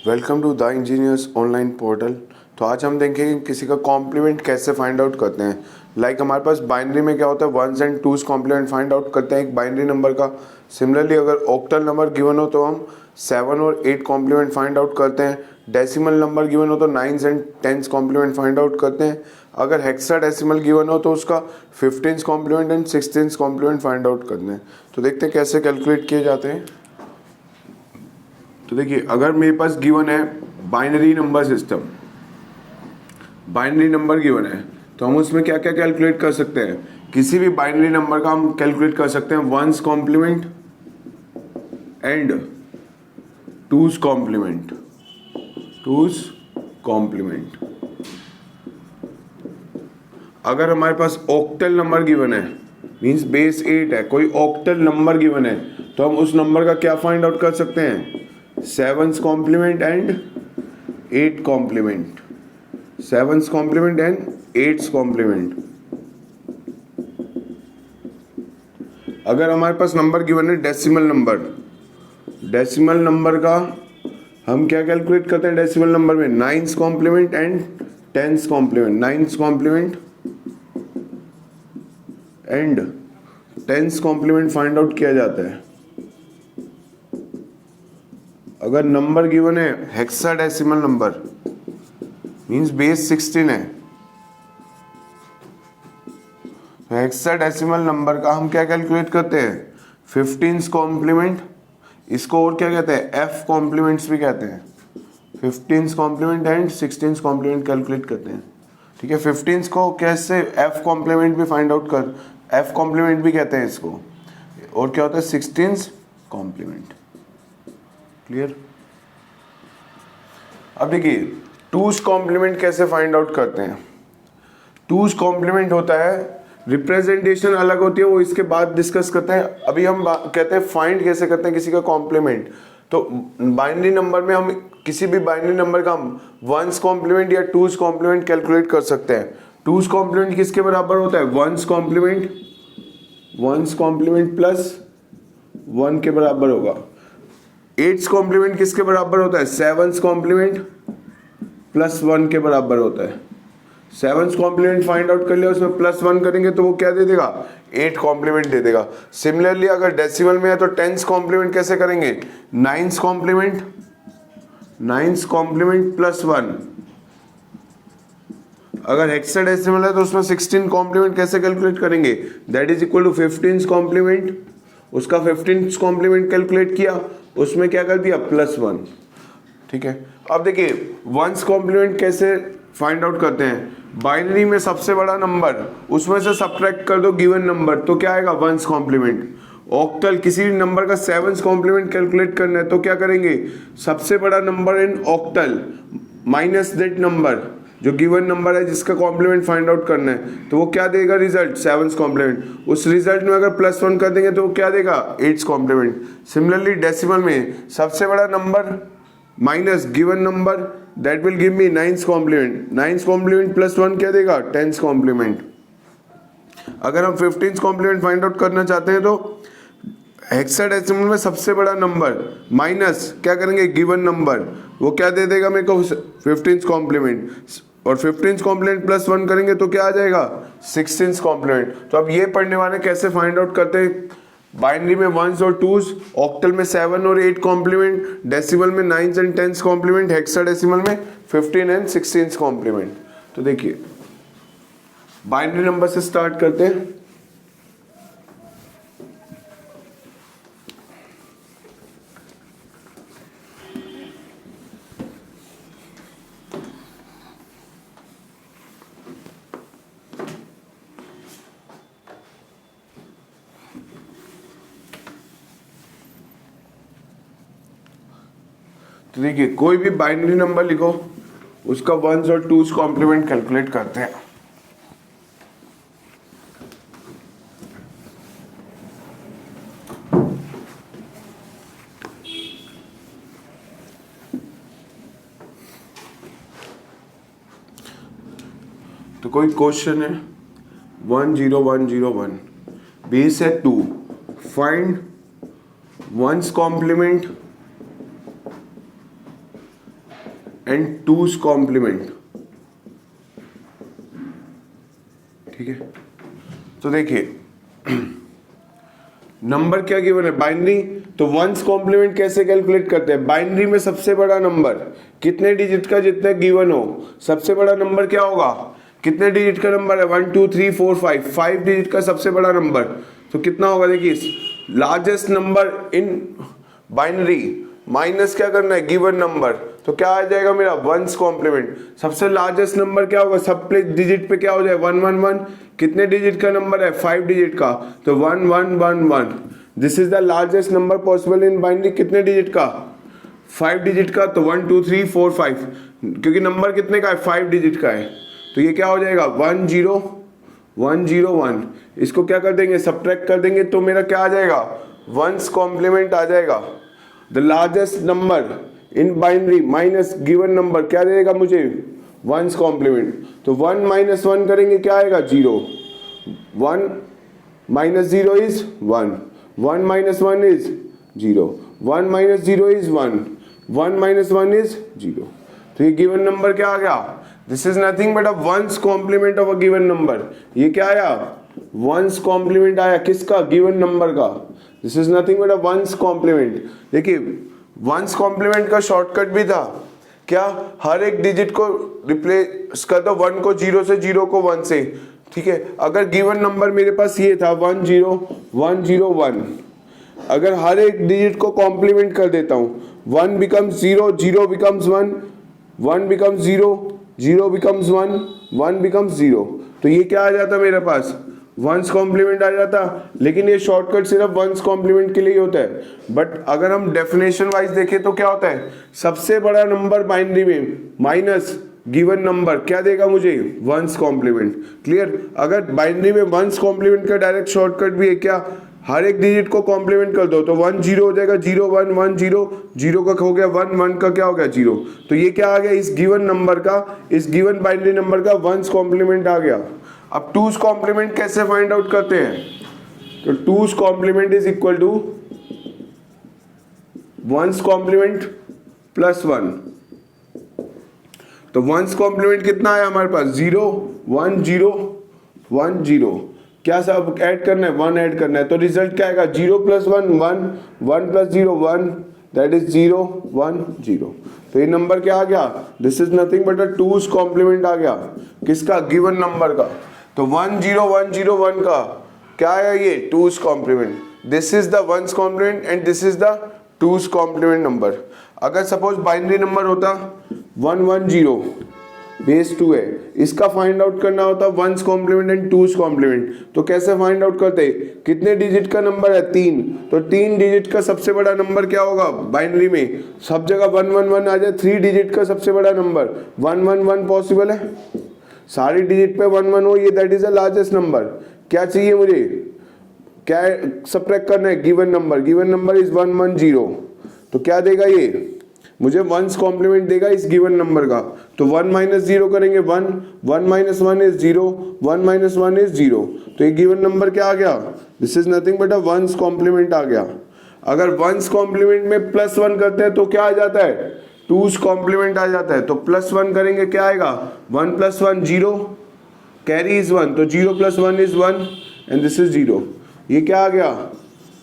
Welcome to the engineers online portal. तो आज हम देखेंगे किसी का कॉम्प्लीमेंट कैसे फाइंड आउट करते हैं। हमारे पास बाइनरी में क्या होता है, ones and two's complement find out करते हैं एक बाइनरी नंबर का। सिमिलरली अगर ऑक्टल नंबर गिवन हो तो हम 7 और 8 कॉम्प्लीमेंट फाइंड आउट करते हैं। डेसिमल नंबर गिवन हो तो 9 एंड 10 कॉम्प्लीमेंट फाइंड आउट करते हैं। अगर हेक्साडेसिमल गिवन हो तो उसका 15 complement and 16 complement find out करते हैं। तो देखते हैं कैसे कैलकुलेट किए जाते हैं। तो देखिए, अगर मेरे पास गिवन है binary number system, binary number given है तो हम उसमें क्या क्या कैलकुलेट कर सकते हैं। किसी भी बाइनरी नंबर का हम कैलकुलेट कर सकते हैं once complement and two's complement, two's complement. अगर हमारे पास ऑक्टल नंबर गिवन है, मींस बेस 8 है, कोई ऑक्टल नंबर गिवन है, तो हम उस नंबर का क्या फाइंड आउट कर सकते हैं, 7's complement and 8 complement, 7's complement and 8's complement. अगर हमारे पास नंबर गिवन है डेसिमल नंबर, डेसिमल नंबर का हम क्या कैलकुलेट करते हैं, डेसिमल नंबर में 9's complement and 10's complement, 9's complement and 10's complement find out किया जाता है। अगर नंबर गिवन है हेक्साडेसिमल नंबर, मींस बेस 16 है, हेक्साडेसिमल नंबर का हम क्या कैलकुलेट करते हैं, 15's कॉम्प्लीमेंट, इसको और क्या कहते हैं, एफ कॉम्प्लीमेंट्स भी कहते हैं। 15's complement and 16's complement calculate करते हैं। ठीक है, 15's को कैसे एफ कॉम्प्लीमेंट भी फाइंड आउट कर, एफ कॉम्प्लीमेंट भी कहते हैं इसको। और क्या होता है 16's कॉम्प्लीमेंट। क्लियर। अब देखिए टूज कॉम्प्लीमेंट कैसे फाइंड आउट करते हैं। टूज कॉम्प्लीमेंट होता है, रिप्रेजेंटेशन अलग होती है, वो इसके बाद डिस्कस करते हैं। अभी हम कहते हैं फाइंड कैसे करते हैं किसी का कॉम्प्लीमेंट। तो बाइनरी नंबर में हम किसी भी बाइनरी नंबर का हम वंस कॉम्प्लीमेंट या टूज कॉम्प्लीमेंट कैलकुलेट कर सकते हैं। टूज कॉम्प्लीमेंट किसके बराबर होता है, ones complement, ones complement plus 1 के बराबर होगा। 8's कॉम्प्लीमेंट किसके बराबर होता है, 7's कॉम्प्लीमेंट प्लस 1 के बराबर होता है। 7's कॉम्प्लीमेंट फाइंड आउट कर लिया, उसमें प्लस 1 करेंगे तो वो क्या दे देगा, 8 कॉम्प्लीमेंट दे देगा। सिमिलरली अगर डेसिमल में है तो 10's कॉम्प्लीमेंट कैसे करेंगे, 9's complement, 9's complement plus 1। अगर हेक्साडेसिमल है तो उसमें 16 कॉम्प्लीमेंट कैसे कैलकुलेट करेंगे, that is equal to 15's complement, उसका 15th कॉम्प्लीमेंट कैलकुलेट किया, उसमें क्या कर दिया प्लस 1। ठीक है, अब देखिए वंस कॉम्प्लीमेंट कैसे फाइंड आउट करते हैं। बाइनरी में सबसे बड़ा नंबर, उसमें से सब्ट्रैक्ट कर दो गिवन नंबर, तो क्या आएगा वंस कॉम्प्लीमेंट। ऑक्टल किसी भी नंबर का 7's कॉम्प्लीमेंट कैलकुलेट करना है तो क्या करेंगे, सबसे बड़ा number in octal minus that number, जो गिवन नंबर है जिसका कॉम्प्लीमेंट फाइंड आउट करना है, तो वो क्या देगा रिजल्ट, 7's कॉम्प्लीमेंट। उस रिजल्ट में अगर प्लस 1 कर देंगे तो वो क्या देगा, 8's कॉम्प्लीमेंट। सिमिलरली डेसिमल में सबसे बड़ा number minus given number, that will give me 9's complement, 9's complement plus 1 क्या देगा, 10's कॉम्प्लीमेंट। अगर हम 15th कॉम्प्लीमेंट फाइंड आउट करना चाहते हैं तो हेक्साडेसिमल में सबसे बड़ा नंबर माइनस क्या करेंगे, गिवन नंबर, वो क्या दे देगा मेरे को, 15th कॉम्प्लीमेंट, और 15th कॉम्प्लीमेंट प्लस 1 करेंगे तो क्या आ जाएगा, 16th कॉम्प्लीमेंट। तो अब ये पढ़ने वाले कैसे फाइंड आउट करते हैं, बाइनरी में वंस और टूज, ऑक्टल में 7 और 8 कॉम्प्लीमेंट, डेसिमल में 9 एंड 10 कॉम्प्लीमेंट, हेक्साडेसिमल में 15 एंड 16 कॉम्प्लीमेंट। तो देखिए बाइनरी नंबर से स्टार्ट करते हैं। तो देखिए कोई भी बाइनरी नंबर लिखो, उसका वंस और टूज कॉम्प्लीमेंट कैलकुलेट करते हैं। तो कोई क्वेश्चन है 10101, बेस है 2, find ones complement and two's complement. ठीक है, तो देखिए नंबर क्या गिवन है, बाइनरी, तो वंस कॉम्प्लीमेंट कैसे कैलकुलेट करते हैं? बाइनरी में सबसे बड़ा नंबर कितने डिजिट का जितने गिवन हो, सबसे बड़ा नंबर क्या होगा, कितने डिजिट का नंबर है, 1 2 3 4 5, 5 डिजिट का सबसे बड़ा नंबर, तो कितना होगा, देखिए largest number in binary minus क्या करना है, गिवन नंबर, तो क्या आ जाएगा मेरा वंस कॉम्प्लीमेंट। सबसे लार्जेस्ट नंबर क्या होगा, सब डिजिट पे क्या हो जाए 1 1 1, कितने डिजिट का नंबर है, 5 डिजिट का, तो 1 1 1 1, this is the largest number possible in binary, कितने डिजिट का, 5 डिजिट का, तो 1 2 3 4 5, क्योंकि नंबर कितने का है, 5 डिजिट का है, तो ये क्या हो जाएगा 1 0 1 0 1, इसको क्या कर देंगे, सब्ट्रैक्ट कर देंगे, तो मेरा क्या आ जाएगा, वंस कॉम्प्लीमेंट आ जाएगा। The largest number in binary minus given number क्या देगा मुझे, वंस कॉम्प्लीमेंट, तो 1 - 1 करेंगे क्या आएगा, 0, 1 - 0 इज 1, 1 - 1 इज 0, 1 - 0 इज 1, 1 - 1 इज 0, तो ये गिवन नंबर क्या आ गया, this is nothing but a once complement of a given number. ये क्या आया, वंस कॉम्प्लीमेंट आया, किसका, गिवन नंबर का, this is nothing but a once complement. देखिए वंस कॉम्प्लीमेंट का शॉर्टकट भी था, क्या, हर एक डिजिट को रिप्लेस कर दो, 1 को 0 से, 0 को 1 से, ठीक है। अगर गिवन नंबर मेरे पास ये था 1 0 1 0 1, अगर हर एक डिजिट को कॉम्प्लीमेंट कर देता हूं, 1 becomes 0, 0 becomes 1, 1 becomes 0, 0 becomes 1, 1 becomes 0, तो ये क्या आ जाता मेरे पास, वंस कॉम्प्लीमेंट आ जाता। लेकिन ये शॉर्टकट सिर्फ वंस कॉम्प्लीमेंट के लिए ही होता है, बट अगर हम डेफिनेशन वाइज देखें तो क्या होता है, सबसे बड़ा नंबर बाइनरी में माइनस गिवन नंबर क्या देगा मुझे, वंस कॉम्प्लीमेंट। क्लियर, अगर बाइनरी में वंस कॉम्प्लीमेंट का डायरेक्ट शॉर्टकट भी है, क्या, हर एक डिजिट को कॉम्प्लीमेंट कर दो, तो 1 0 हो जाएगा, 0 1 1 0, 0 का हो गया 1, 1 का क्या हो गया 0, तो ये क्या आ गया, इस गिवन नंबर का, इस गिवन बाइनरी नंबर का वंस कॉम्प्लीमेंट आ गया। अब टूज कॉम्प्लीमेंट कैसे फाइंड आउट करते हैं, तो two's complement is equal to ones complement plus 1, तो वंस कॉम्प्लीमेंट कितना है हमारे पास, 0 1 0 1 0, क्या सब ऐड करना है, 1 ऐड करना है, तो रिजल्ट क्या आएगा, 0 + 1 1, 1 + 0 1, दैट इज 0 1 0, तो ये नंबर क्या आ गया, this is nothing but a two's complement आ गया, किसका, गिवन नंबर का, तो 1 0 1 0 1 का क्या है, ये two's complement, this is the ones complement and this is the two's complement number. अगर सपोज बाइनरी नंबर होता 1 1 0 बेस 2 है, इसका फाइंड आउट करना होता ones complement and two's complement, तो कैसे फाइंड आउट करते, कितने डिजिट का नंबर है, 3, तो 3 डिजिट का सबसे बड़ा नंबर क्या होगा बाइनरी में, सब जगह 1 1 1 आ जाए, 3 डिजिट का सबसे बड़ा नंबर 1 1 1 पॉसिबल है, सारी डिजिट पे 1 1 हो, ये that is the largest number. क्या चाहिए मुझे, क्या सब्ट्रैक्ट करना है, given number, given number is 1 1 0, तो क्या देगा ये, मुझे वंस कॉम्प्लीमेंट देगा इस गिवन नंबर का, तो 1 - 0 करेंगे 1, 1 - 1 इज 0, 1 - 1 इज 0, तो ये गिवन नंबर क्या आ गया, this is nothing but a once complement आ गया। अगर वंस कॉम्प्लीमेंट में +1 करते हैं तो क्या आ जाता है, टूज कॉम्प्लीमेंट आ जाता है, तो +1 करेंगे क्या आएगा, 1 + 1 0, कैरी इज 1, तो 0 + 1 इज 1 एंड दिस इज 0, ये क्या आ गया,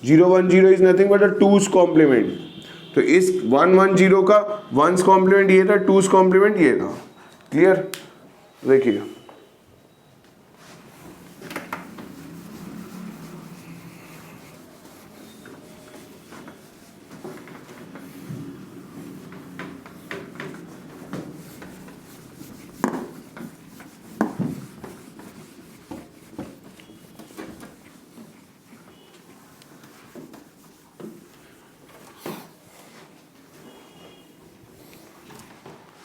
0 1 0 is nothing but a two's complement. तो इस 1 1 0 का वंस कॉम्प्लीमेंट ये था, टूज कॉम्प्लीमेंट ये था। क्लियर, देखिए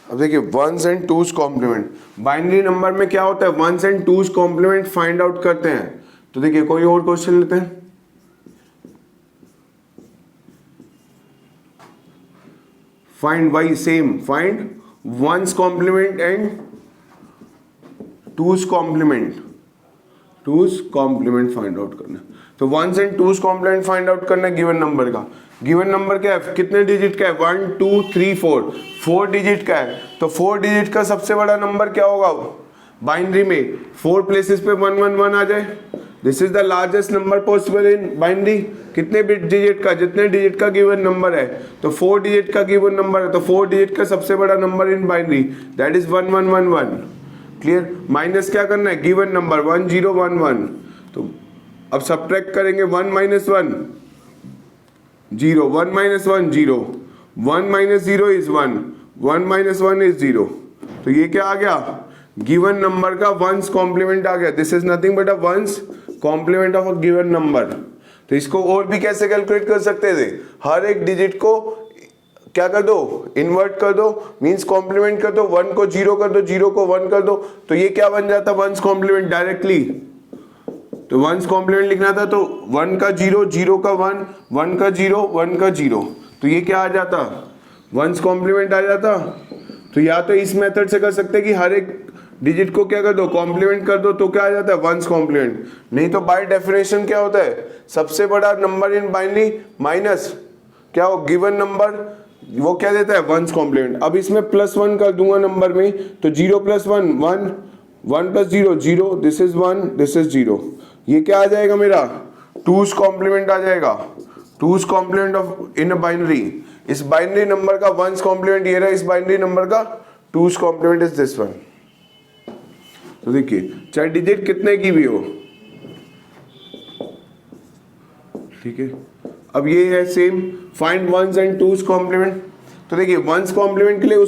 अब देखिए ones and two's complement, binary number में क्या होता है, ones and two's complement find out करते हैं। तो देखिए कोई और क्वेश्चन लेते हैं, find Y same, find ones complement and two's complement, two's complement find out करना। तो ones and two's complement find out करना गिवन नंबर का, गिवन नंबर क्या है, कितने डिजिट का है, 1 2 3 4, 4 डिजिट का है। तो 4 डिजिट का सबसे बड़ा नंबर क्या होगा बाइनरी में, 4 प्लेसेस पे 1 1 1 आ जाए। This is the largest number possible in binary. कितने बिट डिजिट का, जितने डिजिट का गिवन नंबर है, तो 4 डिजिट का गिवन नंबर है, तो 4 डिजिट का सबसे बड़ा number in binary that is 1 1 1 1। Clear. Minus क्या करना है, गिवन नंबर 1 0 1 1। तो अब सब्ट्रैक्ट करेंगे 1 minus 1 0, 1 minus 1 0, 1 minus 0 is 1, 1 minus 1 is 0। तो ये क्या आ गया, गिवन नंबर का वंस कॉम्प्लीमेंट आ गया। This is nothing but a once complement of a given number. तो इसको और भी कैसे कैलकुलेट कर सकते थे, हर एक डिजिट को क्या कर दो, इन्वर्ट कर दो, मींस कॉम्प्लीमेंट कर दो, 1 को 0 कर दो, 0 को 1 कर दो, तो ये क्या बन जाता वंस कॉम्प्लीमेंट डायरेक्टली। तो वंस कॉम्प्लीमेंट लिखना था तो 1 का 0, 0 का 1, 1 का 0, 1 का 0, तो ये क्या आ जाता, वंस कॉम्प्लीमेंट आ जाता। तो या तो इस मेथड से कर सकते कि हर एक डिजिट को क्या कर दो, कॉम्प्लीमेंट कर दो, तो क्या आ जाता है वंस कॉम्प्लीमेंट। नहीं तो बाय डेफिनेशन क्या होता है, सबसे बड़ा नंबर इन बाइनरी माइनस क्या हो गिवन नंबर, वो क्या देता है वंस कॉम्प्लीमेंट। अब इसमें +1 कर दूंगा नंबर में, तो 0 + 1 1, 1 + 0 0, दिस इज 1, दिस इज 0। ये क्या आ जाएगा मेरा, 2's कॉम्प्लीमेंट आ जाएगा, 2's complement of in binary. इस बाइनरी नंबर का वंस कॉम्प्लीमेंट ये रहा, इस बाइनरी नंबर का 2's complement is this one. तो देखिए चाहे डिजिट कितने की भी हो, ठीक है। अब ये है same, find ones and two's complement. तो देखिए वंस कॉम्प्लीमेंट के लिए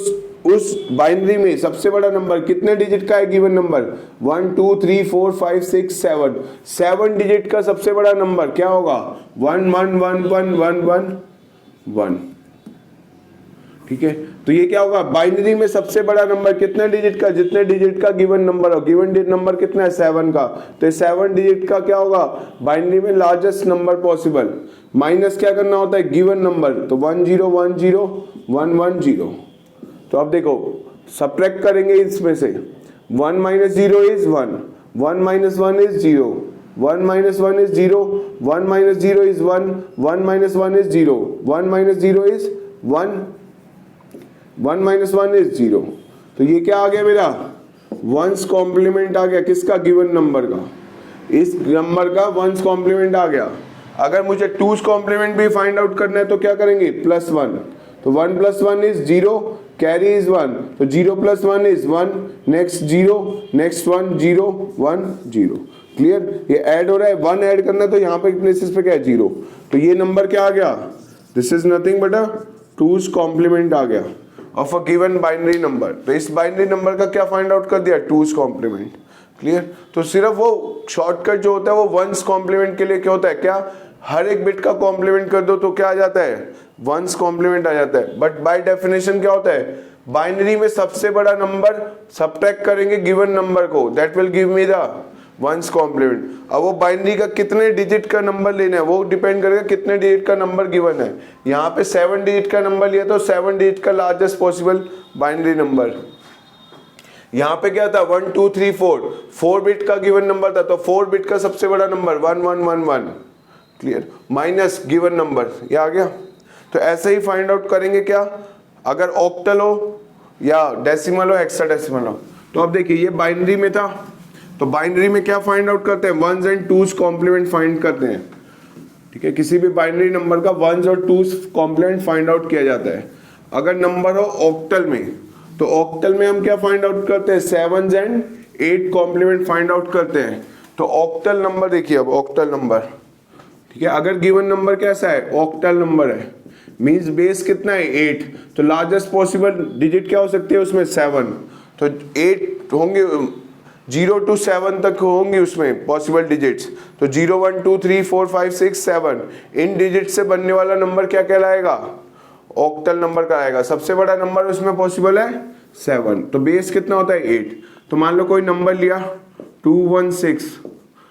उस बाइनरी में सबसे बड़ा नंबर कितने डिजिट का है गिवन नंबर, 1 2 3 4 5 6 7, 7 डिजिट का सबसे बड़ा नंबर क्या होगा, 1 1 1 1 1 1 1। ठीक है। तो ये क्या होगा, बाइनरी में सबसे बड़ा नंबर कितने डिजिट का, जितने डिजिट का गिवन नंबर हो, गिवन नंबर कितना है 7 का, तो 7 डिजिट का क्या होगा बाइनरी में लार्जेस्ट नंबर पॉसिबल। माइनस क्या करना होता है गिवन नंबर, तो 1 0 1 0 1 1 0। तो अब देखो सब्ट्रैक्ट करेंगे इसमें से, 1 minus 0 is 1, 1 minus 1 is 0, 1 minus 1 is 0, 1 minus 0 is 1, 1 minus 1 is 0, 1 minus 0 is 1, 1 minus 1 is 0। तो ये क्या आ गया मेरा, वंस कॉम्प्लीमेंट आ गया, किसका, गिवन नंबर का। इस नंबर का वंस कॉम्प्लीमेंट आ गया। अगर मुझे टूज कॉम्प्लीमेंट भी फाइंड आउट करना है तो क्या करेंगे, +1, तो 1 + 1 इज 0, कैरी इज 1, तो 0 + 1 इज 1, नेक्स्ट 0, नेक्स्ट 1 0 1 0। क्लियर। ये ऐड हो रहा है, 1 ऐड करना है तो यहाँ पे प्लेसेस पे क्या है 0। तो ये नंबर क्या आ गया, this is nothing but a two's complement आ गया of a given binary number. तो इस बाइनरी नंबर का क्या फाइंड आउट कर दिया, टूज कॉम्प्लीमेंट। क्लियर। तो सिर्फ वो शॉर्टकट जो होता है वो वंस कॉम्प्लीमेंट के लिए क्या होता है, क्या हर एक बिट का कॉम्प्लीमेंट कर दो तो क्या आ जाता है, वंस कॉम्प्लीमेंट आ जाता है। बट बाय डेफिनेशन क्या होता है, बाइनरी में सबसे बड़ा नंबर सब्ट्रैक्ट करेंगे गिवन नंबर को, that will give me the ones complement. अब वो बाइनरी का कितने डिजिट का नंबर लेना है वो डिपेंड करेगा कितने डिजिट का नंबर गिवन है। यहाँ पे 7 डिजिट का नंबर लिया तो 7 डिजिट का लार्जेस्ट पॉसिबल बाइनरी नंबर। यहाँ पे क्या था 1 2 3 4, 4 बिट का गिवन नंबर था तो 4 बिट का सबसे बड़ा number 1 1 1 1। Clear. Minus given number, ये आ गया। तो ऐसे ही फाइंड आउट करेंगे क्या, अगर ऑक्टल हो या डेसिमल हो हेक्साडेसिमल हो। तो अब देखिए ये बाइनरी में था, तो बाइनरी में क्या फाइंड आउट करते हैं, ones and two's complement find करते हैं। ठीक है, किसी भी बाइनरी नंबर का वंस और टूज कॉम्प्लीमेंट फाइंड आउट किया जाता है। अगर नंबर हो ऑक्टल में तो ऑक्टल में हम क्या फाइंड आउट करते हैं, 7 एंड 8 कॉम्प्लीमेंट फाइंड आउट करते हैं। तो ऑक्टल नंबर देखिए, अब ऑक्टल नंबर, ठीक है, अगर गिवन नंबर कैसा है, ऑक्टल नंबर है, मींस बेस कितना है 8, तो लार्जेस्ट पॉसिबल डिजिट क्या हो सकती है उसमें 7, तो 8 होंगे, 0 to 7 तक होंगी उसमें पॉसिबल डिजिट्स। तो 0 1 2 3 4 5 6 7 इन डिजिट से बनने वाला नंबर क्या कहलाएगा, ऑक्टल नंबर का आएगा। सबसे बड़ा नंबर उसमें पॉसिबल है 7, तो बेस कितना होता है 8। तो मान लो कोई नंबर लिया 216,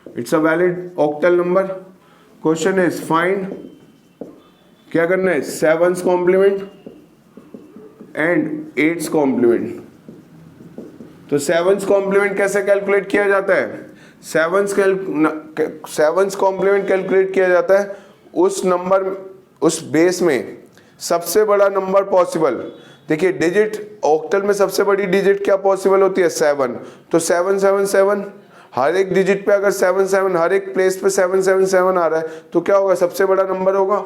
it's a valid octal number. Question is find, क्या करना है, 7's complement and 8's complement. तो 7's कॉम्प्लीमेंट कैसे कैलकुलेट किया जाता है, 7's कॉम्प्लीमेंट कैलकुलेट किया जाता है उस नंबर उस बेस में सबसे बड़ा नंबर पॉसिबल, देखिए डिजिट ऑक्टल में सबसे बड़ी डिजिट क्या पॉसिबल होती है 7, तो 777 हर एक डिजिट पे अगर 77 हर एक प्लेस पे 777 आ रहा है तो क्या होगा, सबसे बड़ा नंबर होगा।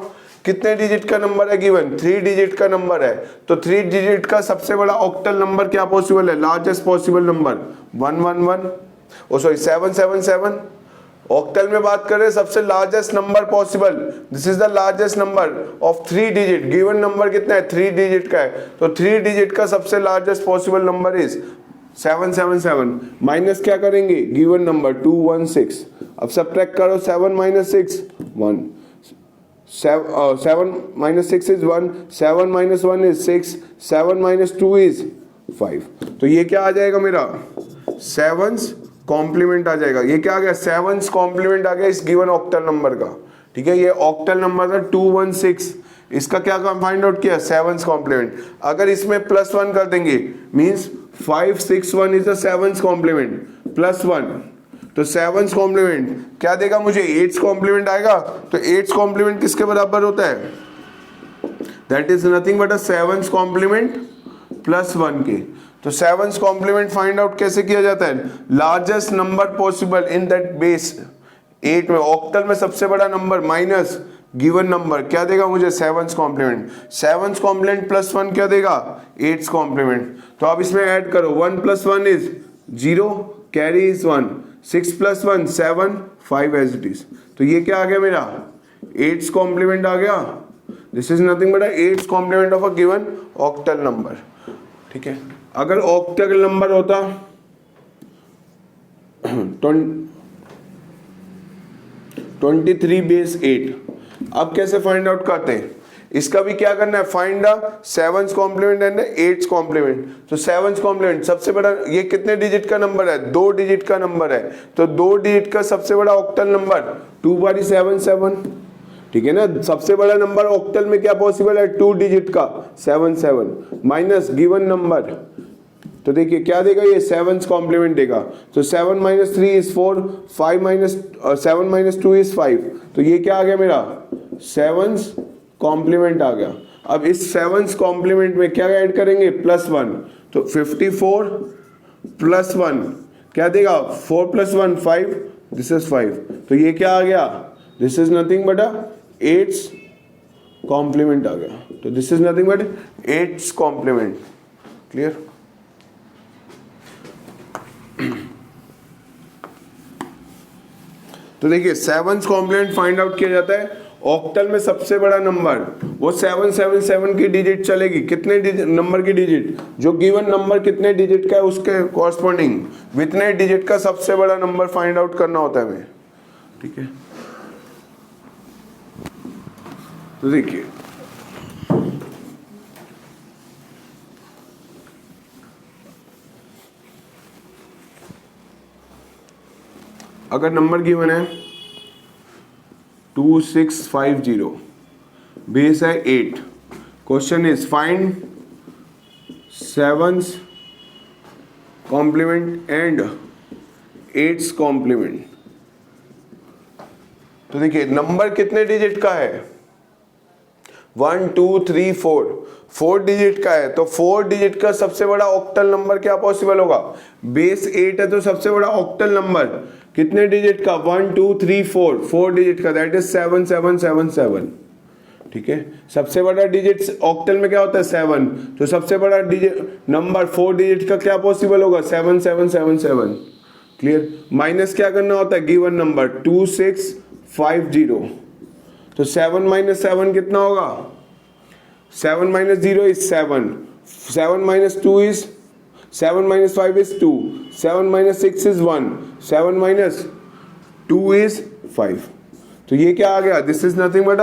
कितने डिजिट का नंबर है गिवन, 3 डिजिट का नंबर है, तो 3 डिजिट का सबसे बड़ा ऑक्टल नंबर क्या पॉसिबल है, लार्जेस्ट पॉसिबल नंबर 111 ओ सॉरी 777। ऑक्टल में बात करें सबसे largest number possible, this is the largest number of 3 digit, given number कितना है 3 डिजिट का है, तो 3 डिजिट का सबसे largest possible number is 777। Minus क्या करेंगे, गिवन नंबर 216, अब सब्ट्रैक्ट करो 7 - 6 1, 7 - 6 is 1, 7 - 1 is 6, 7 - 2 is 5, तो ये क्या आ जाएगा मेरा 7's कॉम्प्लीमेंट आ जाएगा। ये क्या आ गया 7's कॉम्प्लीमेंट आ गया इस गिवन ऑक्टल नंबर का, ठीक है। ये ऑक्टल नंबर था 216, इसका क्या फाइंड आउट किया 7's कॉम्प्लीमेंट। अगर इसमें +1 कर देंगे means 561 is the 7's complement +1, तो 7's कॉम्प्लीमेंट क्या देगा मुझे 8's कॉम्प्लीमेंट आएगा। तो 8's कॉम्प्लीमेंट किसके बराबर होता है, that is nothing but a 7's complement +1 के। तो 7's कॉम्प्लीमेंट फाइंड आउट कैसे किया जाता है, largest number possible in that base 8 में, ऑक्टल में सबसे बड़ा नंबर माइनस गिवन नंबर क्या देगा मुझे 7's कॉम्प्लीमेंट। 7's कॉम्प्लीमेंट +1 क्या देगा 8's कॉम्प्लीमेंट। तो आप इसमें ऐड करो 1 + 1 is 0, carry is 1, 6 + 1 7, 5 as it is. तो ये क्या आ गया मेरा 8's कॉम्प्लीमेंट आ गया। This is nothing but 8's complement of a given octal number, ठीक है। अगर ऑक्टल नंबर होता 23 बेस 8, अब कैसे फाइंड आउट करते हैं, इसका भी क्या करना है, find the 7's complement and 8's complement. तो 7's कॉम्प्लीमेंट सबसे बड़ा, ये कितने डिजिट का नंबर है 2 डिजिट का नंबर है, तो 2 डिजिट का सबसे बड़ा ऑक्टल नंबर 2 बारी 7 7, ठीक है ना। सबसे बड़ा नंबर ऑक्टल में क्या पॉसिबल है 2 डिजिट का 7 7 माइनस गिवन नंबर, तो देखिए क्या देगा ये 7's कॉम्प्लीमेंट देगा। तो 7 - 3 इज 4, 7 - 2 इज 5, तो ये क्या आ गया मेरा 7's कॉम्प्लीमेंट आ गया। अब इस 7's कॉम्प्लीमेंट में क्या ऐड करेंगे +1, तो 54 + 1 क्या देगा 4 + 1 5, दिस इज 5, तो ये क्या आ गया, this is nothing but 8's complement आ गया। तो this is nothing but 8's complement, clear. तो देखिए 7's कॉम्प्लीमेंट फाइंड आउट किया जाता है, ऑक्टल में सबसे बड़ा नंबर वो 777 की डिजिट चलेगी, कितने नंबर की डिजिट, जो गिवन नंबर कितने डिजिट का है उसके कॉरस्पॉन्डिंग वितने डिजिट का सबसे बड़ा नंबर फाइंड आउट करना होता है हमें, ठीक है। तो देखिए अगर नंबर गिवन है 2650, बेस है 8, question is find 7's complement and 8's complement. तो देखिए नंबर कितने डिजिट का है 1 2 3 4 डिजिट का है, तो 4 डिजिट का सबसे बड़ा ऑक्टल नंबर क्या पॉसिबल होगा, बेस 8 है तो सबसे बड़ा ऑक्टल नंबर कितने डिजिट का 1 2 3 4 डिजिट का, दैट इज 7777, ठीक है। सबसे बड़ा डिजिट ऑक्टल में क्या होता है 7, तो सबसे बड़ा डिजिट नंबर 4 डिजिट का क्या पॉसिबल होगा 7777, क्लियर। माइनस क्या करना होता है गिवन नंबर 2650, तो 7 - 7 कितना होगा, 7 - 0 is 7, 7 - 2 is 7 - 5 is 2, 7 - 6 is 1, 7 - 2 is 5, तो ये क्या आ गया, this is nothing but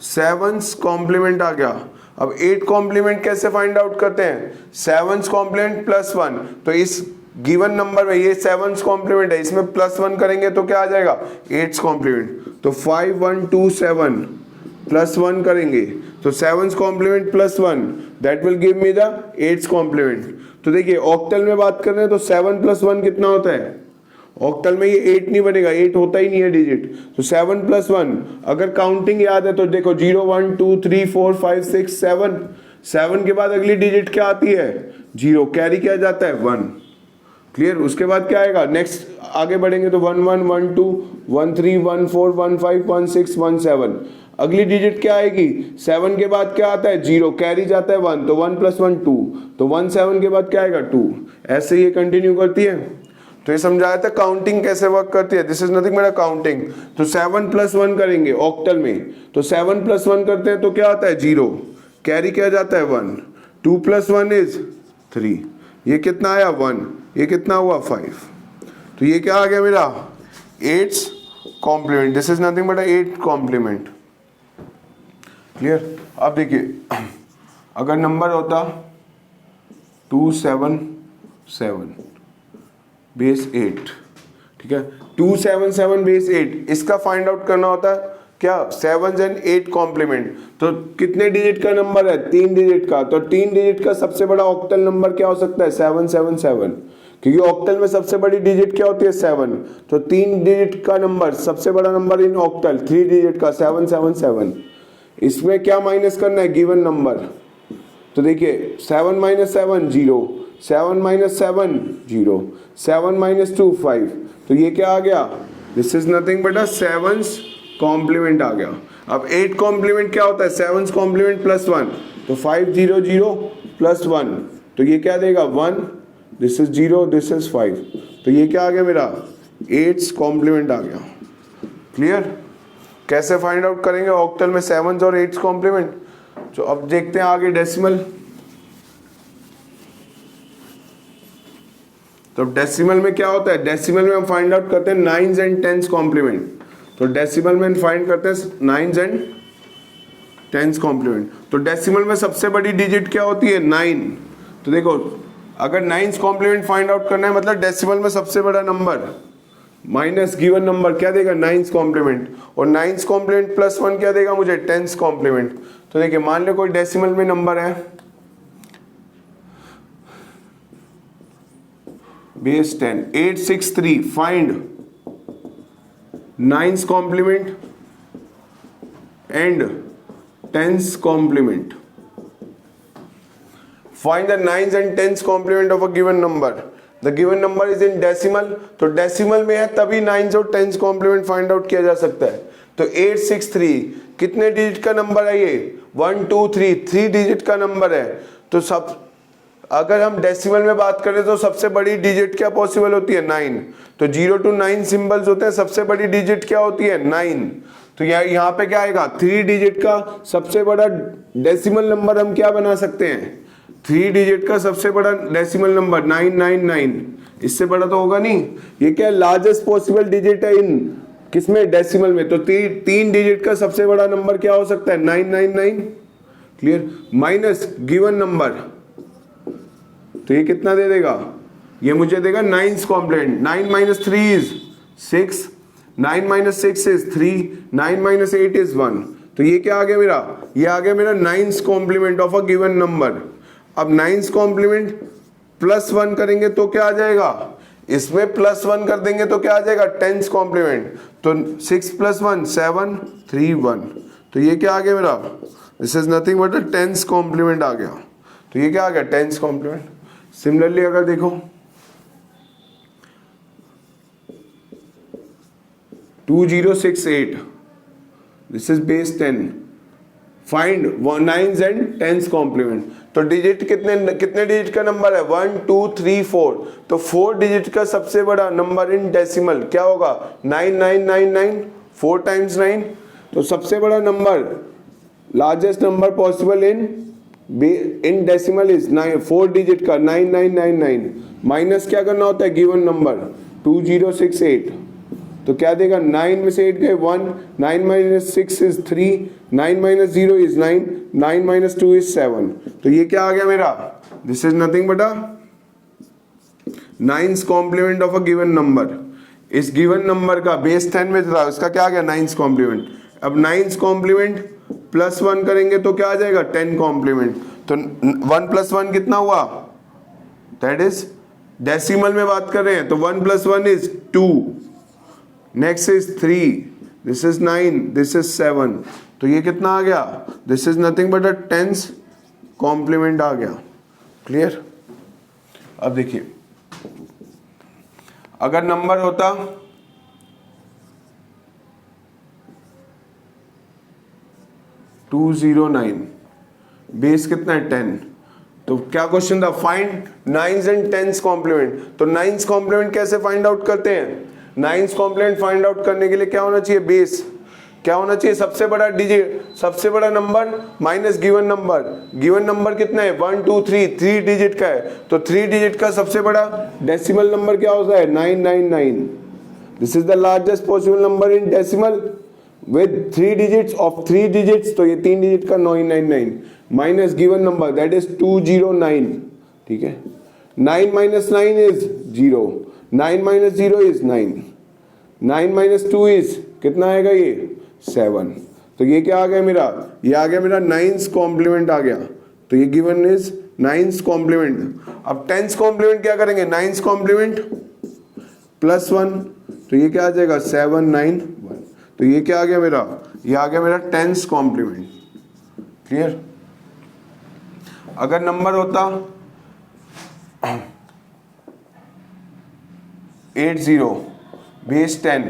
7's complement आ गया। अब 8 कॉम्प्लीमेंट कैसे फाइंड आउट करते हैं, 7's कॉम्प्लीमेंट +1, तो इस गिवन नंबर में ये 7's कॉम्प्लीमेंट है, इसमें +1 करेंगे तो क्या आ जाएगा 8's कॉम्प्लीमेंट, तो 5127 +1 करेंगे तो 7's complement +1 that will give me the 8's complement. तो देखिए ऑक्टल में बात कर रहे हैं तो 7 + 1 कितना होता है ऑक्टल में ये 8 नहीं बनेगा, 8 होता ही नहीं है डिजिट। तो 7 + 1, अगर काउंटिंग याद है तो देखो 0 1 2 3 4 5 6 7, 7 के बाद अगली डिजिट क्या आती है 0, कैरी किया जाता है 1। क्लियर। उसके बाद क्या आएगा, नेक्स्ट आगे बढ़ेंगे तो 1 1 1 2 1 3 1 4 1 5 1 6 1 7, अगली डिजिट क्या आएगी 7 के बाद क्या आता है 0, कैरी जाता है 1, तो 1 + 1 2, तो 1 7 के बाद क्या आएगा 2, ऐसे ये कंटिन्यू करती है। तो ये समझाया था काउंटिंग कैसे वर्क करती है। This is nothing but counting. तो 7 + 1 करेंगे ऑक्टल में, तो 7 + 1 करते हैं तो क्या आता है 0, कैरी किया जाता है 1, 2 + 1 इज 3, ये कितना आया 1, ये कितना हुआ 5, तो ये क्या आ गया मेरा 8's complement. This is nothing but 8 complement. Clear. अब देखिए अगर नंबर होता 277 बेस 8, ठीक है, 277 बेस 8, इसका फाइंड आउट करना होता है क्या 7 and 8 कॉम्प्लीमेंट। तो कितने डिजिट का नंबर है 3 डिजिट का, तो 3 डिजिट का सबसे बड़ा ऑक्टल नंबर क्या हो सकता है 777, क्योंकि ऑक्टल में सबसे बड़ी डिजिट क्या होती है 7, तो 3 डिजिट का नंबर सबसे बड़ा नंबर इन ऑक्टल 3 डिजिट का 777। इसमें क्या माइनस करना है गिवन नंबर, तो देखिए 7 - 7 0, 7 - 7 0, 7 - 2 5, तो ये क्या आ गया this is nothing but 7's complement आ गया। अब 8 कॉम्प्लीमेंट क्या होता है 7's कॉम्प्लीमेंट +1, तो 5 0 0 +1, तो ये क्या देगा 1, दिस इज 0, दिस इज 5, तो ये क्या आ गया मेरा 8's कॉम्प्लीमेंट आ गया। क्लियर। कैसे फाइंड आउट करेंगे ऑक्टल में 7's और 8's कॉम्प्लीमेंट। तो अब देखते हैं आगे डेसिमल। तो डेसिमल में क्या होता है, डेसिमल में हम फाइंड आउट करते हैं 9's and 10's कॉम्प्लीमेंट। तो डेसिमल में फाइंड करते हैं 9's and 10's कॉम्प्लीमेंट। तो डेसिमल में सबसे बड़ी डिजिट क्या होती है 9। तो देखो अगर 9's कॉम्प्लीमेंट फाइंड आउट करना है मतलब डेसिमल में सबसे बड़ा नंबर माइनस गिवन नंबर क्या देगा 9's कॉम्प्लीमेंट, और 9's कॉम्प्लीमेंट +1 क्या देगा मुझे 10's कॉम्प्लीमेंट। तो देखिए मान लो कोई डेसिमल में नंबर है base 10 863, find 9's complement and 10's complement. Find the 9's and 10's complement of a given number. The given number is in decimal, तो डेसिमल में है तभी 9's और 10's कॉम्प्लीमेंट फाइंड आउट किया जा सकता है। तो 863 कितने डिजिट का नंबर है ये 1 2 3, 3 डिजिट का नंबर है। तो सब अगर हम डेसिमल में बात करें तो सबसे बड़ी डिजिट क्या पॉसिबल होती है 9, तो 0 to 9 सिंबल्स होते हैं, सबसे बड़ी डिजिट क्या होती है 9। तो यहाँ पे क्या आएगा 3 डिजिट का सबसे बड़ा डेसिमल नंबर हम क्या बना सकते हैं 3 डिजिट का सबसे बड़ा डेसिमल नंबर 999, इससे बड़ा तो होगा नहीं। ये क्या लार्जेस्ट पॉसिबल डिजिट है इन किसमें डेसिमल में, तो 3 डिजिट का सबसे बड़ा नंबर क्या हो सकता है 999। क्लियर। माइनस गिवन नंबर, तो ये कितना दे देगा, ये मुझे देगा 9's complement. 9 - 3 is 6, 9 - 6 is 3, 9 - 8 is 1, तो ये क्या आ गया मेरा, ये आ गया मेरा 9's complement of a given number. अब 9's कॉम्प्लीमेंट +1 करेंगे तो क्या आ जाएगा, इसमें +1 कर देंगे तो क्या आ जाएगा 10's कॉम्प्लीमेंट, तो 6 + 1 7 3 1, तो ये क्या आ गया मेरा this is nothing but 10's complement आ गया। तो ये क्या आ गया 10's कॉम्प्लीमेंट। सिमिलरली अगर देखो 2068, this is base 10, find 9's and 10's complement. तो डिजिट कितने डिजिट का नंबर है 1 2 3 4, तो 4 डिजिट का सबसे बड़ा नंबर इन डेसिमल क्या होगा 9999, 4 × 9, तो सबसे बड़ा number largest number possible in decimal is 4 digit का 9999, माइनस क्या करना होता है गिवन नंबर 2068, तो क्या देगा 9 में से 8 गए 1, 9 - 6 इज 3, 9 - 0 इज 9, 9 - 2 इज 7, तो ये क्या आ गया मेरा this is nothing but 9's complement of a given number. इस गिवन नंबर का बेस 10 में था, इसका क्या आ गया 9's कॉम्प्लीमेंट। अब 9's कॉम्प्लीमेंट +1 करेंगे तो क्या आ जाएगा 10 कॉम्प्लीमेंट, तो 1 + 1 कितना हुआ दैट इज डेसिमल में बात कर रहे हैं तो 1 + 1 is 2, next is 3, this is 9, this is 7, तो ये कितना आ गया, this is nothing but a 10th complement आ गया। क्लियर। अब देखिए अगर नंबर होता 209, बेस कितना है 10, तो क्या क्वेश्चन था, find 9th and 10th complement. तो 9th कॉम्प्लीमेंट कैसे फाइंड आउट करते हैं, 9th कॉम्प्लीमेंट फाइंड आउट करने के लिए क्या होना चाहिए, बेस क्या होना चाहिए, सबसे बड़ा डिजिट, सबसे बड़ा number minus given number. Given number कितना है 1 2 3, 3 डिजिट का है, तो 3 डिजिट का सबसे बड़ा डेसिमल नंबर क्या होता है 999। This is the largest possible number in decimal with 3 digits of 3 digits, तो ये 3 डिजिट का 999 minus given number that is 209। ठीक है, 9 - 9 इज 0, 9 - 0 इज 9, 9 - 2 इज कितना आएगा ये 7, तो ये क्या आ गया मेरा, ये आ गया मेरा 9th कॉम्प्लीमेंट आ गया, तो ये गिवन इज 9th कॉम्प्लीमेंट। अब 10th कॉम्प्लीमेंट क्या करेंगे, 9th कॉम्प्लीमेंट +1, तो ये क्या आ जाएगा 7 9 1, तो ये क्या आ गया मेरा, ये आ गया मेरा 10th कॉम्प्लीमेंट। क्लियर। अगर नंबर होता 80 base 10,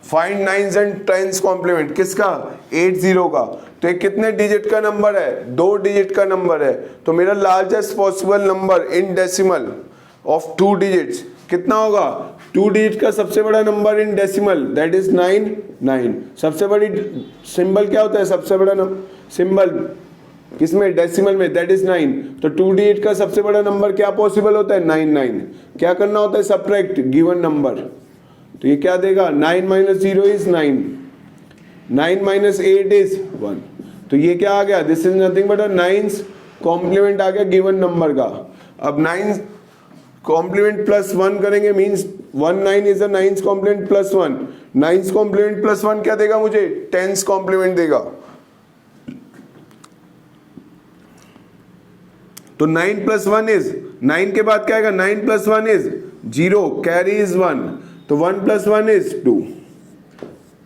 find 9th and 10th complement किसका 80 का, तो ये कितने डिजिट का नंबर है, 2 डिजिट का नंबर है, तो मेरा largest possible number in decimal of 2 digits कितना होगा, 2 डिजिट का सबसे बड़ा number in decimal that is 9 सबसे बड़ी सिंबल क्या होता है, सबसे बड़ा सिंबल किसमें, डेसिमल में, दैट इज 9, तो 2 डिजिट का सबसे बड़ा नंबर क्या पॉसिबल होता है 9 क्या करना होता है, सब्ट्रैक्ट गिवन नंबर, तो ये क्या देगा 9 - 0 इज 9, 9 - 8 इज 1, तो ये क्या आ गया, this is nothing but a 9th complement आ गया गिवन नंबर का। अब 9th कॉम्प्लीमेंट +1 करेंगे means 19 is a 9th complement +1, 9th complement +1 क्या देगा मुझे 10th कॉम्प्लीमेंट देगा, तो 9 + 1 इज 9 के बाद क्या आएगा, 9 + 1 इज 0, कैरी इज 1, तो 1 + 1 इज 2।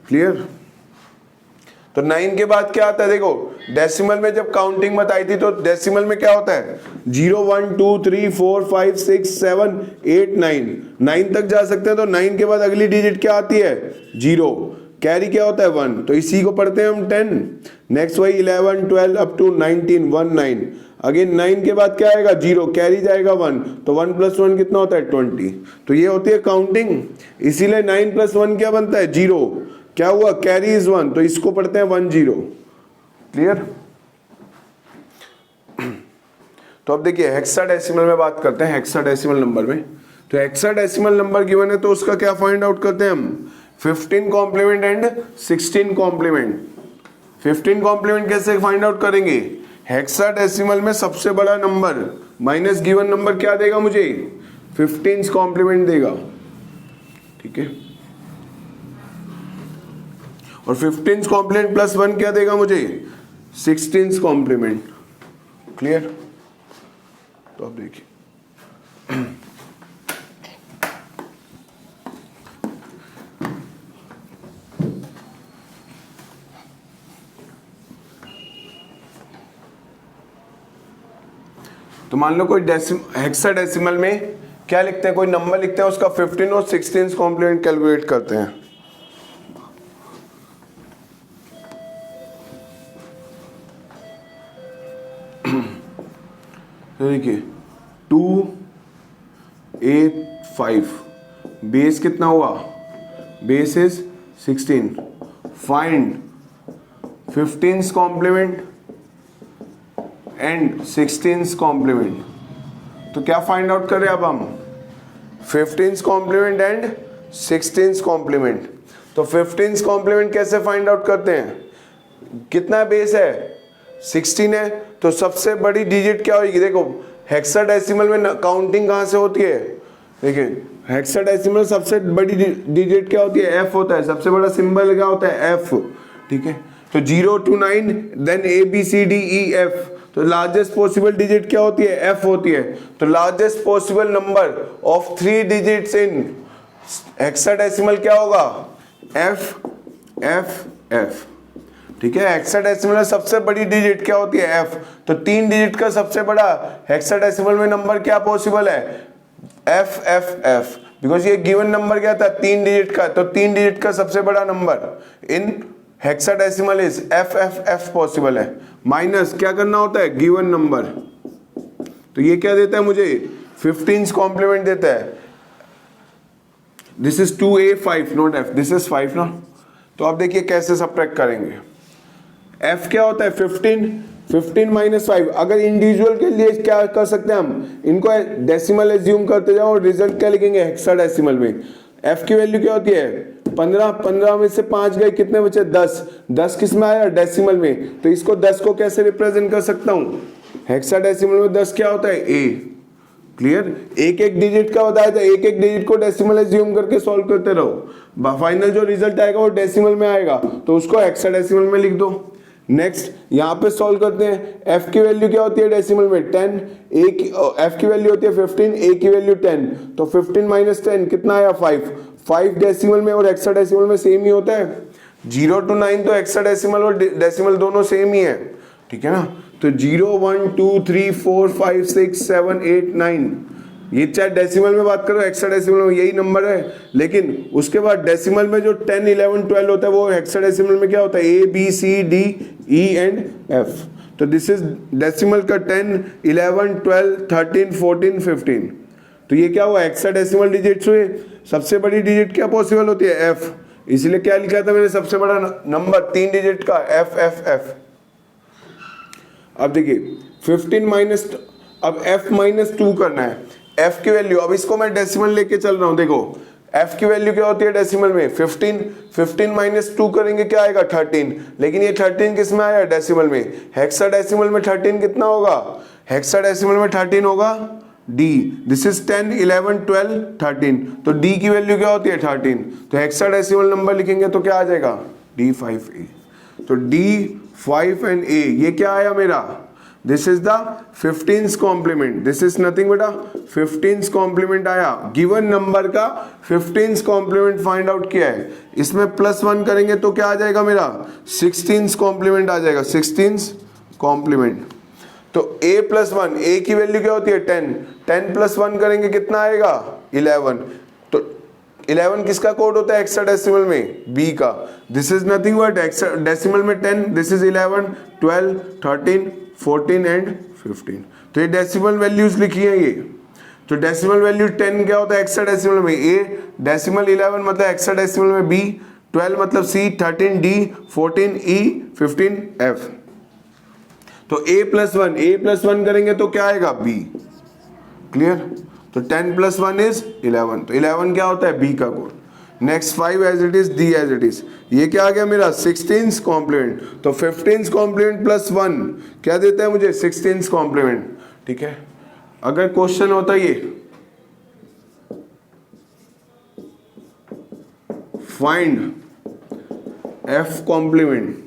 क्लियर। तो 9 के बाद क्या आता है, देखो डेसिमल में जब काउंटिंग बताई थी तो डेसिमल में क्या होता है 0 1 2 3 4 5 6 7 8 9 तक जा सकते हैं, तो 9 के बाद अगली डिजिट क्या आती है 0, कैरी क्या होता है 1, तो इसी को पढ़ते हैं हम 10, नेक्स्ट वही 11 12 अप टू 19 19, अगेन 9 के बाद क्या आएगा 0, कैरी जाएगा 1, तो 1 + 1 कितना होता है 20, तो ये होती है काउंटिंग, इसीलिए 9 + 1 क्या बनता है 0, क्या हुआ कैरी इज 1, तो इसको पढ़ते हैं 1 0। क्लियर। तो अब देखिए हेक्साडेसिमल में बात करते हैं, हेक्साडेसिमल नंबर में, तो हेक्साडेसिमल नंबर गिवन है तो उसका क्या फाइंड आउट करते हैं हम 15 कॉम्प्लीमेंट एंड 16 कॉम्प्लीमेंट। 15 कॉम्प्लीमेंट कैसे फाइंड आउट करेंगे, हेक्साडेसिमल में सबसे बड़ा नंबर माइनस गिवन नंबर क्या देगा मुझे 15th कॉम्प्लीमेंट देगा। ठीक है, और 15th कॉम्प्लीमेंट +1 क्या देगा मुझे 16th कॉम्प्लीमेंट। क्लियर। तो अब देखिए तो मान लो कोई हेक्साडेसिमल में क्या लिखते हैं, कोई नंबर लिखते हैं, उसका 15 और 16th कॉम्प्लीमेंट कैलकुलेट करते हैं। तो देखिए 285 बेस कितना हुआ, base is 16, find 15th complement and 16th complement. तो क्या फाइंड आउट करें अब हम 15th complement and 16th complement. तो 15th कॉम्प्लीमेंट कैसे फाइंड आउट करते हैं, कितना बेस है 16 है, तो सबसे बड़ी डिजिट क्या होगी, देखो हेक्साडेसिमल में काउंटिंग कहाँ से होती है, देखिए हेक्साडेसिमल सबसे बड़ी डिजिट क्या होती है F होता है, सबसे बड़ा सिंबल क्या होता है F। ठीक है, तो 0 to 9 देन ABCDEF, तो लार्जेस्ट पॉसिबल डिजिट क्या होती है? एफ होती है। तो largest possible number of 3 digits in hexadecimal क्या होगा? F F F. ठीक है, हेक्साडेसिमल में सबसे बड़ी डिजिट क्या होती है? एफ। तो 3 डिजिट का सबसे बड़ा हेक्साडेसिमल में नंबर क्या पॉसिबल है? F F F. बिकॉज ये गिवन नंबर क्या था? 3 डिजिट का, तो 3 डिजिट का सबसे बड़ा number in hexadecimal is F F F possible है। माइनस क्या करना होता है? Given number. तो ये क्या देता है मुझे? 15 कॉम्प्लीमेंट देता है। This is 2a5 not f, this is 5 ना। तो आप देखिए कैसे सब्ट्रैक्ट करेंगे। f क्या होता है? 15 माइनस 5। अगर इंडिविजुअल के लिए क्या कर सकते हैं हम? इनको डेसिमल एज्यूम करते जाओ और रिजल्ट क्या लिखेंगे? हेक्साडेसिमल में। f की वैल्यू क्या होती है? 15 में से 5 गए, कितने बचे? 10 किस में आया? डेसिमल में। तो इसको 10 को कैसे रिप्रेजेंट कर सकता हूं? हेक्साडेसिमल में 10 क्या होता है? a। क्लियर? एक एक डिजिट का बताया था, एक एक डिजिट को डेसिमल एज्यूम करके सॉल्व करते रहो। फाइनल जो रिजल्ट आएगा वो डेसिमल में आएगा, तो उसको हेक्साडेसिमल में लिख दो। नेक्स्ट यहाँ पे सॉल्व करते हैं। f की वैल्यू क्या होती है डेसिमल में? 10। f की वैल्यू होती है 15, a की वैल्यू 10। तो 15 माइनस 10 कितना आया? 5 डेसिमल में और हेक्साडेसिमल में सेम ही होता है। 0 to 9 तो हेक्साडेसिमल और डेसिमल दोनों सेम ही है। ठीक है ना? तो 0 1 2 3 4 5 6 7 8 9, ये चाहे डेसिमल में बात करो हेक्साडेसिमल में यही नंबर है, लेकिन उसके बाद डेसिमल में जो 10 11 12 होता है वो हेक्साडेसिमल में क्या होता है? A B C D E and F। तो दिस इज डेसिमल का 10 11 12 13 14 15। तो ये क्या हुआ? हेक्साडेसिमल डिजिट्स हुए। सबसे बड़ी डिजिट क्या पॉसिबल होती है? F। इसलिए क्या लिखा था मैंने? सबसे बड़ा नंबर 3 डिजिट का F F F। अब देखिए 15 माइनस, अब f माइनस 2 करना है। f की वैल्यू, अब इसको मैं डेसिमल लेके चल रहा हूं। देखो f की वैल्यू क्या होती है डेसिमल में? 15 माइनस 2 करेंगे क्या आएगा? 13। लेकिन ये 13 किस में आया? डेसिमल में। हेक्साडेसिमल में 13 कितना होगा? हेक्साडेसिमल में 13 होगा d। This is 10 11 12 13। तो d की वैल्यू क्या होती है? 13। तो हेक्साडेसिमल नंबर लिखेंगे तो क्या आ जाएगा? D5a। तो D5 and a, ये क्या आया मेरा? This is the 15th complement. This is nothing बेटा, 15th कॉम्प्लीमेंट आया। गिवन नंबर का 15th कॉम्प्लीमेंट फाइंड आउट किया है। इसमें +1 करेंगे तो क्या आ जाएगा मेरा? 16th कॉम्प्लीमेंट आ जाएगा। 16th complement. तो a + 1, a की वैल्यू क्या होती है? 10। 10 + 1 करेंगे कितना आएगा? 11। तो 11 किसका कोड होता है हेक्साडेसिमल में? b का। This is nothing but decimal में 10, दिस इज 11 12 13 14 एंड 15। तो ये डेसिमल वैल्यूज लिखी है ये। तो डेसिमल वैल्यू 10 क्या होता है हेक्साडेसिमल में? a। डेसिमल 11 मतलब हेक्साडेसिमल में b। 12 मतलब c। 13 d। 14 e। 15 f। तो a + 1 करेंगे तो क्या आएगा? b। क्लियर? तो 10 + 1 इज 11। तो 11 क्या होता है? b का कोड। Next 5 as it is, d as it is. ये क्या आ गया मेरा? 16th complement. तो 15th कॉम्प्लीमेंट + 1 क्या देता है मुझे? 16th complement. ठीक है, अगर क्वेश्चन होता ये find f complement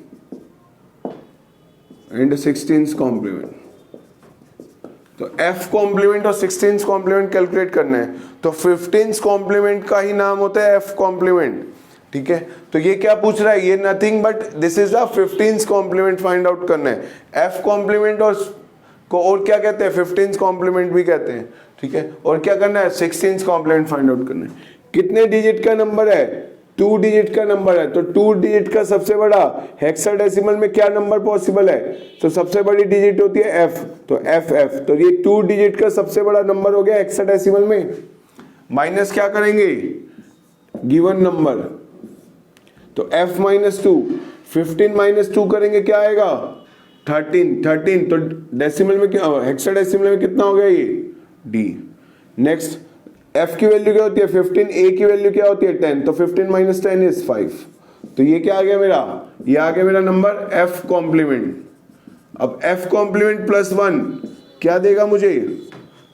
and 16th complement, तो f कॉम्प्लीमेंट और 16th कॉम्प्लीमेंट कैलकुलेट करना है। तो 15th कॉम्प्लीमेंट का ही नाम होता है f कॉम्प्लीमेंट। ठीक है, तो ये क्या पूछ रहा है? ये nothing but this is the 15th complement find out करना है। f कॉम्प्लीमेंट और क्या कहते हैं? 15th कॉम्प्लीमेंट भी कहते हैं। ठीक है, और क्या करना है? 16th कॉम्प्लीमेंट फाइंड आउट करना है। कितने डिजिट का नंबर है? 2 डिजिट का नंबर है। तो 2 डिजिट का सबसे बड़ा हेक्साडेसिमल में क्या नंबर पॉसिबल है? तो सबसे बड़ी डिजिट होती है f। तो f। तो ये 2 डिजिट का सबसे बड़ा नंबर हो गया हेक्साडेसिमल में। माइनस क्या करेंगे? Given number. तो f - 2। 15 - 2 करेंगे क्या आएगा? 13। तो डेसिमल में क्या, हेक्साडेसिमल में कितना हो गया ये? d। नेक्स्ट f की वैल्यू क्या होती है? 15। a की वैल्यू क्या होती है? 10। तो 15 - 10 इज 5। तो ये क्या आ गया मेरा? ये आ गया मेरा नंबर f कॉम्प्लीमेंट। अब f कॉम्प्लीमेंट + 1 क्या देगा मुझे?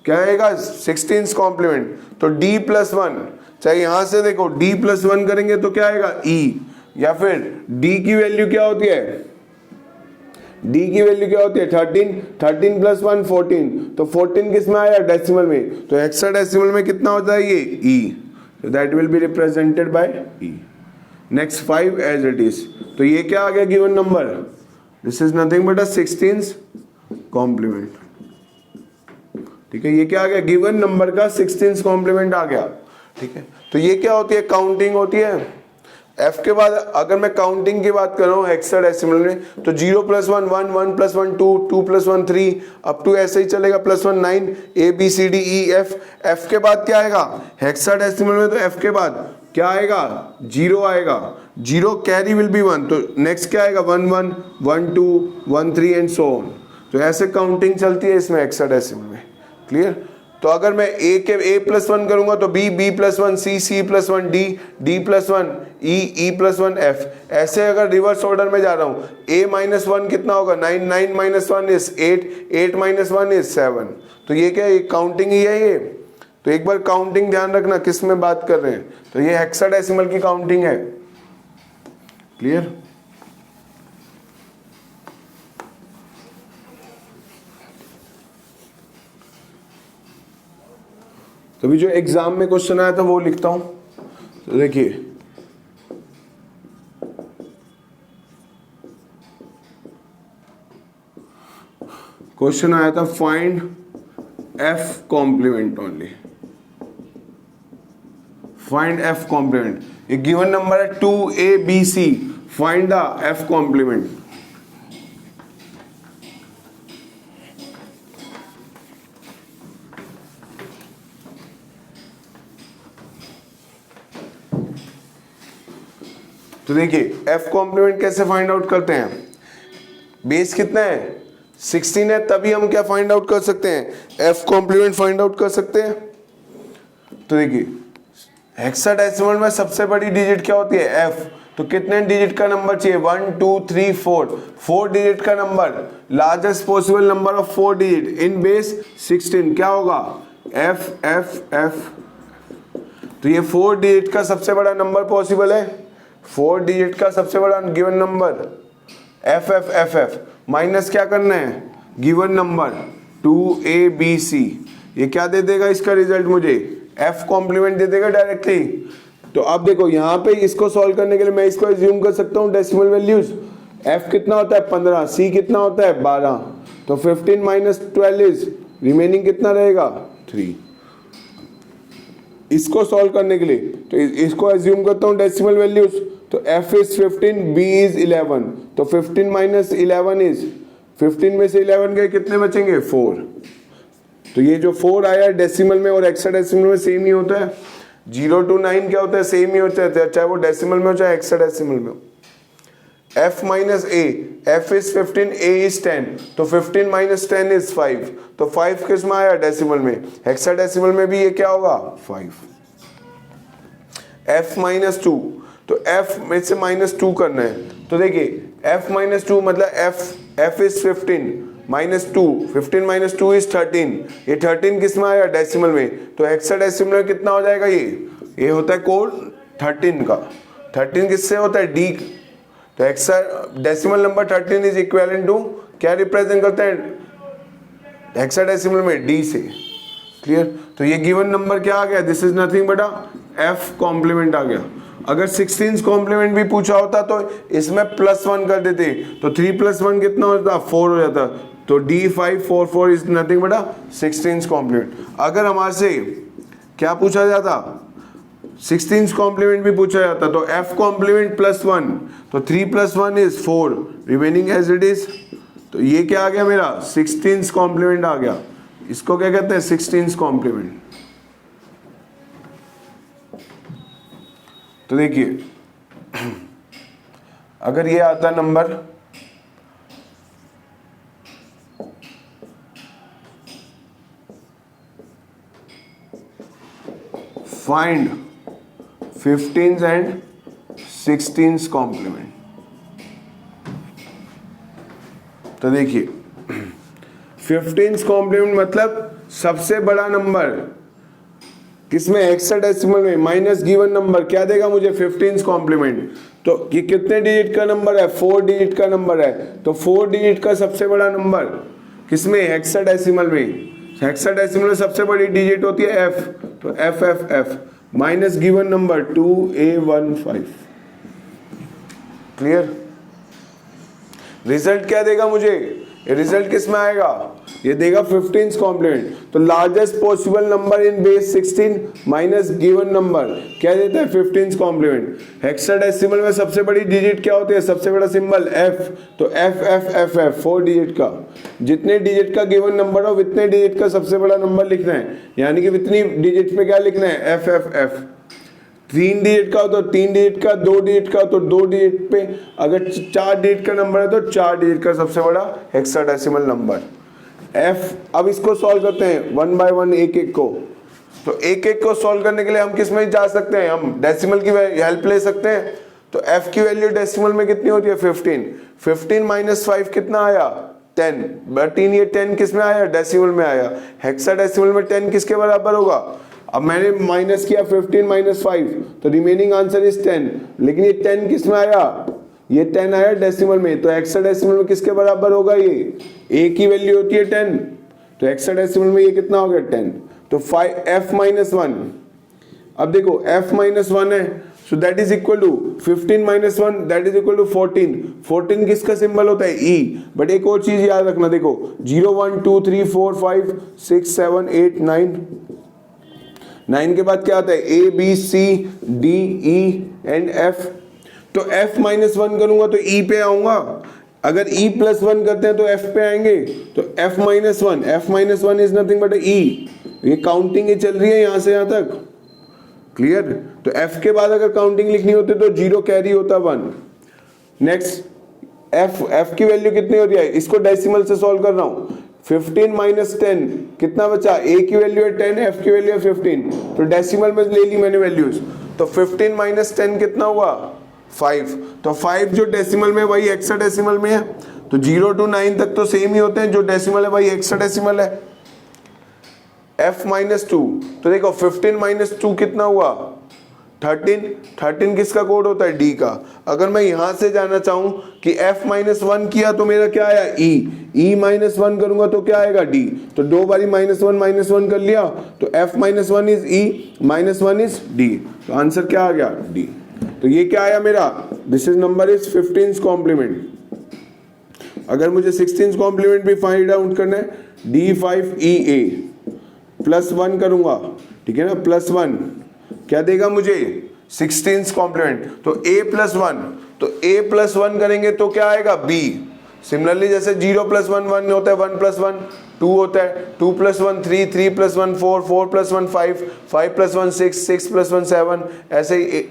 क्या आएगा? 16th complement. तो d + 1, चाहे यहां से देखो d + 1 करेंगे तो क्या आएगा? e। या फिर d की वैल्यू क्या होती है? डी की वैल्यू क्या होती है 13, 13 प्लस 1 14, तो 14 किस में आया डेसिमल में, तो हेक्साडेसिमल में कितना होता है ये ई, so that will be represented by e. Next 5 as it is, तो ये क्या आ गया given number, this is nothing but a 16th complement, ठीक है, ये क्या आ गया गिवन नंबर का 16th कॉम्प्लीमेंट आ गया, ठीक है। तो ये क्या होती है काउंटिंग होती है। f के बाद अगर मैं काउंटिंग की बात कर रहा हूँ हेक्साडेसिमल में, तो 0 plus 1 1, 1 plus 1 2, 2 plus 1 3, up to ऐसे ही चलेगा plus 1 9, A B C D E F. f के बाद क्या आएगा हेक्साडेसिमल में, तो f के बाद क्या आएगा 0 आएगा, 0 कैरी विल बी 1, तो नेक्स्ट क्या आएगा 1 1 1 2 1 3 एंड सो ऑन। तो ऐसे काउंटिंग चलती है इसमें हेक्साडेसिमल में, क्लियर। तो अगर मैं a के a प्लस 1 करूंगा तो b, b plus 1, c, c plus 1, d, d plus 1, e, e plus 1, f। ऐसे अगर रिवर्स ऑर्डर में जा रहा हूं, a माइनस 1 कितना होगा 9, 9 माइनस 1 इज 8, 8 माइनस 1 इज 7। तो ये क्या है काउंटिंग ही है ये। तो एक बार काउंटिंग ध्यान रखना किस में बात कर रहे हैं, तो ये हेक्साडेसिमल की काउंटिंग है, क्लियर। तो अभी जो एग्जाम में क्वेश्चन आया था वो लिखता हूं, तो देखिए क्वेश्चन आया था find F complement only, find F complement. ये गिवन नंबर है 2abc, find the F complement. तो देखिए f कॉम्प्लीमेंट कैसे फाइंड आउट करते हैं, बेस कितना है 16 है, तभी हम क्या फाइंड आउट कर सकते हैं f कॉम्प्लीमेंट फाइंड आउट कर सकते हैं। तो देखिए हेक्साडेसिमल में सबसे बड़ी डिजिट क्या होती है f, तो कितने डिजिट का नंबर चाहिए 1 2 3 4, 4 डिजिट का number, largest possible number of 4 digit in base 16 क्या होगा f f f। तो ये 4 डिजिट का सबसे बड़ा नंबर पॉसिबल है, 4 डिजिट का सबसे बड़ा given number F F F F minus क्या करना है गिवन नंबर 2abc, ये क्या दे देगा इसका रिजल्ट मुझे f कॉम्प्लीमेंट दे देगा डायरेक्टली। तो अब देखो यहाँ पे इसको सॉल्व करने के लिए मैं इसको एज्यूम कर सकता हूँ डेसिमल वैल्यूज, f कितना होता है 15, c कितना होता है 12, तो 15 माइनस 12 इज रिमेनिंग कितना रहेगा 3। इसको सॉल्व करने के लिए तो इसको एज्यूम करता हूँ डेसिमल वैल्यूज, तो f इज 15, b इज 11, तो 15 माइनस 11 इज 15 में से 11 गए कितने बचेंगे 4। तो ये जो 4 आया डेसिमल में और हेक्साडेसिमल में सेम ही होता है, 0 to 9 क्या होता है सेम ही होता है, चाहे वो डेसिमल में हो चाहे हेक्साडेसिमल में हो। f minus a, f is 15, a is 10, तो 15 माइनस 10 इज 5, तो 5 किस में आया डेसिमल में, हेक्साडेसिमल में भी ये क्या होगा 5। f माइनस 2, तो f में से माइनस 2 करना है, तो देखिए f माइनस 2 मतलब f is 15 minus 2, 15 minus 2 is 13, ये 13 किस में आया डेसिमल में, तो हेक्साडेसिमल में कितना हो जाएगा ये होता है कोड 13 का, 13 किससे होता है d, तो hexadecimal number 13 is equivalent to क्या रिप्रेजेंट करते हैं हेक्साडेसिमल में d से, क्लियर। तो ये गिवन नंबर क्या आ गया, this is nothing but f complement आ गया। अगर 16 कॉम्प्लीमेंट भी पूछा होता तो इसमें +1 कर देते, तो 3 + 1 कितना होता 4 हो जाता, तो d5 4 4 is nothing but 16 complement. अगर हमारे से क्या पूछा जाता 16 कॉम्प्लीमेंट भी पूछा जाता तो f कॉम्प्लीमेंट +1, तो 3 + 1 is 4, remaining as it is. तो ये क्या आ गया मेरा 16 कॉम्प्लीमेंट आ गया, इसको क्या कहते हैं 16 कॉम्प्लीमेंट। तो देखिए अगर ये आता number find 15th and 16th complement, तो देखिए 15th कॉम्प्लीमेंट मतलब सबसे बड़ा नंबर किसमें हेक्साडेसिमल में, माइनस गिवन नंबर क्या देगा मुझे 15th कॉम्प्लीमेंट, तो ये कितने डिजिट का नंबर है? 4 डिजिट का नंबर है। तो 4 डिजिट का सबसे बड़ा नंबर किसमें? हेक्साडेसिमल में। हेक्साडेसिमल में सबसे बड़ी डिजिट होती है f, तो f f f minus given number 2A15। Clear? Result क्या देगा मुझे? ये रिजल्ट किस में आएगा? ये देगा 15th कॉम्प्लीमेंट। तो largest possible number in base 16 minus given number क्या देता है? 15th complement. हेक्साडेसिमल में सबसे बड़ी डिजिट क्या होती है? सबसे बड़ा सिंबल f, तो f f f f 4 digit का। जितने डिजिट का गिवन नंबर हो उतने डिजिट का सबसे बड़ा नंबर लिखना है, यानी कि इतनी डिजिट पे क्या लिखना है? f f f। 3 डिजिट का हो तो 3 डिजिट का, 2 डिजिट का तो 2 डिजिट पे, अगर 4 डिजिट का नंबर है तो 4 डिजिट का सबसे बड़ा हेक्साडेसिमल नंबर f। अब इसको सॉल्व करते हैं 1 बाय 1 एक एक को। तो एक एक को सॉल्व करने के लिए हम किस में जा सकते हैं? हम डेसिमल की हेल्प ले सकते हैं। तो f की वैल्यू डेसिमल में कितनी होती है? 15। 15 माइनस 5 कितना आया? 10। 13 ये 10 किस में आया? डेसिमल में आया। हेक्साडेसिमल में 10 किसके बराबर होगा? अब मैंने माइनस किया 15 माइनस 5, तो रिमेनिंग आंसर इज 10। लेकिन ये 10 किस में आया? ये 10 आया डेसिमल में। तो हेक्साडेसिमल में किसके बराबर होगा? ये a की वैल्यू होती है 10, तो हेक्साडेसिमल में ये कितना हो गया? 10। तो f माइनस 1। अब देखो f माइनस 1 है, so that is equal to 15 minus 1 that is equal to 14। 14 किसका सिंबल होता है? e। बट एक और चीज याद रखना, देखो 0 1 2 3 4 5 6 7 8 9, 9 के बाद क्या आता है? A B C D E and F। तो F माइनस 1 करूंगा तो E पे आऊंगा, अगर E प्लस 1 करते हैं तो F पे आएंगे। तो F minus 1 is nothing but E। ये काउंटिंग ही चल रही है यहां से यहां तक। क्लियर? तो F के बाद अगर काउंटिंग लिखनी होती तो 0 कैरी होता 1। नेक्स्ट F की वैल्यू कितनी होती है? इसको डेसिमल से सॉल्व कर रहा हूं। 15 माइनस 10 कितना बचा? A की वैल्यू है 10, F की वैल्यू है 15, तो डेसिमल में ले ली मैंने वैल्यूज। तो 15 माइनस 10 कितना हुआ? 5। तो 5 जो डेसिमल में वही हेक्साडेसिमल में है, तो 0 to 9 तक तो सेम ही होते हैं, जो डेसिमल है वही हेक्साडेसिमल है। F माइनस 2, तो देखो 15 माइनस 2 कितना हुआ? 13। 13 किसका कोड होता है? D का। अगर मैं यहां से जाना चाहूं कि F माइनस 1 किया तो मेरा क्या आया? E माइनस 1 करूंगा तो क्या आएगा? D। तो 2 बारी माइनस 1 कर लिया, तो F minus 1 is E, minus 1 is D। तो आंसर क्या आ गया? D। तो ये क्या आया मेरा? This is number is 15th complement. अगर मुझे 16th कॉम्प्लीमेंट भी फाइंड आउट करना है, D5EA प्लस 1 करूंगा, ठीक है ना? प्लस 1 क्या देगा मुझे? 16th complement. तो a प्लस 1, तो a प्लस 1 करेंगे तो क्या आएगा? b। सिमिलरली जैसे 0 प्लस 1 1 होता है, 1 प्लस 1 2 होता है, 2 plus 1 3, 3 plus 1 4, 4 plus 1 5, 5 plus 1 6, 6 plus 1 7, ऐसे ही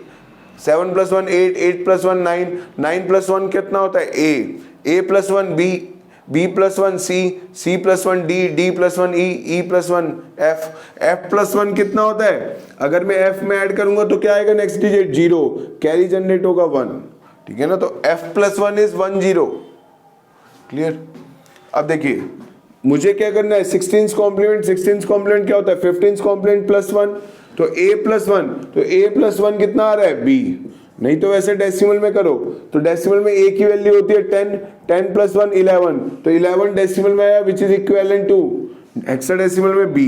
7 प्लस 1 8, 8 प्लस 1 9, 9 प्लस 1 कितना होता है? a plus 1 b, B plus 1 C, C plus 1 D, D plus 1 E, E plus 1 F, F plus 1 कितना होता है? अगर मैं F में ऐड करूंगा तो क्या आएगा? नेक्स्ट डिजिट 0, कैरी जनरेट होगा 1, ठीक है ना? तो F प्लस 1 इज 1 0। क्लियर? अब देखिए मुझे क्या करना है? 16th कॉम्प्लीमेंट क्या होता है? 15th कॉम्प्लीमेंट प्लस 1, तो A प्लस 1, तो A प्लस 1 कितना आ रहा है? B। नहीं तो वैसे डेसिमल में करो, तो डेसिमल में a की वैल्यू होती है 10, 10 प्लस 1 11, तो 11 डेसिमल में आया which is equivalent to hexadecimal में b।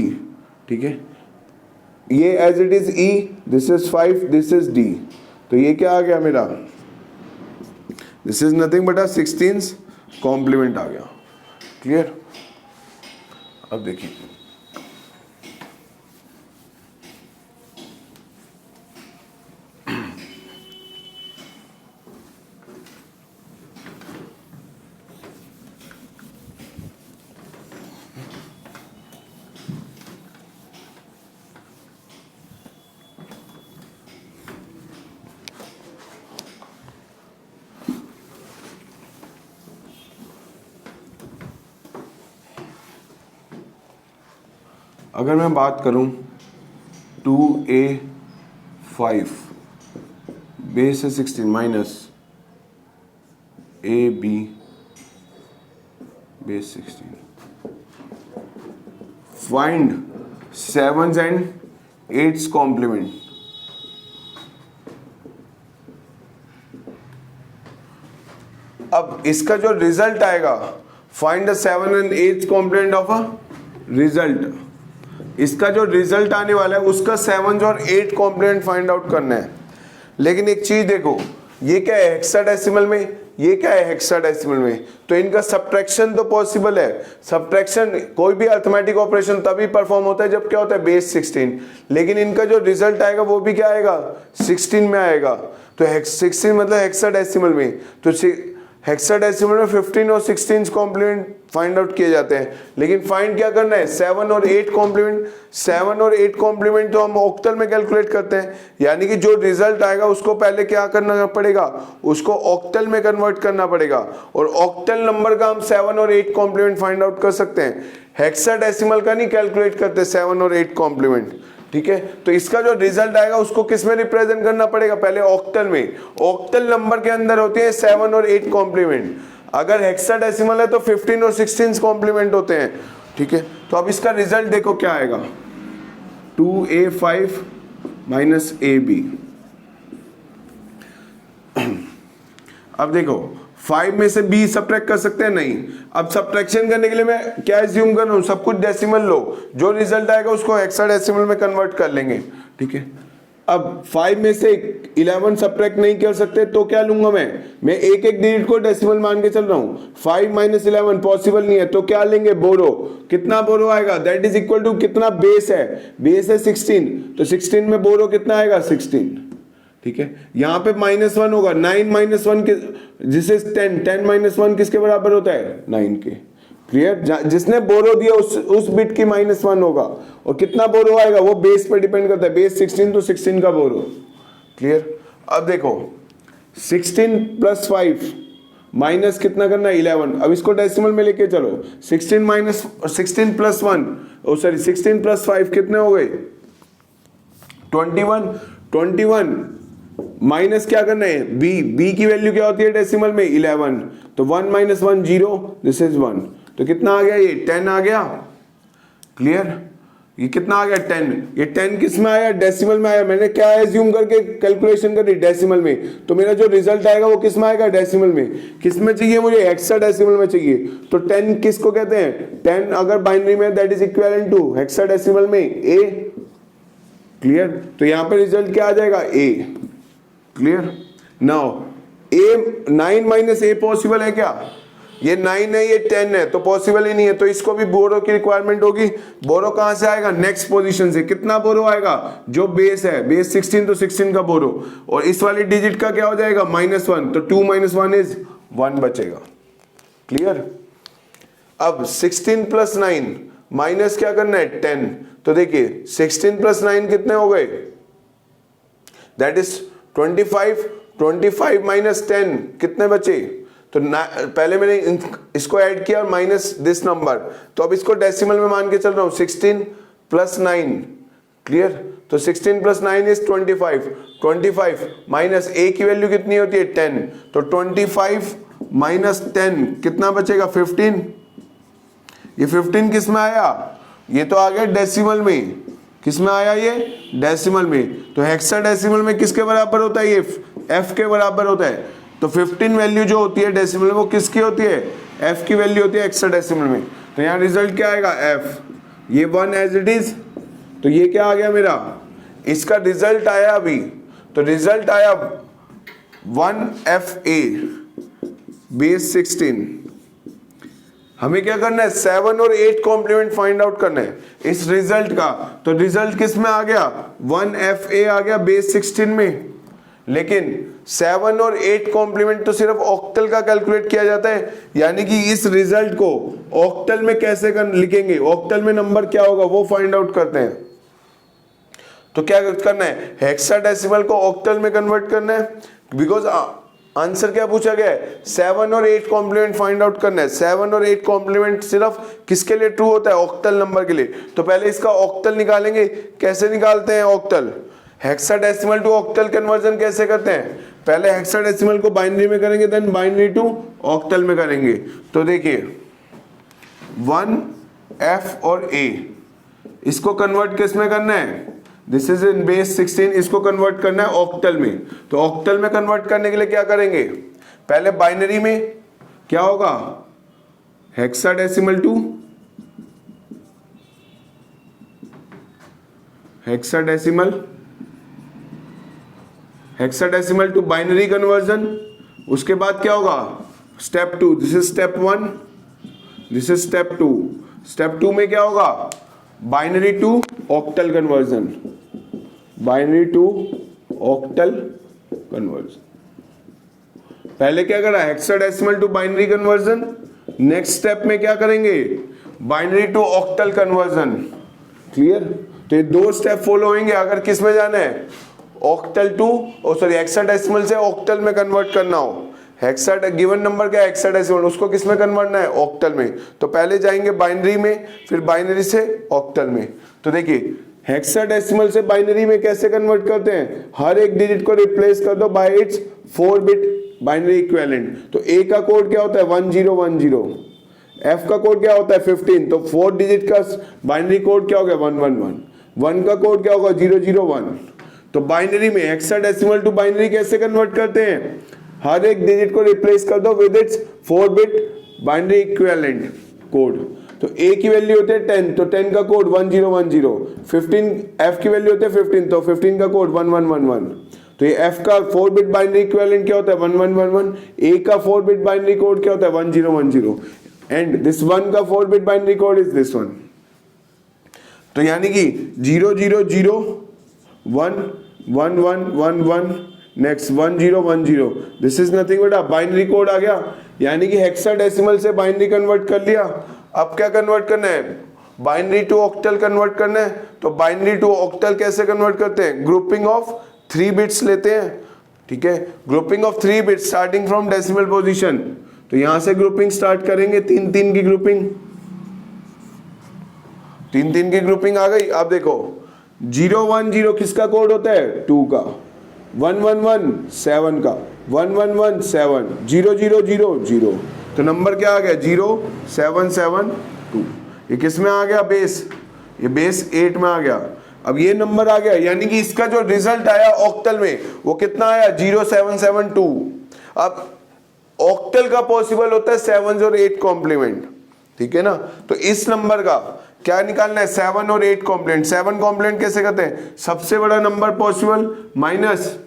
ठीक है, ये as it is e, this is 5, this is d। तो ये क्या आ गया मेरा? This is nothing but 16th complement आ गया। क्लियर? अब देखिए अगर मैं बात करूं 2a5 बेस है 16 minus ab base 16, find 7th and 8th complement. अब इसका जो रिजल्ट आएगा, find the 7 and 8 complement of a result. इसका जो रिजल्ट आने वाला है उसका 7 और 8 कॉम्प्लीमेंट फाइंड आउट करना है। लेकिन एक चीज देखो, ये क्या है हेक्साडेसिमल में, ये क्या है हेक्साडेसिमल में, तो इनका सब्ट्रैक्शन तो पॉसिबल है। सब्ट्रैक्शन कोई भी अरिथमेटिक ऑपरेशन तभी परफॉर्म होता है जब क्या होता है बेस 16, लेकिन इनका जो रिजल्ट आएगा वो भी क्या आएगा 16 में आएगा। तो 16 मतलब हेक्साडेसिमल में, तो हेक्साडेसिमल में 15 और 16 कॉम्प्लीमेंट फाइंड आउट किए जाते हैं। लेकिन फाइंड क्या करना है 7 और 8 कॉम्प्लीमेंट। 7 और 8 कॉम्प्लीमेंट तो हम ऑक्टल में कैलकुलेट करते हैं, यानी कि जो रिजल्ट आएगा उसको पहले क्या करना पड़ेगा, उसको ऑक्टल में कन्वर्ट करना पड़ेगा। और ऑक्टल नंबर का हम 7 और 8 कॉम्प्लीमेंट फाइंड आउट कर सकते हैं, हेक्साडेसिमल का नहीं कैलकुलेट करते 7 और 8 कॉम्प्लीमेंट। ठीक है, तो इसका जो रिजल्ट आएगा उसको किस में रिप्रेजेंट करना पड़ेगा, पहले ऑक्टल में। ऑक्टल नंबर के अंदर होते हैं 7 और 8 कॉम्प्लीमेंट। अगर हेक्साडेसिमल है तो 15 और 16 कॉम्प्लीमेंट होते हैं। ठीक है, तो अब इसका रिजल्ट देखो क्या आएगा, 2a5 माइनस ab। अब देखो 5 में से b सब्ट्रैक्ट कर सकते हैं, नहीं। अब सब्ट्रैक्शन करने के लिए मैं क्या एज्यूम कर रहा हूं, सब कुछ डेसिमल लो, जो रिजल्ट आएगा उसको हेक्साडेसिमल में कन्वर्ट कर लेंगे। ठीक है, अब 5 में से 11 सब्ट्रैक्ट नहीं कर सकते तो क्या लूंगा मैं एक एक डिजिट को डेसिमल मान के चल रहा हूं। 5 माइनस 11 पॉसिबल नहीं है, तो क्या लेंगे बोरो। कितना बोरो आएगा, दैट इज इक्वल टू कितना बेस है, बेस है 16, तो 16 में बोरो कितना आएगा 16। ठीक है, यहां पे -1 होगा, 9 माइनस 1 जिसे 10 माइनस 1 किसके बराबर होता है 9 के। क्लियर, जिसने बोरो दिया उस बिट की -1 होगा। और कितना बोरो आएगा वो बेस पे डिपेंड करता है, बेस 16 तो 16 का बोरो। क्लियर, अब देखो 16 प्लस 5 माइनस कितना करना है 11। अब इसको डेसिमल में लेके चलो, 16 प्लस 5 कितने हो गए 21 माइनस क्या करना है b की वैल्यू क्या होती है डेसिमल में 11, तो 1 माइनस 1 0, दिस इज 1, तो कितना आ गया ये 10 आ गया। क्लियर, ये कितना आ गया 10, ये 10 किस में आया डेसिमल में आया। मैंने क्या एज्यूम करके कैलकुलेशन करी डेसिमल में, तो मेरा जो रिजल्ट आएगा वो किस में आएगा डेसिमल में। किस में चाहिए मुझे हेक्साडेसिमल में चाहिए, तो 10 किसको कहते हैं 10 अगर बाइनरी में that is equivalent to hexadecimal में a। क्लियर, तो यहां पे रिजल्ट क्या आ जाएगा a। Clear, now a 9 minus a possible है क्या, ये 9 है ये 10 है, तो पॉसिबल ही नहीं है, तो इसको भी बोरो की रिक्वायरमेंट होगी। बोरो कहां से आएगा नेक्स्ट पोजीशन से, कितना बोरो आएगा जो बेस है, बेस 16 तो 16 का बोरो, और इस वाली डिजिट का क्या हो जाएगा -1, तो 2 माइनस 1 इज 1 बचेगा। क्लियर, अब 16 प्लस 9 माइनस क्या करना है 10, तो देखिए 16 प्लस 9 कितने हो गए, दैट इज 25 माइनस 10 कितने बचे, तो पहले मैंने इसको ऐड किया और माइनस दिस नंबर, तो अब इसको डेसिमल में मान के चल रहा हूं 16 प्लस 9। क्लियर, तो 16 प्लस 9 इज 25 माइनस a की वैल्यू कितनी होती है 10, तो 25 माइनस 10 कितना बचेगा 15। ये 15 किस में आया, ये तो आ गया डेसिमल में। किस में आया ये डेसिमल में, तो हेक्साडेसिमल में किसके बराबर होता है ये f के बराबर होता है। तो 15 वैल्यू जो होती है डेसिमल में वो किसकी होती है f की वैल्यू होती है हेक्साडेसिमल में। तो यहाँ रिजल्ट क्या आएगा f, ये 1 एज इट इज, तो ये क्या आ गया मेरा, इसका रिजल्ट आया अभी, तो रिजल्ट आया 1FA बेस 16। हमें क्या करना है 7 और 8 कॉम्प्लीमेंट फाइंड आउट करना है इस रिजल्ट का, तो रिजल्ट किस में आ गया 1FA आ गया बेस 16 में। लेकिन 7 और 8 कॉम्प्लीमेंट तो सिर्फ ऑक्टल का कैलकुलेट किया जाता है, यानी कि इस रिजल्ट को ऑक्टल में कैसे लिखेंगे, ऑक्टल में नंबर क्या होगा वो फाइंड आउट करते हैं। तो क्या करना है हेक्साडेसिमल को ऑक्टल में कन्वर्ट करना है, बिकॉज आंसर क्या पूछा गया है 7 और 8 कॉम्प्लीमेंट फाइंड आउट करना है। 7 और 8 कॉम्प्लीमेंट सिर्फ किसके लिए ट्रू होता है ऑक्टल नंबर के लिए। तो पहले इसका ऑक्टल निकालेंगे, कैसे निकालते हैं octal, hexadecimal to octal conversion कैसे करते हैं, पहले हेक्साडेसिमल को बाइनरी में करेंगे देन बाइनरी टू ऑक्टल में करेंगे। तो देखिए 1F और A इसको कन्वर्ट किस में करना है, दिस इज इन बेस 16, इसको कन्वर्ट करना है ऑक्टल में। तो ऑक्टल में कन्वर्ट करने के लिए क्या करेंगे, पहले बाइनरी में क्या होगा, hexadecimal to hexadecimal to binary conversion. उसके बाद क्या होगा, step 2, this is step 1, this is step 2। Step 2 में क्या होगा, binary to octal conversion, binary to octal conversion. पहले क्या करा, hexadecimal to binary conversion. Next step में क्या करेंगे, binary to octal conversion. Clear. तो ये 2 स्टेप फॉलो होंगे अगर किस में जाना है, ऑक्टल टू हेक्साडेसिमल से ऑक्टल में कन्वर्ट करना हो। गिवन नंबर क्या है, हेक्साडेसिमल, उसको किस में कन्वर्ट करना है, ऑक्टल में। तो पहले जाएंगे बाइनरी में, फिर बाइनरी से ऑक्टल में। तो देखिए हेक्साडेसिमल से बाइनरी में कैसे कन्वर्ट करते हैं, हर एक डिजिट को रिप्लेस कर दो bye it's 4 bit binary equivalent. तो ए का कोड क्या होता है 1010, एफ का कोड क्या होता है 15, तो 4 डिजिट का बाइनरी कोड क्या हो गया 111, 1 का कोड क्या होगा 001। तो बाइनरी में हेक्साडेसिमल टू बाइनरी कैसे कन्वर्ट करते हैं, हर एक डिजिट को रिप्लेस कर दो with its 4 bit binary equivalent code. तो ए की वैल्यू होते हैं 10, तो 10 का कोड 1010, 15 एफ की वैल्यू होते हैं 15, तो 15 का कोड 1111। तो ये एफ का 4 बिट बाइनरी इक्विवेलेंट क्या होता है 1111, ए का 4 बिट बाइनरी कोड क्या होता है 1010, एंड दिस 1 का 4 bit binary code is this one. तो यानी कि 0001111, next 1010, this is nothing but binary code आ गया। यानी कि हेक्साडेसिमल से बाइनरी कन्वर्ट कर लिया। अब क्या कन्वर्ट करना है, बाइनरी टू ऑक्टल कन्वर्ट करना है। तो बाइनरी टू ऑक्टल कैसे कन्वर्ट करते हैं, ग्रुपिंग ऑफ 3 बिट्स लेते हैं। ठीक है, grouping of 3 bits starting from decimal position. तो यहां से ग्रुपिंग स्टार्ट करेंगे, 3-3 की ग्रुपिंग, 3-3 की ग्रुपिंग आ गई। अब देखो 010 किसका कोड होता है 2 का, 111 7 का, 111 7, 0000। तो नंबर क्या आ गया 0772। ये किस में आ गया बेस, ये बेस 8 में आ गया। अब ये नंबर आ गया, यानी कि इसका जो रिजल्ट आया ऑक्टल में वो कितना आया 0772। अब ऑक्टल का पॉसिबल होता है 7 और 8 कॉम्प्लीमेंट। ठीक है ना, तो इस नंबर का क्या निकालना है 7 और 8 कॉम्प्लीमेंट। 7 कॉम्प्लीमेंट कैसे करते हैं, सबसे बड़ा number possible minus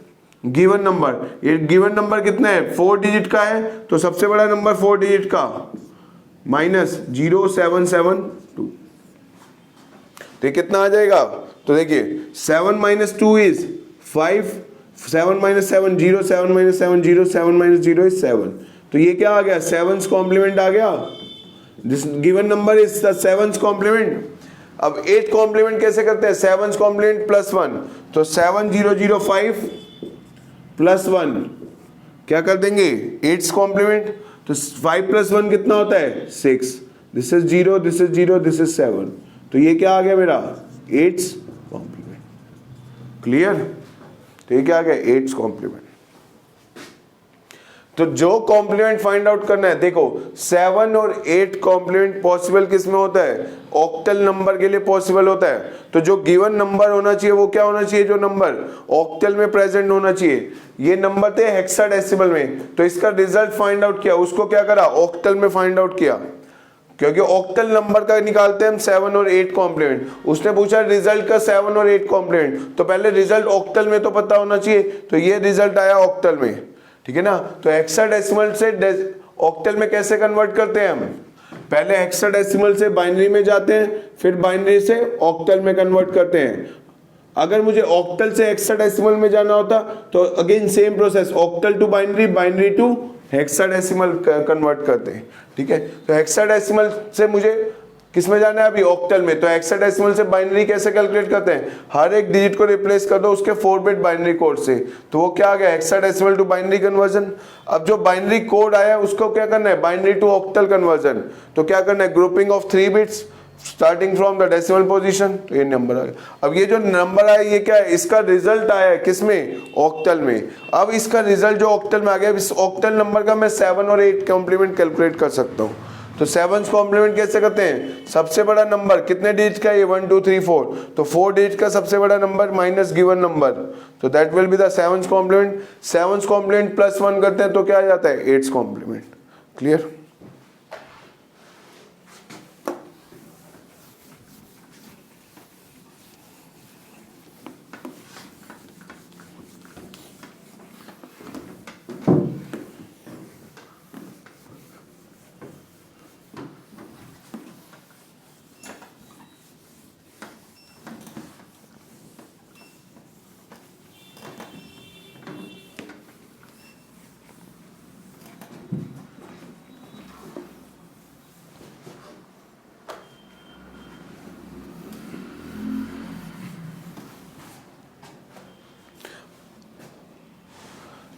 given number. ये गिवन नंबर कितना है 4 डिजिट का है, तो सबसे बड़ा नंबर 4 डिजिट का माइनस 0772। तो कितना आ जाएगा, तो देखिए 7 - 2 इज 5, 7 - 7 0, 7 - 7 0, 7 - 0 इज 7। तो ये क्या आ गया 7's कॉम्प्लीमेंट आ गया। This given number is the 7's complement. अब 8 कॉम्प्लीमेंट कैसे करते हैं, 7's कॉम्प्लीमेंट +1, तो 7005 +1 क्या कर देंगे 8's कॉम्प्लीमेंट। तो 5 + 1 कितना होता है 6, this is 0, this is 0, this is 7। तो ये क्या आ गया मेरा 8's कॉम्प्लीमेंट। क्लियर, तो ये क्या आ गया 8's कॉम्प्लीमेंट। तो जो कॉम्प्लीमेंट फाइंड आउट करना है, देखो 7 और 8 कॉम्प्लीमेंट पॉसिबल किस में होता है, ऑक्टल नंबर के लिए पॉसिबल होता है। तो जो गिवन नंबर होना चाहिए वो क्या होना चाहिए, जो नंबर ऑक्टल में प्रेजेंट होना चाहिए। ये नंबर थे हेक्साडेसिमल में, तो इसका रिजल्ट फाइंड आउट किया, उसको क्या करा ऑक्टल में फाइंड आउट किया, क्योंकि ऑक्टल नंबर का निकालते हैं हम 7 और 8 कॉम्प्लीमेंट। उसने पूछा रिजल्ट का 7 और 8 कॉम्प्लीमेंट, तो पहले रिजल्ट ऑक्टल में तो पता होना चाहिए। तो ये रिजल्ट आया ऑक्टल में, ठीक है ना। तो हेक्साडेसिमल से ऑक्टल में कैसे कन्वर्ट करते हैं हम, पहले हेक्साडेसिमल से बाइनरी में जाते हैं, फिर बाइनरी से ऑक्टल में कन्वर्ट करते हैं। अगर मुझे ऑक्टल से हेक्साडेसिमल में जाना होता तो again same process, octal to binary, binary to hexadecimal convert करते हैं। ठीक है, तो हेक्साडेसिमल से मुझे किस में जाना है अभी ऑक्टल में। तो हेक्साडेसिमल से बाइनरी कैसे कैलकुलेट करते हैं, हर एक डिजिट को रिप्लेस कर दो उसके 4 बिट बाइनरी कोड से। तो वो क्या आ गया हेक्साडेसिमल टू बाइनरी कन्वर्जन। अब जो बाइनरी कोड आया उसको क्या करना है बाइनरी टू ऑक्टल कन्वर्जन। तो क्या करना है grouping of 3 bits starting from the decimal position. तो ये नंबर आ गया। अब ये जो नंबर आया ये क्या है, इसका रिजल्ट आया है किसमें ऑक्टल में। अब इसका रिजल्ट जो ऑक्टल में आ गया, इस ऑक्टल नंबर का मैं 7 और 8 कॉम्प्लीमेंट कैलकुलेट कर सकता हूँ। तो 7's कॉम्प्लीमेंट कैसे करते हैं, सबसे बड़ा नंबर कितने डिजिट का है, ये 1 2 3 4, तो 4 डिजिट का सबसे बड़ा नंबर माइनस गिवन नंबर, तो that will be the 7's complement. 7's complement +1 करते हैं तो क्या आ जाता है 8's कॉम्प्लीमेंट। क्लियर?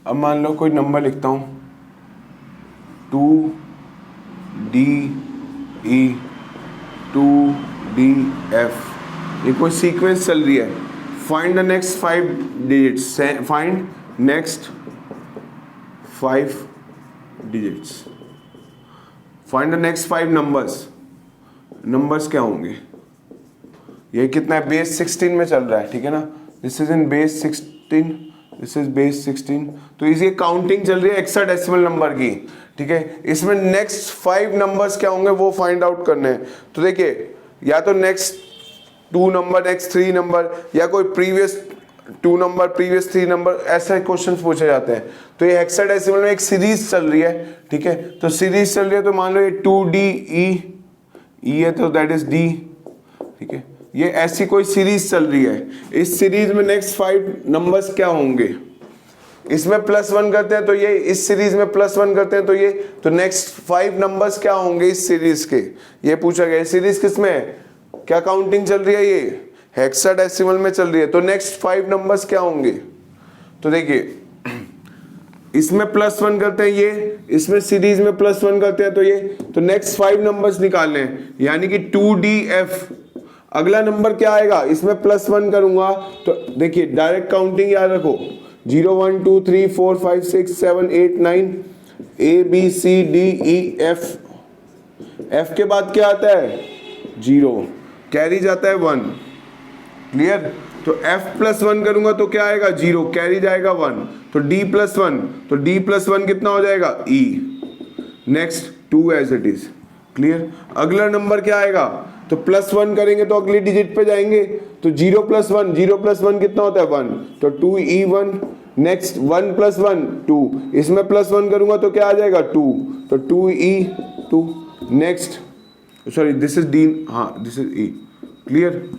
अब मान लो कोई नंबर लिखता हूं 2DE 2DF, ये कोई सीक्वेंस चल रही है। Find the next 5 digits, find next 5 digits, find the next 5 numbers. Numbers क्या होंगे? ये कितना है? बेस 16 में चल रहा है, ठीक है ना? This is in base 16, this is base 16। तो इसी काउंटिंग चल रही है हेक्साडेसिमल नंबर की, ठीक है? इसमें नेक्स्ट 5 नंबर्स क्या होंगे वो फाइंड आउट करने हैं। तो देखिए, या तो नेक्स्ट 2 नंबर, नेक्स्ट 3 नंबर, या कोई प्रीवियस 2 नंबर, प्रीवियस 3 नंबर, ऐसे क्वेश्चन पूछे जाते हैं। तो ये हेक्साडेसिमल में एक सीरीज चल रही है, ठीक है? तो सीरीज चल रही है, तो मान लो ये 2DE, E है तो दैट इज D, ठीक है? ये ऐसी कोई सीरीज चल रही है। इस सीरीज में नेक्स्ट 5 नंबर्स क्या होंगे? इसमें +1 करते हैं तो ये, इस सीरीज में +1 करते हैं तो ये, तो नेक्स्ट 5 नंबर्स क्या होंगे इस सीरीज के? ये पूछा गया। सीरीज किसमें है? क्या काउंटिंग चल रही है? ये हेक्साडेसिमल में चल रही है। तो नेक्स्ट 5 नंबर्स क्या होंगे? तो देखिए, इसमें +1 करते हैं ये, इसमें सीरीज में +1 करते हैं तो ये, तो नेक्स्ट 5 नंबर्स निकालने हैं, यानी कि 2DF। अगला नंबर क्या आएगा? इसमें +1 करूंगा तो देखिए, डायरेक्ट काउंटिंग याद रखो, 0 1 2 3 4 5 6 7 8 9 ABCDEF। F के बाद क्या आता है? 0, कैरी जाता है 1, क्लियर? तो F+1 करूंगा तो क्या आएगा? 0, कैरी जाएगा 1। तो D+1, तो D+1 कितना हो जाएगा? E। Next 2 as it is, clear? अगला नंबर क्या आएगा? तो +1 करेंगे तो अगली डिजिट पे जाएंगे, तो 0+1, 0+1 कितना होता है? 1, तो 2E1। नेक्स्ट 1 + 1 2, इसमें +1 करूंगा तो क्या आ जाएगा? 2, तो 2E2। Next, sorry this is D, हाँ this is E, clear?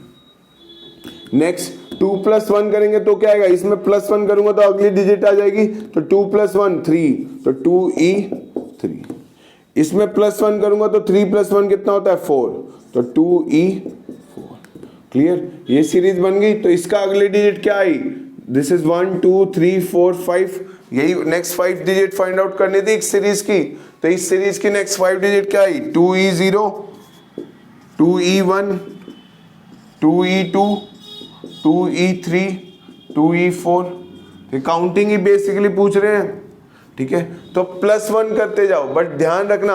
Next 2 + 1 करेंगे तो क्या आएगा? इसमें +1 करूंगा तो अगली डिजिट आ जाएगी, तो 2 + 1 3, तो 2E3। इसमें +1 करूंगा तो 3 + 1 कितना होता है? 4, तो 2E4, क्लियर? ये सीरीज बन गई। तो इसका अगली डिजिट क्या आई? दिस इज 1 2 3 4 5, यही नेक्स्ट 5 डिजिट फाइंड आउट करनी थी इस सीरीज की। तो इस सीरीज की नेक्स्ट 5 डिजिट क्या आई? 2E0, 2E1, 2E2, 2E3, 2E4। ये काउंटिंग ही बेसिकली पूछ रहे हैं, ठीक है? तो +1 करते जाओ, बट ध्यान रखना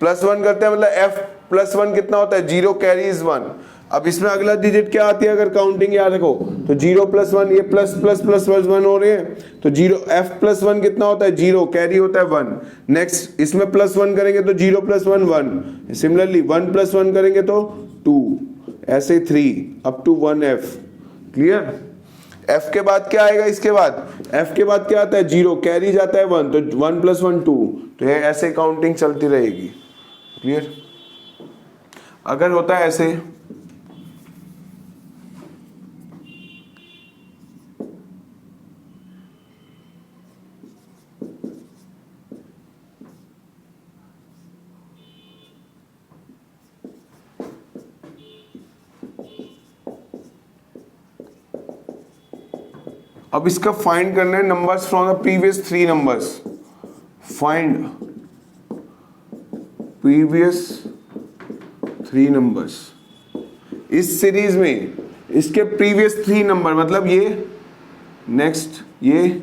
+1 करते हैं मतलब F+1 कितना होता है? 0, कैरी इज 1। अब इसमें अगला डिजिट क्या आती है? अगर काउंटिंग याद रखो तो 0+1, ये प्लस प्लस प्लस प्लस 1 हो रहे हैं, तो 0 F+1 कितना होता है? 0, कैरी होता है 1। नेक्स्ट इसमें +1 करेंगे तो 0 + 1 1, सिमिलरली 1 + 1 करेंगे तो 2, ऐसे 3 up to 1F, clear? F के बाद क्या आएगा? इसके बाद F के बाद क्या आता है? 0, कैरी जाता है 1, तो 1 + 1 2, तो ये ऐसे काउंटिंग चलती रहेगी, क्लियर? अगर होता है ऐसे, अब इसका फाइंड करना है numbers from the previous 3 numbers. Find previous 3 numbers. इस सीरीज में इसके प्रीवियस 3 नंबर, मतलब ये नेक्स्ट, ये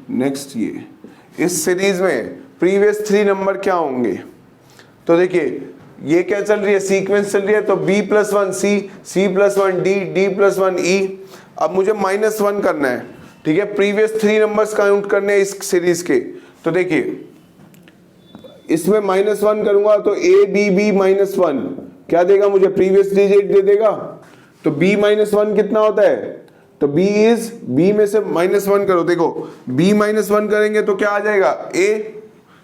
नेक्स्ट, ये, इस सीरीज में प्रीवियस 3 नंबर क्या होंगे? तो देखिए ये क्या चल रही है? सीक्वेंस चल रही है, तो B+1 C, C+1 D, D+1 E। अब मुझे -1 करना है, ठीक है? प्रीवियस 3 नंबर्स काउंट करने हैं इस सीरीज के। तो देखिए इसमें -1 करूंगा तो ए बी बी -1 क्या देगा मुझे, प्रीवियस डिजिट दे देगा। तो b -1 कितना होता है, तो b में से -1 करो, देखो b -1 करेंगे तो क्या आ जाएगा a,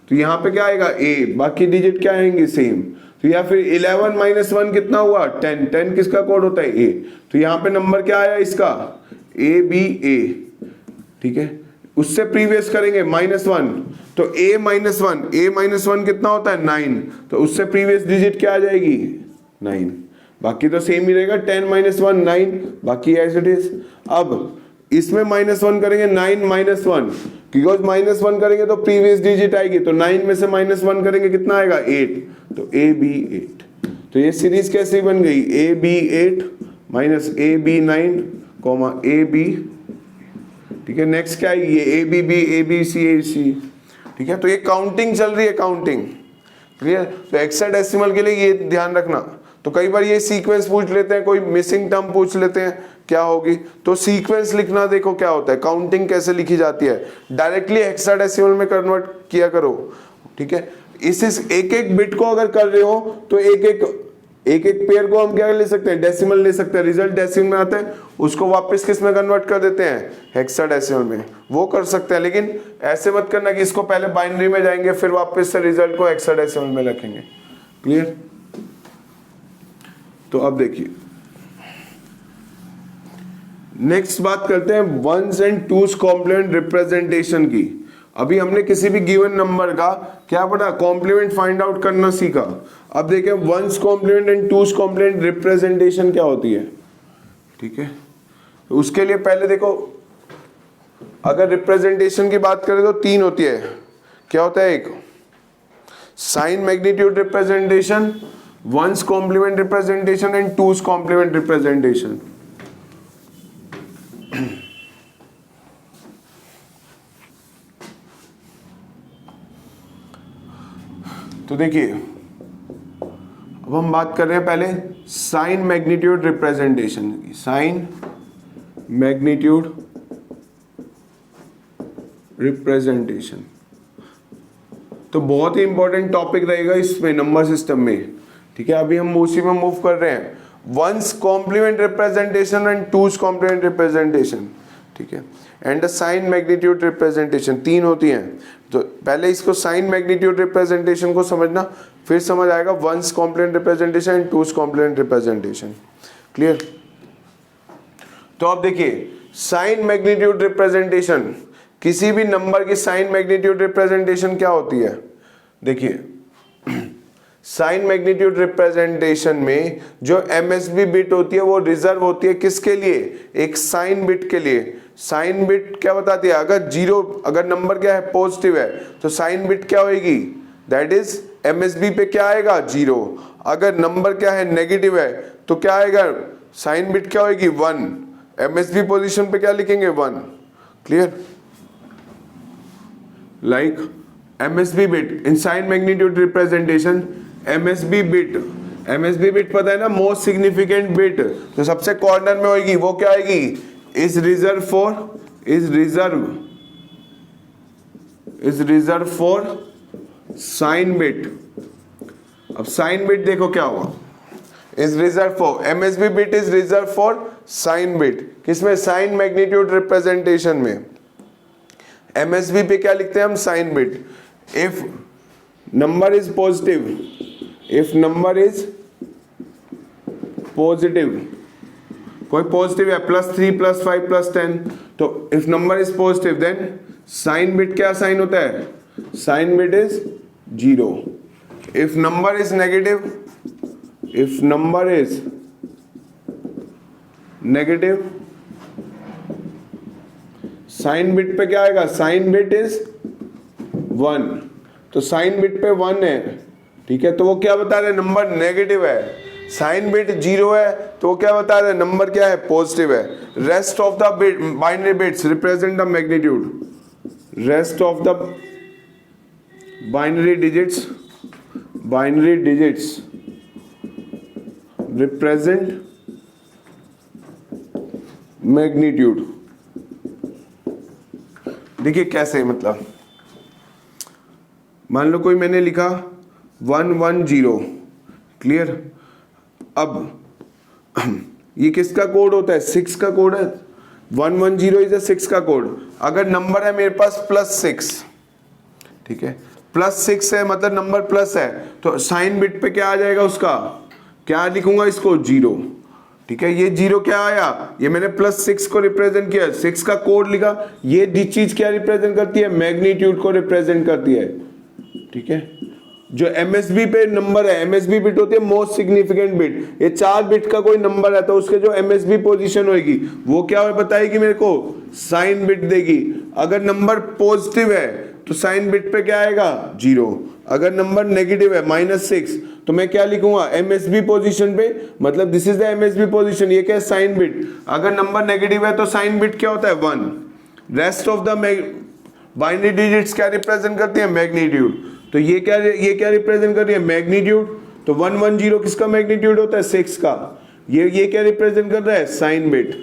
तो यहाँ पे क्या आएगा a, बाकी डिजिट क्या आएंगे सेम। तो या फिर 11 -1 कितना हुआ 10, 10 किसका कोड होता है a, तो यहाँ पे नंबर क्या आया इसका a b a, ठीक है। उससे प्रीवियस करेंगे -1 तो a -1 कितना होता है 9, तो उससे प्रीवियस डिजिट क्या आ जाएगी 9, बाकी तो सेम ही रहेगा 10 -1 9, बाकी एज इट इज। अब इसमें -1 करेंगे 9 -1, बिकॉज -1 करेंगे तो प्रीवियस डिजिट आएगी, तो 9 में से -1 करेंगे कितना आएगा 8, तो ए बी 8। तो ये सीरीज कैसी बन गई, A B 8 minus A B 9 comma A B, ठीक है। नेक्स्ट क्या है, ये A B B A B C A C, ठीक है। तो ये काउंटिंग चल रही है, काउंटिंग क्लियर। तो हेक्साडेसिमल के लिए ये ध्यान रखना। तो कई बार ये सीक्वेंस पूछ लेते हैं, कोई मिसिंग टर्म पूछ लेते हैं क्या होगी, तो सीक्वेंस लिखना देखो क्या होता है, काउंटिंग कैसे लिखी जाती है, डायरेक्टली हेक्साडेसिमल में कन्वर्ट किया करो, ठीक है। इस एक एक बिट को अगर कर रहे हो तो एक एक पेयर को हम क्या ले सकते हैं, डेसिमल ले सकते हैं, रिजल्ट डेसिमल में आता है उसको वापस किस में कन्वर्ट कर देते हैं, हेक्साडेसिमल में, वो कर सकते हैं। लेकिन ऐसे मत करना कि इसको पहले बाइनरी में जाएंगे फिर वापस से रिजल्ट को हेक्साडेसिमल में रखेंगे, क्लियर। तो अब देखिए नेक्स्ट बात करते हैं ones and two's complement representation की। अभी हमने किसी भी गिवन नंबर का क्या पढ़ा, कॉम्प्लीमेंट फाइंड आउट करना सीखा। अब देखें one's complement and two's complement representation क्या होती है, ठीक है। तो उसके लिए पहले देखो, अगर रिप्रेजेंटेशन की बात करें तो 3 होती है, क्या होता है, एक sign magnitude representation, one's complement representation and two's complement representation. तो देखिए अब हम बात कर रहे हैं पहले साइन मैग्नीट्यूड रिप्रेजेंटेशन की। साइन मैग्नीट्यूड रिप्रेजेंटेशन तो बहुत ही इंपॉर्टेंट टॉपिक रहेगा इसमें नंबर सिस्टम में, ठीक है। अभी हम उसी में मूव कर रहे हैं, once complement representation and two's complement representation, ठीक है, एंड साइन मैग्नीट्यूड रिप्रेजेंटेशन, 3 होती हैं। तो पहले इसको साइन मैग्नीट्यूड रिप्रेजेंटेशन को समझना, फिर समझ आएगा one's complement representation and two's complement representation, clear. तो अब देखिए साइन मैग्नीट्यूड रिप्रेजेंटेशन, किसी भी नंबर की साइन मैग्नीट्यूड रिप्रेजेंटेशन क्या होती है, देखिए साइन मैग्नीट्यूड रिप्रेजेंटेशन में जो एमएसबी बिट होती है वो रिजर्व होती है किसके लिए, एक साइन बिट के लिए। साइन बिट क्या बताती है, अगर जीरो, अगर नंबर क्या है पॉजिटिव है तो साइन बिट क्या होगी, दैट इज एमएसबी पे क्या आएगा 0। अगर नंबर क्या है नेगेटिव है तो क्या आएगा, साइन बिट क्या होगी 1, एमएसबी पोजीशन पे क्या लिखेंगे 1, clear. Like MSB bit in sign magnitude representation, MSB bit पता है ना, मोस्ट सिग्निफिकेंट बिट, जो सबसे कॉर्नर में होगी वो क्या आएगी, is reserve for sign bit. अब साइन बिट देखो क्या हुआ, is reserve for, MSB bit is reserve for sign bit, किसमें, साइन मैग्नीट्यूड रिप्रेजेंटेशन में। एमएसबी पे क्या लिखते हैं हम, sign bit. If number is positive, if number is positive, कोई पॉजिटिव है +3 +5 +10, तो if number is positive then sign bit क्या साइन होता है, sign bit is 0। If number is negative, if number is negative, sign bit पे क्या आएगा, sign bit is 1, तो साइन बिट पे 1 है, ठीक है। तो वो क्या बता रहे, नंबर नेगेटिव है। साइन बिट 0 है तो वो क्या बता रहे, नंबर क्या है, पॉजिटिव है। Rest of the bit binary bits represent the magnitude, rest of the binary digits represent magnitude. देखिए कैसे, मतलब मान लो कोई मैंने लिखा 110, क्लियर। अब ये किसका कोड होता है? 6 का कोड है। 110 इज 6 का कोड। अगर नंबर है मेरे पास +6, ठीक है, +6 है मतलब नंबर प्लस है, तो साइन बिट पे क्या आ जाएगा उसका? क्या लिखूंगा इसको? 0, ठीक है। ये 0 क्या आया? ये मैंने +6 को रिप्रेजेंट किया, 6 का कोड लिखा। ये चीज क्या रिप्रेजेंट करती है? मैग्नीट्यूड को रिप्रेजेंट करती है, ठीक है। जो MSB पे नंबर है, MSB बिट होती है मोस्ट सिग्निफिकेंट बिट। ये 4 बिट का कोई नंबर है तो उसके जो MSB पोजीशन होगी वो क्या बताएगी मेरे को? साइन बिट देगी। अगर नंबर पॉजिटिव है तो साइन बिट पे क्या आएगा? 0। अगर नंबर नेगेटिव है -6 तो मैं क्या लिखूंगा? MSB पोजीशन पे, मतलब this is the MSB position. ये क्या है? Sign bit. अगर नंबर नेगेटिव है तो साइन बिट क्या होता है? 1। Rest of the binary digits क्या रिप्रेजेंट करती है? मैग्नीट्यूड। तो ये क्या रिप्रेजेंट कर रही है? मैग्नीट्यूड। तो 110 किसका मैग्नीट्यूड होता है? 6 का। ये क्या रिप्रेजेंट कर रहा है? Sign bit.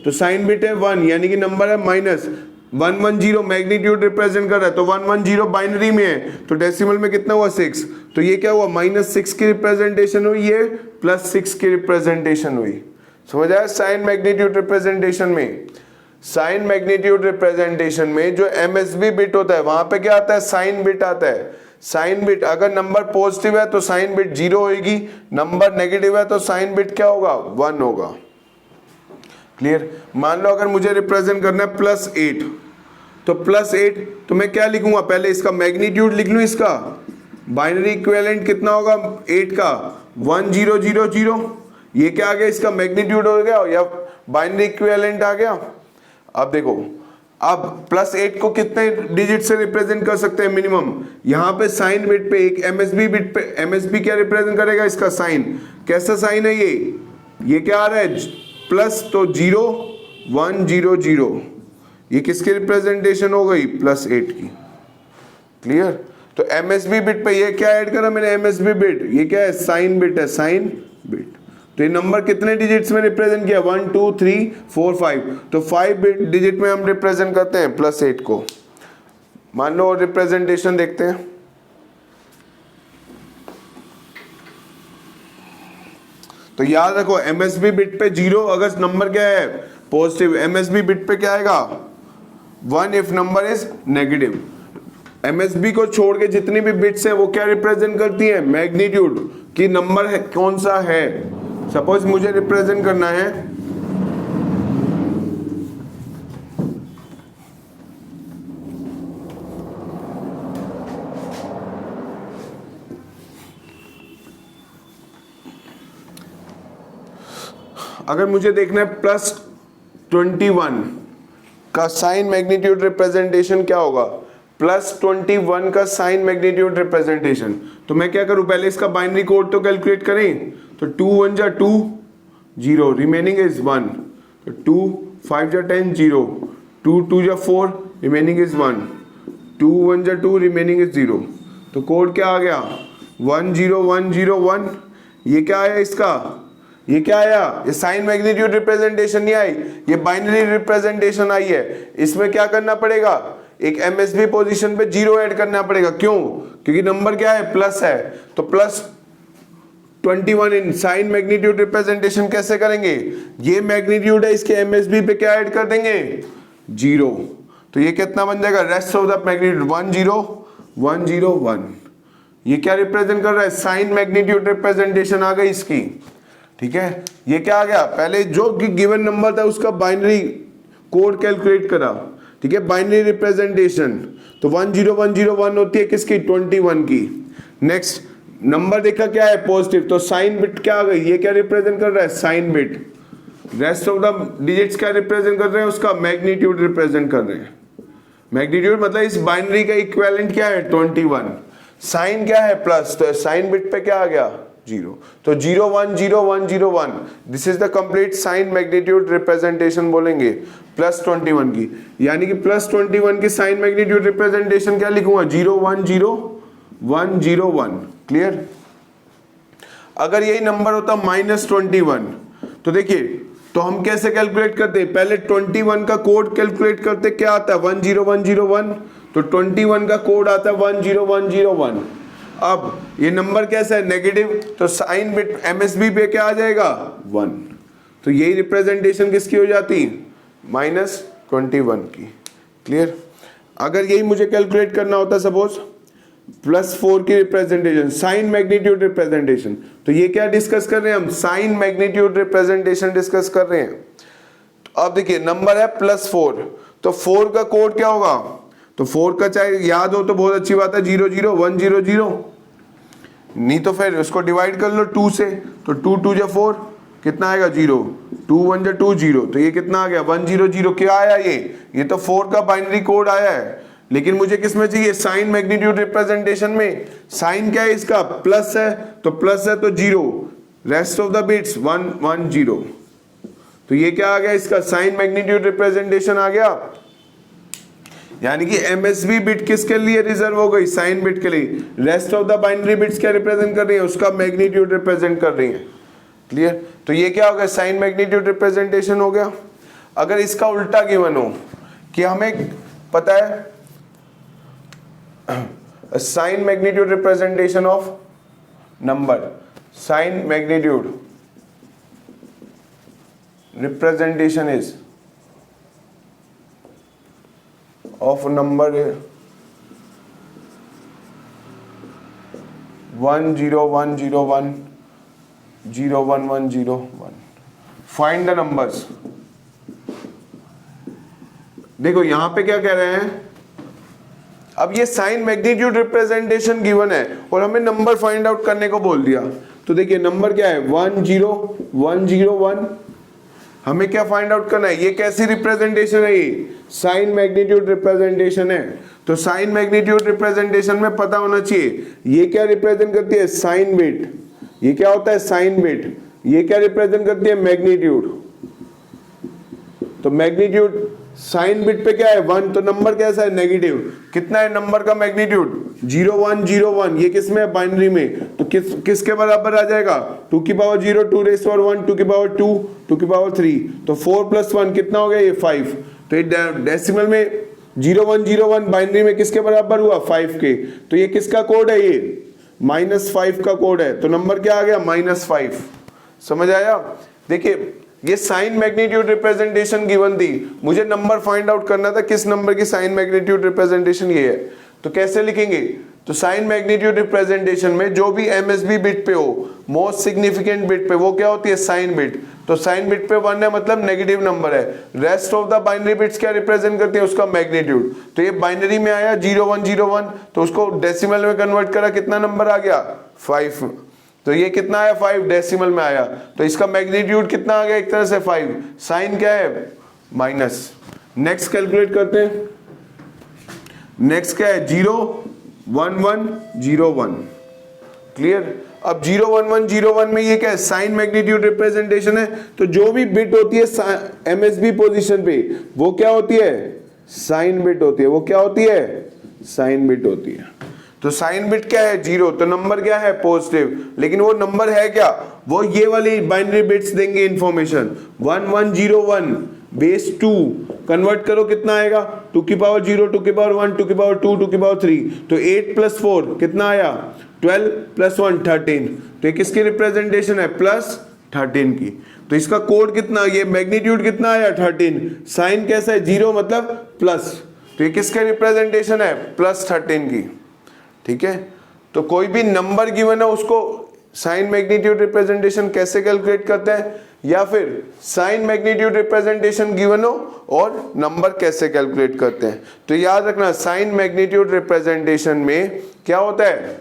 तो साइन बिट है 1, यानी कि नंबर है -110, मैग्नीट्यूड रिप्रेजेंट कर रहा है। तो 110 बाइनरी में है तो डेसिमल में कितना हुआ? 6। तो ये क्या हुआ? -6 की रिप्रेजेंटेशन हुई, ये +6 की रिप्रेजेंटेशन हुई। समझ आया? साइन मैग्नीट्यूड रिप्रेजेंटेशन में, साइन मैग्नीट्यूड रिप्रेजेंटेशन में जो MSB बिट होता है वहां पे क्या आता है? साइन बिट आता है। साइन बिट, अगर नंबर पॉजिटिव है तो साइन बिट 0 होगी, नंबर नेगेटिव है तो साइन बिट क्या होगा? 1 होगा, क्लियर। मान लो अगर मुझे रिप्रेजेंट करना है +8, तो +8 तो मैं क्या लिखूंगा? पहले इसका मैग्नीट्यूड लिख लूं। इसका बाइनरी इक्विवेलेंट कितना होगा 8 का? 1000। ये क्या आ गया? इसका मैग्नीट्यूड हो गया या बाइनरी इक्विवेलेंट आ गया। अब देखो, अब +8 को कितने डिजिट से रिप्रेजेंट कर सकते हैं मिनिमम? यहाँ पे साइन बिट पे एक MSB बिट पे, MSB क्या रिप्रेजेंट करेगा? इसका साइन। कैसा साइन है ये क्या आ रहा है? प्लस, तो 0 1 0 0। ये किसकी रिप्रेजेंटेशन हो गई? +8 की, क्लियर। तो MSB बिट पे ये क्या ऐड करा मैंने? MSB bit. ये क्या है? साइन बिट है, साइन बिट। तो ये नंबर कितने डिजिट्स में रिप्रेजेंट किया? 1 2 3 4 5। तो 5 डिजिट में हम रिप्रेजेंट करते हैं +8 को। मान लो रिप्रेजेंटेशन देखते हैं। तो याद रखो MSB बिट पे 0 अगर नंबर क्या है? पॉजिटिव। MSB बिट पे क्या आएगा? 1 if number is negative. MSB को छोड़ के जितनी भी बिट्स हैं वो क्या रिप्रेजेंट करती हैं? मैग्नीट्यूड की नंबर है कौन सा है। सपोज मुझे रिप्रेजेंट करना है अगर मुझे देखना है +21 का साइन मैग्नीट्यूड रिप्रेजेंटेशन क्या होगा? +21 का साइन मैग्नीट्यूड रिप्रेजेंटेशन। तो मैं क्या करूं? पहले इसका बाइनरी कोड तो कैलकुलेट करें। तो 2 1 जा 2 0, रिमेनिंग इज 1। तो 2 5 जा 10 0, 2 2 जा 4, रिमेनिंग इज 1, 2 1 जा 2, रिमेनिंग इज 0। तो कोड क्या आ गया? 1 0 1 0 1। ये क्या आया इसका? ये क्या आया? ये साइन मैग्नीट्यूड रिप्रेजेंटेशन नहीं आई, ये बाइनरी रिप्रेजेंटेशन आई है। इसमें क्या करना पड़ेगा? एक MSB पोजीशन पे 0 ऐड करना पड़ेगा। क्यों? क्योंकि नंबर क्या है? प्लस है। तो +21 इन साइन मैग्नीट्यूड रिप्रेजेंटेशन कैसे करेंगे? ये मैग्नीट्यूड है, इसके MSB पे क्या ऐड कर देंगे? 0। तो ये कितना बन जाएगा? Rest of the magnitude 1 0 1 0 1। ये क्या रिप्रेजेंट कर रहा है? साइन मैग्नीट्यूड रिप्रेजेंटेशन आ गई इसकी, ठीक है। ये क्या आ गया? पहले जो गिवन नंबर था उसका बाइनरी कोड कैलकुलेट करा, ठीक है, बाइनरी रिप्रेजेंटेशन। तो 1 0 1 0 1 होती है किसकी? 21 की। नेक्स्ट नंबर देखा क्या है? पॉजिटिव। तो साइन बिट क्या आ गई? ये क्या रिप्रेजेंट कर रहा है? Sign bit. Rest of the digits क्या रिप्रेजेंट कर रहे हैं? उसका मैग्नीट्यूड रिप्रेजेंट कर रहे हैं। मैग्नीट्यूड मतलब इस बाइनरी का इक्विवेलेंट क्या है? 21। साइन क्या है? प्लस। तो साइन बिट पे क्या आ गया? 0। तो 0 1 0 1 0 1, this is the complete sign magnitude representation बोलेंगे +21 की। यानी कि +21 की साइन मैग्नीट्यूड रिप्रेजेंटेशन क्या लिखूंगा? 0 1 0 1 0 1, क्लियर। अगर यही नंबर होता -21 तो देखिए तो हम कैसे कैलकुलेट करते हैं, पहले 21 का कोड कैलकुलेट करते, क्या आता है 10101, तो 21 का कोड आता है 10101। अब ये नंबर कैसा है नेगेटिव, तो साइन बिट एमएसबी पे क्या आ जाएगा 1, तो यही रिप्रेजेंटेशन किसकी हो जाती -21 की। क्लियर। अगर यही मुझे कैलकुलेट करना होता सपोज +4 की रिप्रेजेंटेशन, साइन मैग्नीट्यूड रिप्रेजेंटेशन, तो ये क्या डिस्कस कर रहे हैं हम, साइन मैग्नीट्यूड रिप्रेजेंटेशन डिस्कस कर रहे हैं। तो अब देखिए नंबर है +4, तो 4 का कोड क्या होगा, तो 4 का चाहे याद हो तो बहुत अच्छी बात है 00100, नहीं तो फिर उसको डिवाइड कर लो 2 से, तो 2 2 जा 4 कितना आएगा 0, 2 1 जा 2 0, तो ये कितना आ गया 100। क्या आया ये तो 4 का बाइनरी कोड आया है, लेकिन मुझे किस में चाहिए, साइन मैग्नीट्यूड रिप्रेजेंटेशन में। साइन क्या है इसका, प्लस है, तो प्लस है तो 0, रेस्ट ऑफ द बिट्स 1 1 0, तो ये क्या आ गया इसका साइन मैग्नीट्यूड रिप्रेजेंटेशन आ गया। यानी कि एमएसबी बिट किसके लिए रिजर्व हो गई, साइन बिट के लिए। Rest of the binary bits क्या रिप्रेजेंट कर रही है, उसका मैग्नीट्यूड रिप्रेजेंट कर रही है। क्लियर। तो ये क्या हो गया, साइन मैग्नीट्यूड रिप्रेजेंटेशन हो गया। अगर इसका उल्टा गिवन हो कि हमें पता है sign magnitude representation of number, sign magnitude representation is of number 10101 01101, find the numbers. देखो यहां पे क्या कह रहे हैं, अब ये साइन मैग्नीट्यूड रिप्रेजेंटेशन गिवन है और हमें नंबर फाइंड आउट करने को बोल दिया। तो देखिए नंबर क्या है 10101, हमें क्या फाइंड आउट करना है, ये कैसी रिप्रेजेंटेशन है, ये साइन मैग्नीट्यूड रिप्रेजेंटेशन है। तो साइन मैग्नीट्यूड रिप्रेजेंटेशन में पता होना चाहिए ये क्या रिप्रेजेंट करती है, साइन बिट, ये क्या होता है साइन बिट, ये क्या रिप्रेजेंट करती है मैग्नीट्यूड। तो मैग्नीट्यूड साइन बिट पे क्या है 1, तो नंबर कैसा है नेगेटिव, कितना है नंबर का मैग्नीट्यूड 0101, ये किस में है बाइनरी में, तो किसके बराबर आ जाएगा 2 की पावर 0, 2 रेज़ पावर 1, 2 की पावर 2, 2 की पावर 3, तो 4 + 1 कितना हो गया ये 5। तो ये डेसिमल में 0101 बाइनरी में किसके बराबर हुआ 5 के, तो ये किसका कोड है, ये -5 का कोड है, तो नंबर क्या आ गया -5। समझ आया। देखिए ये साइन मैग्नीट्यूड रिप्रेजेंटेशन गिवन थी, मुझे नंबर फाइंड आउट करना था किस नंबर की साइन मैग्नीट्यूड रिप्रेजेंटेशन ये है। तो कैसे लिखेंगे, तो साइन मैग्नीट्यूड रिप्रेजेंटेशन में जो भी एमएसबी बिट पे हो, मोस्ट सिग्निफिकेंट बिट पे, वो क्या होती है साइन बिट। तो साइन बिट पे 1 है मतलब नेगेटिव नंबर है। Rest of the binary bits क्या रिप्रेजेंट करती है, उसका मैग्नीट्यूड। तो ये बाइनरी में आया 0101, तो उसको डेसिमल में कन्वर्ट करा, कितना नंबर आ गया 5। तो ये कितना आया 5 डेसिमल में आया, तो इसका मैग्नीट्यूड कितना आ गया एक तरह से 5। साइन क्या है माइनस। नेक्स्ट कैलकुलेट करते हैं, नेक्स्ट क्या है 01101। क्लियर। अब 01101 में ये क्या है साइन मैग्नीट्यूड रिप्रेजेंटेशन है, तो जो भी बिट होती है एमएसबी पोजीशन पे वो क्या होती है साइन बिट होती है, वो क्या होती है साइन बिट होती है। तो साइन बिट क्या है 0, तो नंबर क्या है पॉजिटिव, लेकिन वो नंबर है क्या, वो ये वाली बाइनरी बिट्स देंगे इंफॉर्मेशन 1101 बेस 2 कन्वर्ट करो कितना आएगा 2 की पावर 0, 2 की पावर 1, 2 की पावर 2, 2 की पावर 3, तो 8 + 4 कितना आया 12 + 1 13। तो ये किसकी रिप्रेजेंटेशन है +13 की। तो इसका कोड कितना, ये मैग्नीट्यूड कितना आया 13, साइन कैसा है 0 मतलब प्लस, तो ये किसके रिप्रेजेंटेशन है +13 की। ठीक है। तो कोई भी नंबर गिवन है उसको साइन मैग्नीट्यूड रिप्रेजेंटेशन कैसे कैलकुलेट करते हैं, या फिर साइन मैग्नीट्यूड रिप्रेजेंटेशन गिवन हो और नंबर कैसे कैलकुलेट करते हैं। तो याद रखना साइन मैग्नीट्यूड रिप्रेजेंटेशन में क्या होता है,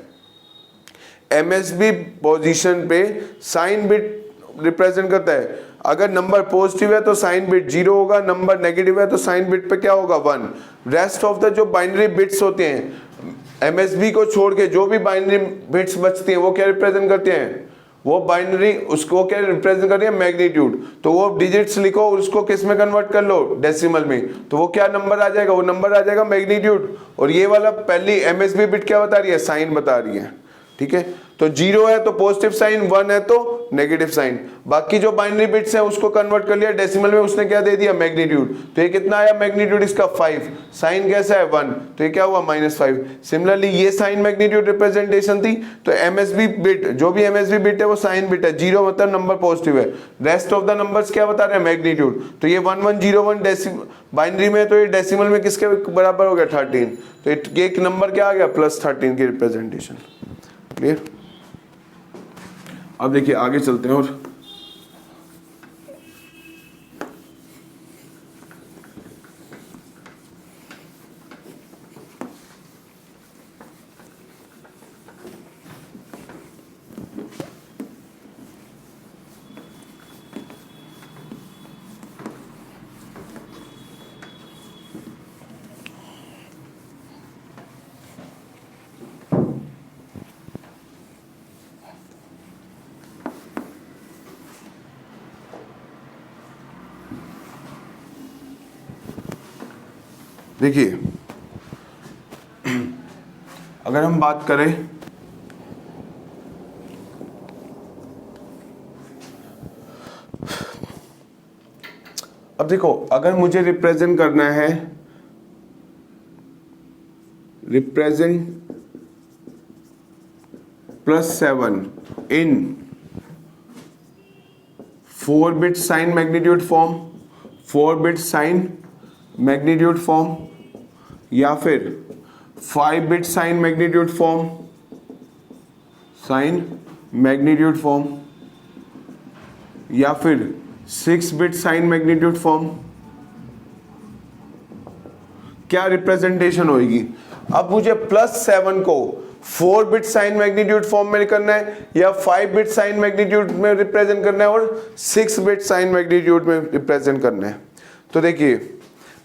एमएसबी पोजीशन पे साइन बिट रिप्रेजेंट करता है। अगर नंबर पॉजिटिव है तो साइन बिट 0 होगा, नंबर नेगेटिव है तो साइन बिट पे क्या होगा 1। रेस्ट ऑफ द जो बाइनरी बिट्स होते हैं एमएसबी को छोड़ के, जो भी बाइनरी बिट्स बचती हैं वो क्या रिप्रेजेंट करते हैं, वो बाइनरी उसको क्या रिप्रेजेंट करती है मैग्नीट्यूड। तो वो डिजिट्स लिखो और उसको किस में कन्वर्ट कर लो डेसिमल में, तो वो क्या नंबर आ जाएगा, वो नंबर आ जाएगा मैग्नीट्यूड। और ये वाला पहली एमएसबी बिट क्या बता रही है साइन बता रही है। ठीक है। तो 0 है तो पॉजिटिव साइन, 1 है तो नेगेटिव साइन। बाकी जो बाइनरी बिट्स हैं उसको कन्वर्ट कर लिया डेसिमल में, उसने क्या दे दिया मैग्नीट्यूड। तो ये कितना आया मैग्नीट्यूड इसका 5, साइन कैसा है 1, तो ये क्या हुआ -5। सिमिलरली ये साइन मैग्नीट्यूड रिप्रेजेंटेशन थी, तो एमएसबी बिट, जो भी एमएसबी बिट है वो साइन बिट है, 0 मतलब नंबर पॉजिटिव है, रेस्ट ऑफ द नंबर्स क्या बता रहे हैं मैग्नीट्यूड। तो ये 1101 डेसिमल बाइनरी में, तो ये डेसिमल में किसके बराबर हो गया 13, तो ये एक नंबर क्या आ गया +13 की रिप्रेजेंटेशन। क्लियर। अब देखिए आगे चलते हैं और देखिए अगर हम बात करें अब देखो, अगर मुझे रिप्रेजेंट करना है, represent +7 in 4 bit sign magnitude form, 4 bit sign magnitude form, या फिर 5 bit sign magnitude form, sign magnitude form, या फिर 6 बिट साइन मैग्नीट्यूड फॉर्म, क्या रिप्रेजेंटेशन होगी। अब मुझे +7 को 4 बिट साइन मैग्नीट्यूड फॉर्म में करना है, या 5 बिट साइन मैग्नीट्यूड में रिप्रेजेंट करना है, और 6 बिट साइन मैग्नीट्यूड में रिप्रेजेंट करना है। तो देखिए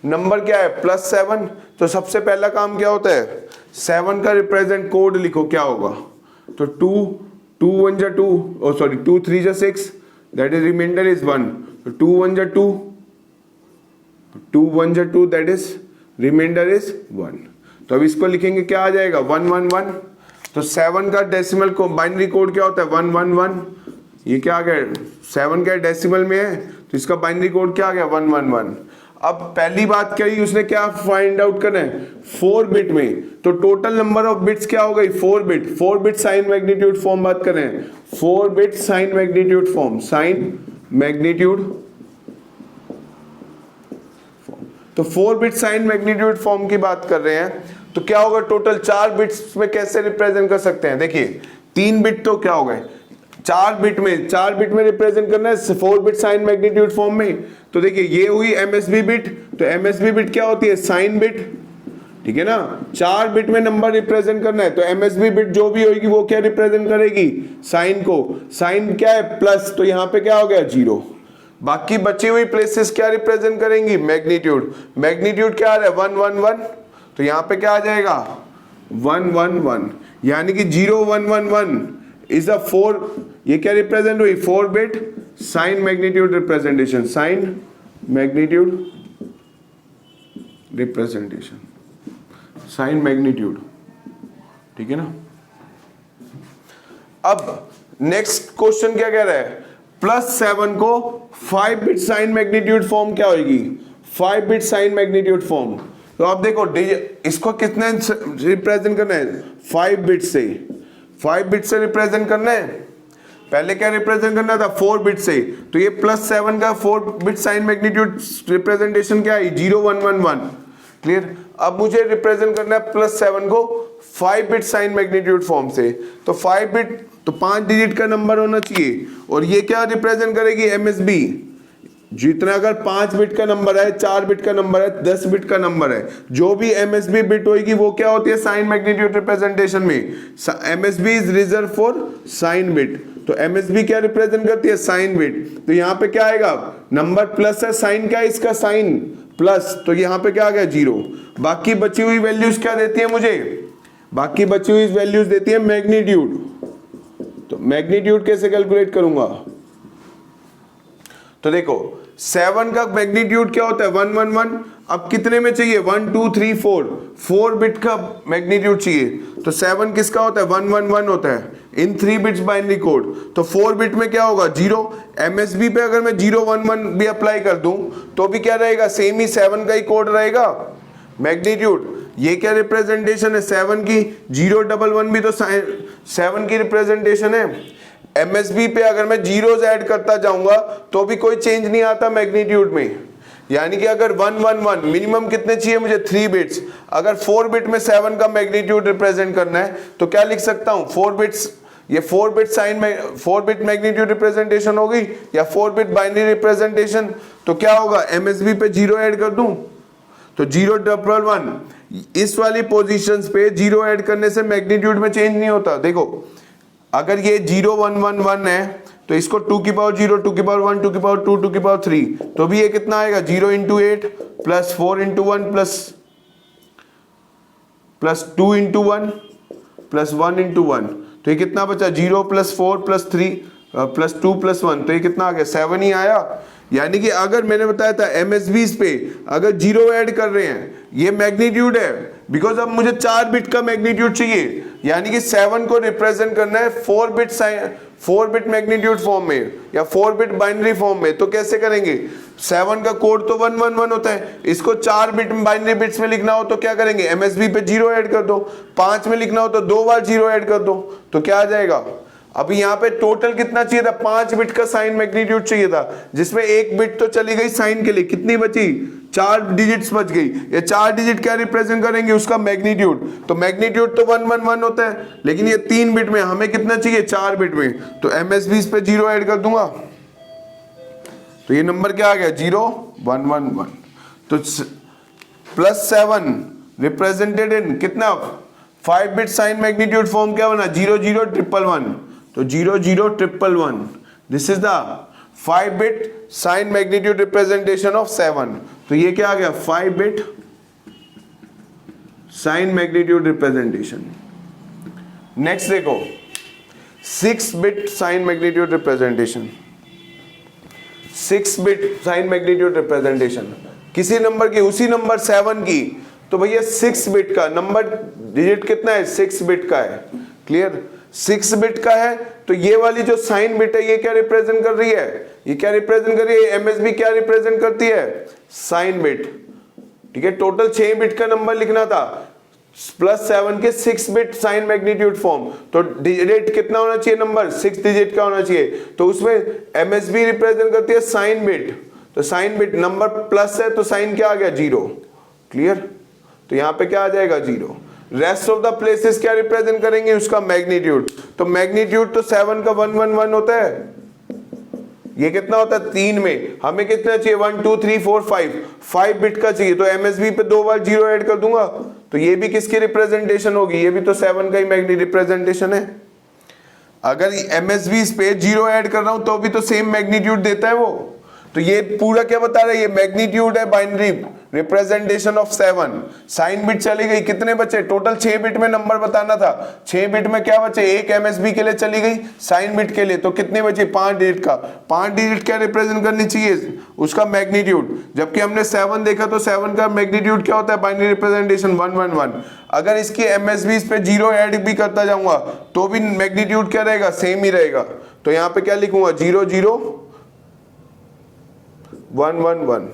नंबर क्या है +7, तो सबसे पहला काम क्या होता है 7 का रिप्रेजेंट कोड लिखो, क्या होगा, तो 2 1 जा 2, सॉरी 2 3 जा 6, दैट इज रिमाइंडर इज 1, तो 2 1 जा 2, 2 1 जा 2, दैट इज रिमाइंडर इज 1। तो अब इसको लिखेंगे क्या आ जाएगा 1 1 1। तो 7 का डेसिमल को बाइनरी कोड क्या होता है 1 1 1, ये क्या आ गया 7 क्या डेसिमल में है, तो इसका बाइनरी कोड क्या आ गया 1 1 1। अब पहली बात कही उसने क्या फाइंड आउट करना है 4 बिट में, तो टोटल नंबर ऑफ बिट्स क्या हो गई 4 bit, 4 bit sign magnitude form बात कर रहे हैं, 4 bit sign magnitude form, sign magnitude form, तो 4 बिट साइन मैग्नीट्यूड फॉर्म की बात कर रहे हैं। तो क्या होगा टोटल 4 बिट्स में कैसे रिप्रेजेंट कर सकते हैं, देखिए 3 बिट तो क्या हो गए 4 बिट में रिप्रेजेंट करना है 4 बिट साइन मैग्नीट्यूड फॉर्म में। तो देखिए ये हुई एमएसबी बिट, तो एमएसबी बिट क्या होती है साइन बिट, ठीक है ना। 4 बिट में नंबर रिप्रेजेंट करना है, तो एमएसबी बिट जो भी होगी वो क्या रिप्रेजेंट करेगी साइन को, साइन क्या है प्लस, तो यहाँ पे क्या हो गया 0। बाकी बची हुई प्लेसेस क्या रिप्रेजेंट करेंगी मैग्नीट्यूड, मैग्नीट्यूड क्या आ रहा है 1 1 1, तो यहाँ पे क्या आ जाएगा 1 1 1, यानी कि 0 1 1 1 इज अ 4, ये क्या रिप्रेजेंट हुई 4 bit sign magnitude representation, sign magnitude representation, sign magnitude, ठीक है ना। अब नेक्स्ट क्वेश्चन क्या कह रहा है +7 को 5 बिट साइन मैग्नीट्यूड फॉर्म क्या होगी 5 बिट साइन मैग्नीट्यूड फॉर्म। तो आप देखो इसको कितने रिप्रेजेंट करना है 5 बिट से, 5 बिट से रिप्रेजेंट करना है, पहले क्या रिप्रेजेंट करना था 4 बिट से, तो ये +7 का 4 बिट साइन मैग्नीट्यूड रिप्रेजेंटेशन क्या है 0 1 1 1। क्लियर। अब मुझे रिप्रेजेंट करना है +7 को 5 बिट साइन मैग्नीट्यूड फॉर्म से, तो 5 बिट तो 5 डिजिट का नंबर होना चाहिए, और ये क्या रिप्रेजेंट करेगी एमएसबी, जितना अगर 5 बिट का नंबर है 4 बिट का नंबर है 10 बिट का नंबर है, जो भी एमएसबी बिट होगी वो क्या होती है साइन मैग्नीट्यूड रिप्रेजेंटेशन में, MSB is reserve for sign bit, तो एमएसबी क्या रिप्रेजेंट करती है साइन बिट। तो यहाँ पे क्या आएगा नंबर प्लस है, साइन क्या है इसका साइन प्लस, तो यहाँ पे क्या आ गया 0। बाकी बची हुई वैल्यूज क्या देती है मुझे, बाकी बची हुई वैल्यूज देती है मैग्नीट्यूड। तो मैग्नीट्यूड कैसे कैलकुलेट करूंगा, तो देखो 7 का मैग्नीट्यूड क्या होता है 111। अब कितने में चाहिए 1 2 3 4 बिट का मैग्नीट्यूड चाहिए। तो 7 किसका होता है 111 होता है इन 3 बिट्स बाइनरी कोड। तो 4 बिट में क्या होगा 0। MSB पे अगर मैं 011 भी अप्लाई कर दूं तो भी क्या रहेगा सेम ही 7 का ही कोड रहेगा मैग्नीट्यूड। ये क्या रिप्रेजेंटेशन है 7 की 011 भी तो 7 की रिप्रेजेंटेशन है। MSB पे अगर मैं जीरोज ऐड करता जाऊंगा तो भी कोई चेंज नहीं आता मैग्नीट्यूड में। यानी कि अगर 111 मिनिमम कितने चाहिए मुझे 3 बिट्स। अगर 4 बिट में 7 का मैग्नीट्यूड रिप्रेजेंट करना है तो क्या लिख सकता हूं 4 बिट्स। ये 4 बिट साइन में 4 बिट मैग्नीट्यूड रिप्रेजेंटेशन होगी या 4 बिट बाइनरी रिप्रेजेंटेशन। तो क्या होगा MSB पे 0 ऐड कर दूं तो 011 इस वाली पोजीशंस पे 0 ऐड करने से मैग्नीट्यूड में चेंज नहीं होता। देखो अगर ये 0111 है तो इसको 2 की पावर 0 2 की पावर 1 2 की पावर 2 2 की पावर 3 तो भी ये कितना आएगा 0 into 8 plus 4 into 1 plus 2 into 1 plus 1 into 1 तो ये कितना बचा 0 प्लस 4 प्लस 3 प्लस 2 प्लस 1 तो ये कितना आ गया 7 ही आया। यानी कि अगर मैंने बताया था MSBs पे अगर 0 ऐड कर रहे हैं ये मैग्नीट्यूड है बिकॉज अब मुझे 4 बिट का मैग्नीट्यूड चाहिए। यानी कि 7 को रिप्रेजेंट करना है 4 बिट मैग्नीट्यूड फॉर्म में या 4 बिट बाइनरी फॉर्म में। तो कैसे करेंगे 7 का कोड तो 111 होता है इसको 4 बिट बाइनरी बिट्स में लिखना हो तो क्या करेंगे MSB पे 0 ऐड कर दो। 5 में लिखना हो तो 2 बार 0 ऐड कर दो तो क्या आ जाएगा। अभी यहाँ पे टोटल कितना चाहिए था 5 बिट का साइन मैग्नीट्यूड चाहिए था जिसमें 1 बिट तो चली गई साइन के लिए कितनी बची 4 डिजिट्स बच गई। ये 4 डिजिट क्या रिप्रेजेंट करेंगे उसका मैग्नीट्यूड। तो मैग्नीट्यूड तो 111 होता है लेकिन ये 3 बिट में हमें कितना चाहिए 4 बिट में तो MSB पे 0 ऐड कर दूंगा तो ये नंबर क्या आ गया 0111। तो +7 रिप्रेजेंटेड इन कितना 5 बिट साइन मैग्नीट्यूड फॉर्म क्या बना 00111 तो 00111 this is the 5 bit sign magnitude representation of 7। तो ये क्या आ गया 5 bit sign magnitude representation. Next देखो 6 bit sign magnitude representation. 6 bit sign magnitude representation किसी नंबर की उसी नंबर 7 की तो भैया 6 बिट का नंबर डिजिट कितना है 6 बिट का है। क्लियर 6 बिट का है तो ये वाली जो साइन बिट है ये क्या रिप्रेजेंट कर रही है ये क्या रिप्रेजेंट कर रही है MSB क्या रिप्रेजेंट करती है साइन बिट। ठीक है टोटल 6 बिट का नंबर लिखना था +7 के 6 बिट साइन मैग्नीट्यूड फॉर्म तो डिजिट कितना होना चाहिए नंबर 6 डिजिट का होना चाहिए तो उसमें MSB रिप्रेजेंट करती है साइन बिट। तो साइन बिट नंबर प्लस है तो साइन क्या आ गया 0। क्लियर तो यहां पे क्या आ जाएगा 0। रेस्ट ऑफ द प्लेसेस क्या रिप्रेजेंट करेंगे उसका मैग्नीट्यूड। तो मैग्नीट्यूड तो 7 का 111 होता है ये कितना होता है 3 में हमें कितना चाहिए 1 2 3 4 5 बिट का चाहिए तो MSB पे 2 बार 0 ऐड कर दूंगा तो ये भी किसकी रिप्रेजेंटेशन होगी ये भी तो 7 का ही मैग्नी रिप्रेजेंटेशन है। अगर MSB पे 0 ऐड कर रहा हूं तो भी तो सेम मैग्नीट्यूड देता है वो। तो ये पूरा क्या बता रहा है ये मैग्नीट्यूड है binary representation of 7। Sign bit चली गई कितने बचे टोटल 6 बिट में नंबर बताना था 6 बिट में क्या बचे एक MSB के लिए चली गई साइन बिट के लिए तो कितने बचे 5 डिजिट का 5 डिजिट क्या रिप्रेजेंट करनी चाहिए उसका मैग्नीट्यूड। जबकि हमने 7 देखा तो 7 का मैग्नीट्यूड क्या होता है बाइनरी रिप्रेजेंटेशन 111। अगर इसकी MSB पे 0 ऐड भी करता जाऊंगा तो भी मैग्नीट्यूड क्या रहेगा सेम ही रहेगा। तो यहाँ पे क्या लिखूंगा 00111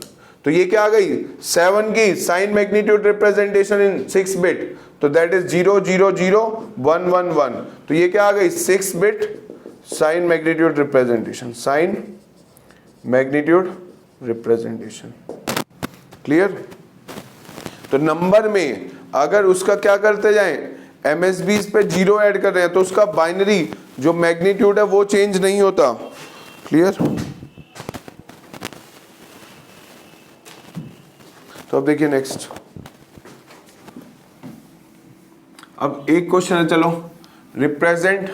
तो ये क्या आ गई 7 की sign magnitude representation in 6 bit तो दैट इज 000111 तो ये क्या आ गई 6 bit sign magnitude representation sign magnitude representation. Clear तो नंबर में अगर उसका क्या करते जाएं MSBs पे 0 ऐड कर रहे हैं तो उसका बाइनरी जो मैग्नीट्यूड है वो चेंज नहीं होता। क्लियर तो अब देखिए नेक्स्ट अब एक क्वेश्चन है चलो represent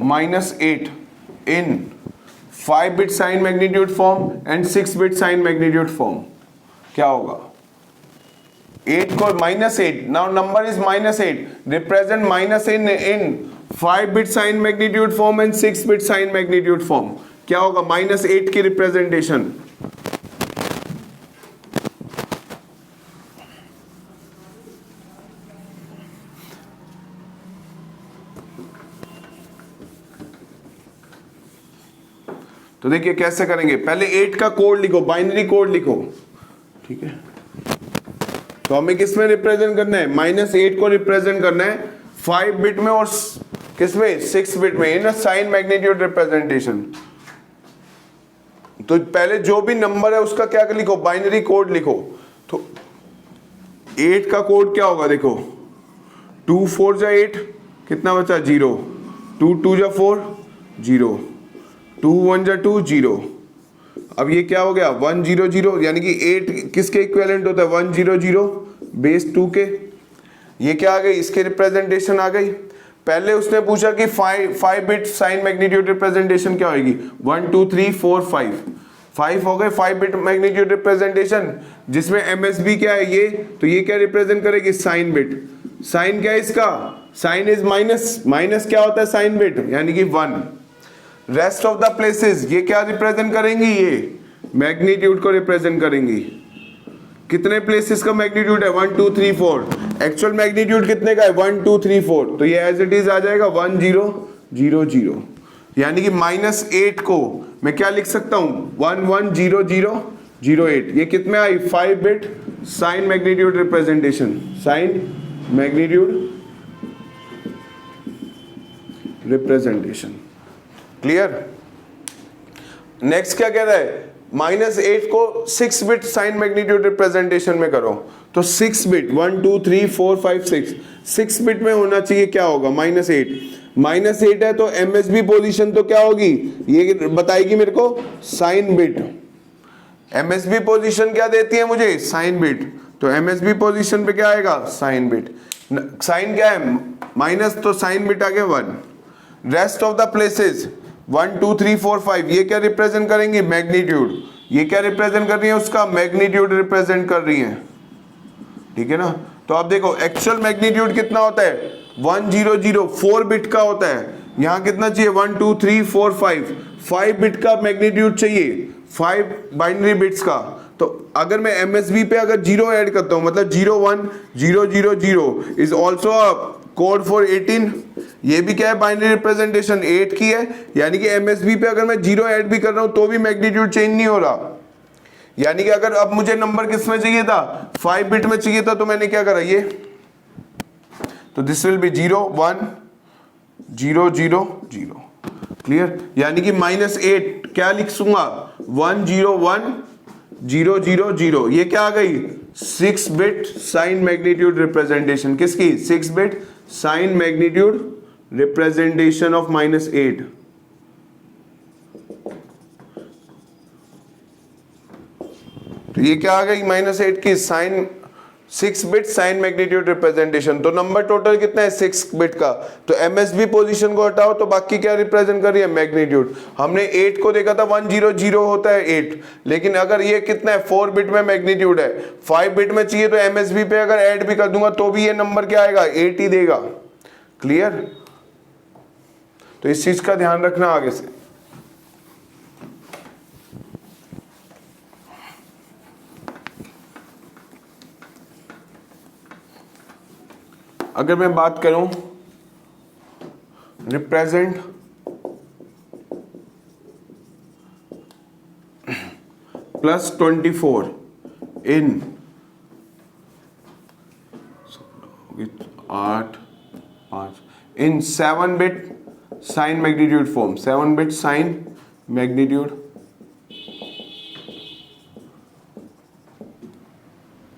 -8 in 5 bit sign magnitude form and 6 bit sign magnitude form क्या होगा। 8 को -8, now number is -8, represent -8 in 5 bit sign magnitude form and 6 bit sign magnitude form. क्या होगा -8 की रिप्रेजेंटेशन? तो देखिए कैसे करेंगे, पहले 8 का कोड लिखो, बाइनरी कोड लिखो, ठीक है। तो हमें किसमें रिप्रेजेंट करना है? -8 को रिप्रेजेंट करना है 5 बिट में और किसमें? 6 बिट में, इन साइन मैग्नीट्यूड रिप्रेजेंटेशन। तो पहले जो भी नंबर है उसका क्या लिखो? बाइनरी कोड लिखो। तो 8 का कोड क्या होगा? देखो 2 4 जा 8, कितना बचा? 0, 2 2 जा 4, 0, 2 1 जा 2, 0। अब ये क्या हो गया? 1 0 0, यानी कि 8 किसके इक्विवेलेंट होता है? 1 0 0 बेस 2 के। ये क्या आ गई? इसके रिप्रेजेंटेशन आ गई। पहले उसने पूछा कि 5 बिट साइन मैग्नीट्यूड रिप्रेजेंटेशन क्या होगी? 1 2 3 4 5 हो गए 5 बिट मैग्नीट्यूड रिप्रेजेंटेशन, जिसमें एमएसबी क्या है? ये तो ये क्या रिप्रेजेंट करेगी? Sign bit. साइन क्या है इसका? साइन इज माइनस क्या होता है? साइन बिट, यानी कि 1। रेस्ट ऑफ द प्लेसेस ये क्या रिप्रेजेंट करेंगी? ये मैग्नीट्यूड को रिप्रेजेंट करेंगी। कितने प्लेसेस का मैग्नीट्यूड है? 1 2 3 4। एक्चुअल मैग्नीट्यूड कितने का है? 1 2 3 4। तो ये एज इट इज आ जाएगा 1 0 0 0, यानी कि -8 को मैं क्या लिख सकता हूं? 1 1 0 0 0 8। ये कितने आई? 5 bit sign magnitude representation, sign magnitude representation. Clear? Next क्या कह रहा है? -8 को 6 बिट साइन मैग्नीट्यूड रिप्रेजेंटेशन में करो। तो 6 बिट 1 2 3 4 5 6 बिट में होना चाहिए। क्या होगा? -8 है तो एमएसबी पोजीशन तो क्या होगी? ये बताएगी मेरे को साइन बिट। एमएसबी पोजीशन क्या देती है मुझे? Sign bit. तो एमएसबी पोजीशन पे क्या आएगा? Sign bit. साइन क्या है? माइनस, तो साइन बिट आ गया 1। रेस्ट ऑफ द प्लेसेस 1 2 3 4 5 ये क्या रिप्रेजेंट करेंगे? मैग्नीट्यूड। ये क्या रिप्रेजेंट कर रही है? उसका मैग्नीट्यूड रिप्रेजेंट कर रही है, ठीक है ना। तो आप देखो एक्चुअल मैग्नीट्यूड कितना होता है? 1 0 0 4 बिट का होता है। यहां कितना चाहिए? 1 2 3 4 5 बिट का मैग्नीट्यूड चाहिए, 5 बाइनरी बिट्स का। तो अगर मैं एमएसबी पे अगर 0 ऐड करता हूं, मतलब 0 1 0 0 0 is also a code for 18। ये भी क्या है? बाइनरी रिप्रेजेंटेशन 8 की है, यानी कि एमएसबी पे अगर मैं 0 ऐड भी कर रहा हूं तो भी मैग्नीट्यूड चेंज नहीं हो रहा। यानी कि अगर अब मुझे नंबर किस में चाहिए था? 5 बिट में चाहिए था, तो मैंने क्या करा? ये तो दिस विल बी 0 1 0 0 0। क्लियर? यानी कि -8 क्या लिख सूंगा? 1 0 1 0 0 0। ये क्या आ गई? 6 बिट साइन मैग्नीट्यूड रिप्रेजेंटेशन। किसकी? 6 bit sign magnitude representation of -8। तो ये क्या आ गई? -8 की sign 6 bit sign magnitude representation. तो नंबर टोटल कितना है? 6 बिट का। तो एमएसबी पोजीशन को हटाओ तो बाकी क्या रिप्रेजेंट कर रही है? मैग्नीट्यूड। हमने 8 को देखा था 1 0 0 होता है 8, लेकिन अगर ये कितना है? 4 बिट में मैग्नीट्यूड है। 5 बिट में चाहिए तो एमएसबी पे अगर ऐड भी कर दूंगा तो भी ये नंबर क्या आएगा? 8 ही देगा। क्लियर? तो इस चीज का ध्यान रखना आगे से। अगर मैं बात करूं represent +24 in 8 5 in 7 bit sign magnitude form, 7 bit sign magnitude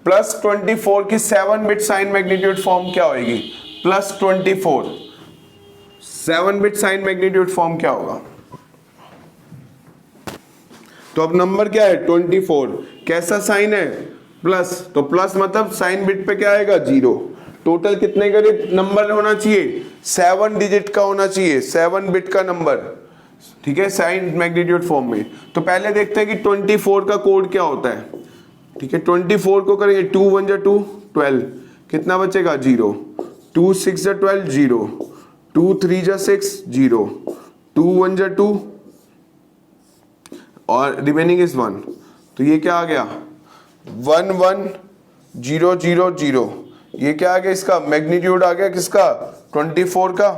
+24 की 7 बिट साइन मैग्नीट्यूड फॉर्म क्या होगी? +24 7 बिट साइन मैग्नीट्यूड फॉर्म क्या होगा? तो अब नंबर क्या है? 24। कैसा साइन है? प्लस, तो प्लस मतलब साइन बिट पे क्या आएगा? 0। टोटल कितने का नंबर होना चाहिए? 7 डिजिट का होना चाहिए, 7 बिट का नंबर, ठीक है, साइन मैग्नीट्यूड फॉर्म में। तो पहले देखते हैं कि 24 का कोड क्या होता है। ठीक है, 24 को करेंगे 2 1 जा 2, 12, कितना बचेगा 0, 2 6 जा 12 0, 2 3 जा 6 0, 2 1 जा 2 और रिमेनिंग इज 1। तो ये क्या आ गया 1 1 0 0 0। ये क्या आ गया इसका मैग्नीट्यूड आ गया किसका 24 का।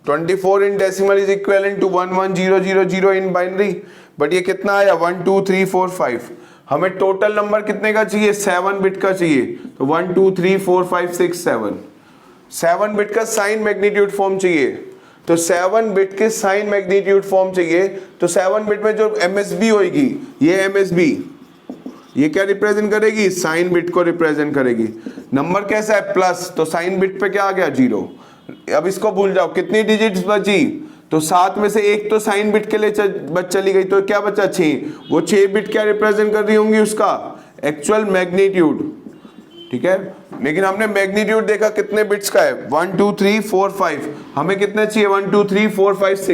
24 in decimal is equivalent to 1 1 0 0 0 in binary. But ये कितना आया 1 2 3 4 5। हमें टोटल नंबर कितने का चाहिए 7 बिट का चाहिए। तो 1 2 3 4 5 6 7 बिट का साइन मैग्नीट्यूड फॉर्म चाहिए। तो 7 बिट के साइन मैग्नीट्यूड फॉर्म चाहिए। तो 7 बिट में जो MSB होगी ये MSB ये क्या रिप्रेजेंट करेगी साइन बिट को रिप्रेजेंट करेगी। नंबर कैसा है प्लस तो साइन बिट पे क्या आ गया 0। अब इसको भूल जाओ कितनी डिजिट्स बची तो 7 में से एक तो साइन बिट के लिए चली गई तो क्या बचा 6। वो 6 बिट क्या रिप्रेजेंट कर रही होंगी उसका एक्चुअल मैग्नीट्यूड। ठीक है लेकिन हमने मैग्नीट्यूड देखा कितने बिट्स का है 1 2 3 4 5। हमें कितने चाहिए 1 2 3 4 5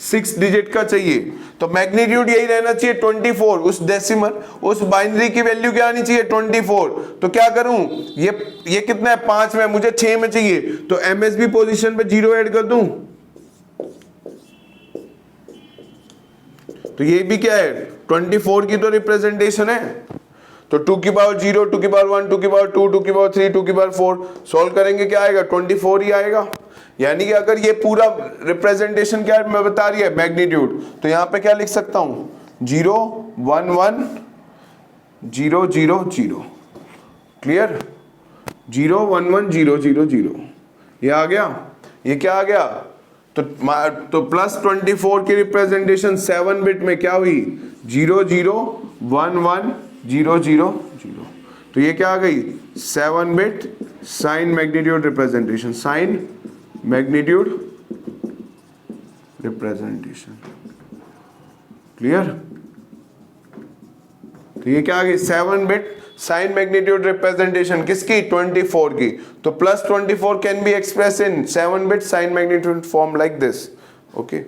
6 डिजिट का चाहिए। तो मैग्नीट्यूड यही रहना चाहिए 24। उस डेसिमल उस बाइनरी की वैल्यू क्या आनी चाहिए 24। तो क्या करूं ये कितना है 5 में मुझे 6 में चाहिए तो MSB पोजीशन पे 0 ऐड कर दूं। तो ये भी क्या है 24 की तो रिप्रेजेंटेशन है। तो 2 की पावर 0 2 की पावर 1 2 की पावर 2 2 की पावर 3 2 की पावर 4 सॉल्व करेंगे क्या आएगा 24 ही आएगा। यानी कि अगर ये पूरा रिप्रेजेंटेशन क्या मैं बता रही है मैग्नीट्यूड तो यहाँ पे क्या लिख सकता हूं 0 1 1 0 0 0। क्लियर 0 1 1 0 0 0 ये आ गया। ये क्या आ गया तो प्लस 24 की रिप्रेजेंटेशन 7 बिट में क्या हुई 0 0 1 1 0 0 0। तो ये क्या आ गई 7 bit sign magnitude representation sign magnitude representation. Clear. तो ये क्या आ गई 7 बिट साइन मैग्नीट्यूड रिप्रेजेंटेशन किसकी 24 की। तो plus 24 can be express in 7 bit sign magnitude form like this. Okay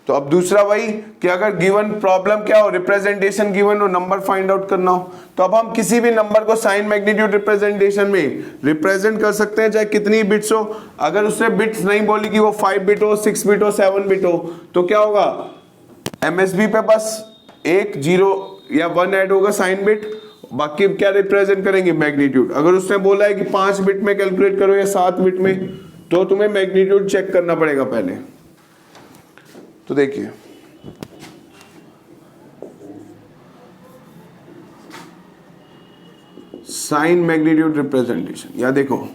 तो अब दूसरा वही कि अगर गिवन प्रॉब्लम क्या हो रिप्रेजेंटेशन गिवन हो नंबर फाइंड आउट करना हो तो अब हम किसी भी नंबर को साइन मैग्नीट्यूड रिप्रेजेंटेशन में रिप्रेजेंट कर सकते हैं चाहे कितनी बिट्स हो। अगर उसने बिट्स नहीं बोली कि वो 5 बिट हो 6 बिट हो 7 बिट हो तो क्या होगा MSB पे बस 1 0 या 1 ऐड होगा साइन बिट बाकी क्या रिप्रेजेंट करेंगे मैग्नीट्यूड। अगर उसने बोला है कि 5 बिट में कैलकुलेट करो या 7 बिट में तो तुम्हें मैग्नीट्यूड चेक करना पड़ेगा पहले। तो देखिए साइन मैग्नीट्यूड रिप्रेजेंटेशन या देखो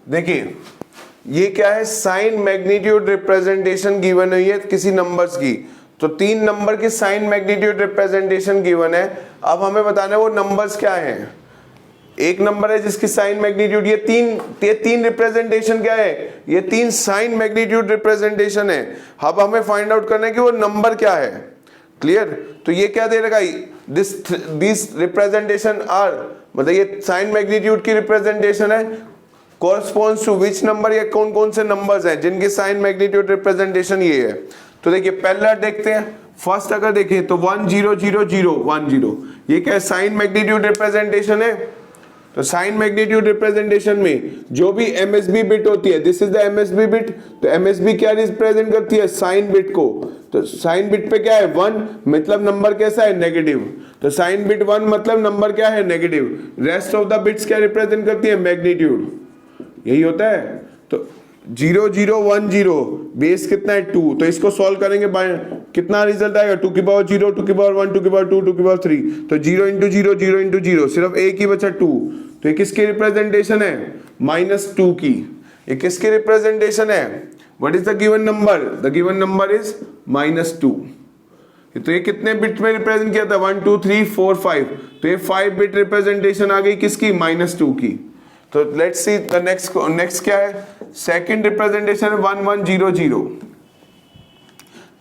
देखिए ये क्या है साइन मैग्नीट्यूड रिप्रेजेंटेशन गिवन हुई है किसी नंबर्स की। तो 3 नंबर की साइन मैग्नीट्यूड रिप्रेजेंटेशन गिवन है। अब हमें बताना है वो नंबर्स क्या हैं। एक नंबर है जिसकी साइन मैग्नीट्यूड ये तीन रिप्रेजेंटेशन क्या है ये 3 साइन मैग्नीट्यूड रिप्रेजेंटेशन है। अब हमें फाइंड आउट करना है कि वो नंबर क्या है। क्लियर। तो ये क्या दे रखा दिस रिप्रेजेंटेशन आर मतलब ये साइन मैग्नीट्यूड की रिप्रेजेंटेशन है कॉरस्पॉन्ड्स टू विच नंबर। ये कौन कौन से नंबर्स हैं जिनकी साइन मैग्नीट्यूड रिप्रेजेंटेशन ये है। तो देखिए पहला देखते हैं फर्स्ट अगर देखें तो 1 0 0 0 1 0 ये क्या है साइन मैग्नीट्यूड रिप्रेजेंटेशन है। तो साइन मैग्नीट्यूड रिप्रेजेंटेशन में जो भी MSB बिट होती है this is the MSB bit. तो MSB क्या रिप्रेजेंट करती है साइन बिट को। तो साइन बिट पे क्या है 1 मतलब नंबर कैसा है नेगेटिव। तो साइन बिट 1 मतलब नंबर क्या है negative. Rest of the bits क्या रिप्रेजेंट करती है मैग्नीट्यूड यही होता है। तो 0 0 1 0 बेस कितना है 2। तो इसको सॉल्व करेंगे कितना रिजल्ट आएगा 2 की पावर 0 2 की पावर 1 2 की पावर 2 2 की पावर 3। तो 0 इंटू 0 0 इंटू 0 सिर्फ एक ही बचा 2। तो ये किसकी रिप्रेजेंटेशन है -2 की। ये किसकी रिप्रेजेंटेशन है what is the given number? The given number is -2। तो ये कितने बिट में रिप्रेजेंट किया था? 1 2 3 4 5। तो ये 5 बिट रिप्रेजेंटेशन आ गई किसकी? -2 की। तो लेट्स सी द नेक्स्ट क्या है? सेकंड रिप्रेजेंटेशन है 1 1 0 0।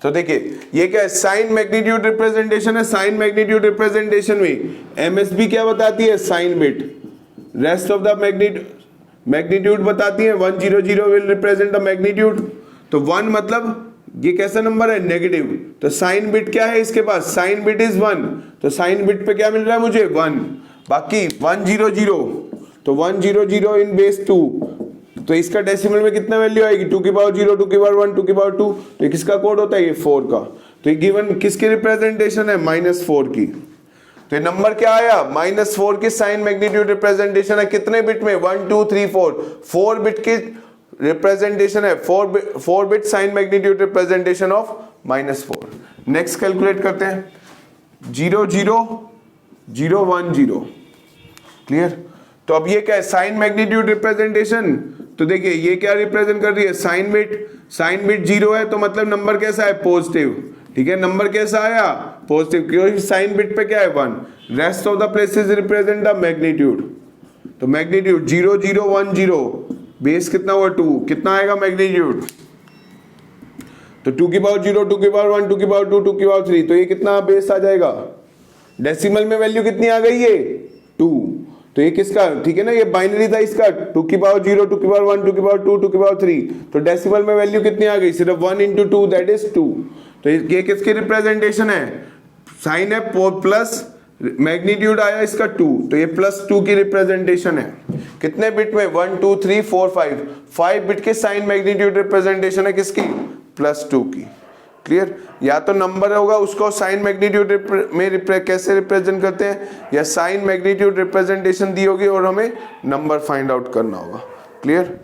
तो देखिए ये क्या है? साइन मैग्नीट्यूड रिप्रेजेंटेशन है। साइन मैग्नीट्यूड रिप्रेजेंटेशन में एमएसबी क्या बताती है? Sign bit. Rest of the magnitude बताती है 1 0 0 विल रिप्रेजेंट द मैग्नीट्यूड। तो 1 मतलब ये कैसा नंबर है? नेगेटिव। तो साइन बिट क्या है इसके पास? Sign bit is 1। तो साइन बिट पे क्या मिल रहा है मुझे? 1। बाकी 1 0 0, तो 1 0 0 इन बेस 2। तो इसका डेसिमल में कितना वैल्यू आएगी? 2 की पावर 0, 2 की पावर 1, 2 की पावर 2। तो ये किसका कोड होता है? ये 4 का। तो ये गिवन किसकी रिप्रेजेंटेशन है? -4 की। तो ये नंबर क्या आया? -4 की साइन मैग्नीट्यूड रिप्रेजेंटेशन है। कितने बिट में? 1 2 3 4। 4 बिट की रिप्रेजेंटेशन है। 4 bit sign magnitude representation of -4। Next calculate करते हैं। 0 0 0 1 0। क्लियर? तो अब ये क्या है? Sign magnitude representation. तो देखिए ये क्या रिप्रेजेंट कर रही है? Sign bit. साइन बिट 0 है तो मतलब नंबर कैसा है? पॉजिटिव। ठीक है, नंबर कैसा आया? पॉजिटिव, क्योंकि साइन बिट पे क्या है? 1। Rest of the places represent the magnitude. तो मैग्नीट्यूड 0 0 1 0, बेस कितना हुआ? 2। कितना आएगा मैग्नीट्यूड? तो 2 की पावर 0, 2 की पावर 1, 2 की पावर 2, 2 की पावर 3। तो ये कितना बेस आ जाएगा? डेसिमल में वैल्यू कितनी आ गई? ये 2। तो ये किसका? ठीक है ना, ये बाइनरी था इसका। 2 की पावर 0, 2 की पावर 1, 2 की पावर 2, 2 की पावर 3। तो डेसिमल में वैल्यू कितनी आ गई? सिर्फ 1 × 2, दैट इज 2। तो ये किसकी रिप्रेजेंटेशन है? साइन है प्लस मैग्नीट्यूड आया इसका 2, तो ये +2 की रिप्रेजेंटेशन है। कितने बिट में? 1 2 3 4 5। 5 बिट के साइन मैग्नीट्यूड रिप्रेजेंटेशन है किसकी? +2 की। क्लियर? या तो नंबर होगा उसको साइन मैग्नीट्यूड में कैसे रिप्रेजेंट करते हैं, या साइन मैग्नीट्यूड रिप्रेजेंटेशन दी होगी और हमें नंबर फाइंड आउट करना होगा। क्लियर?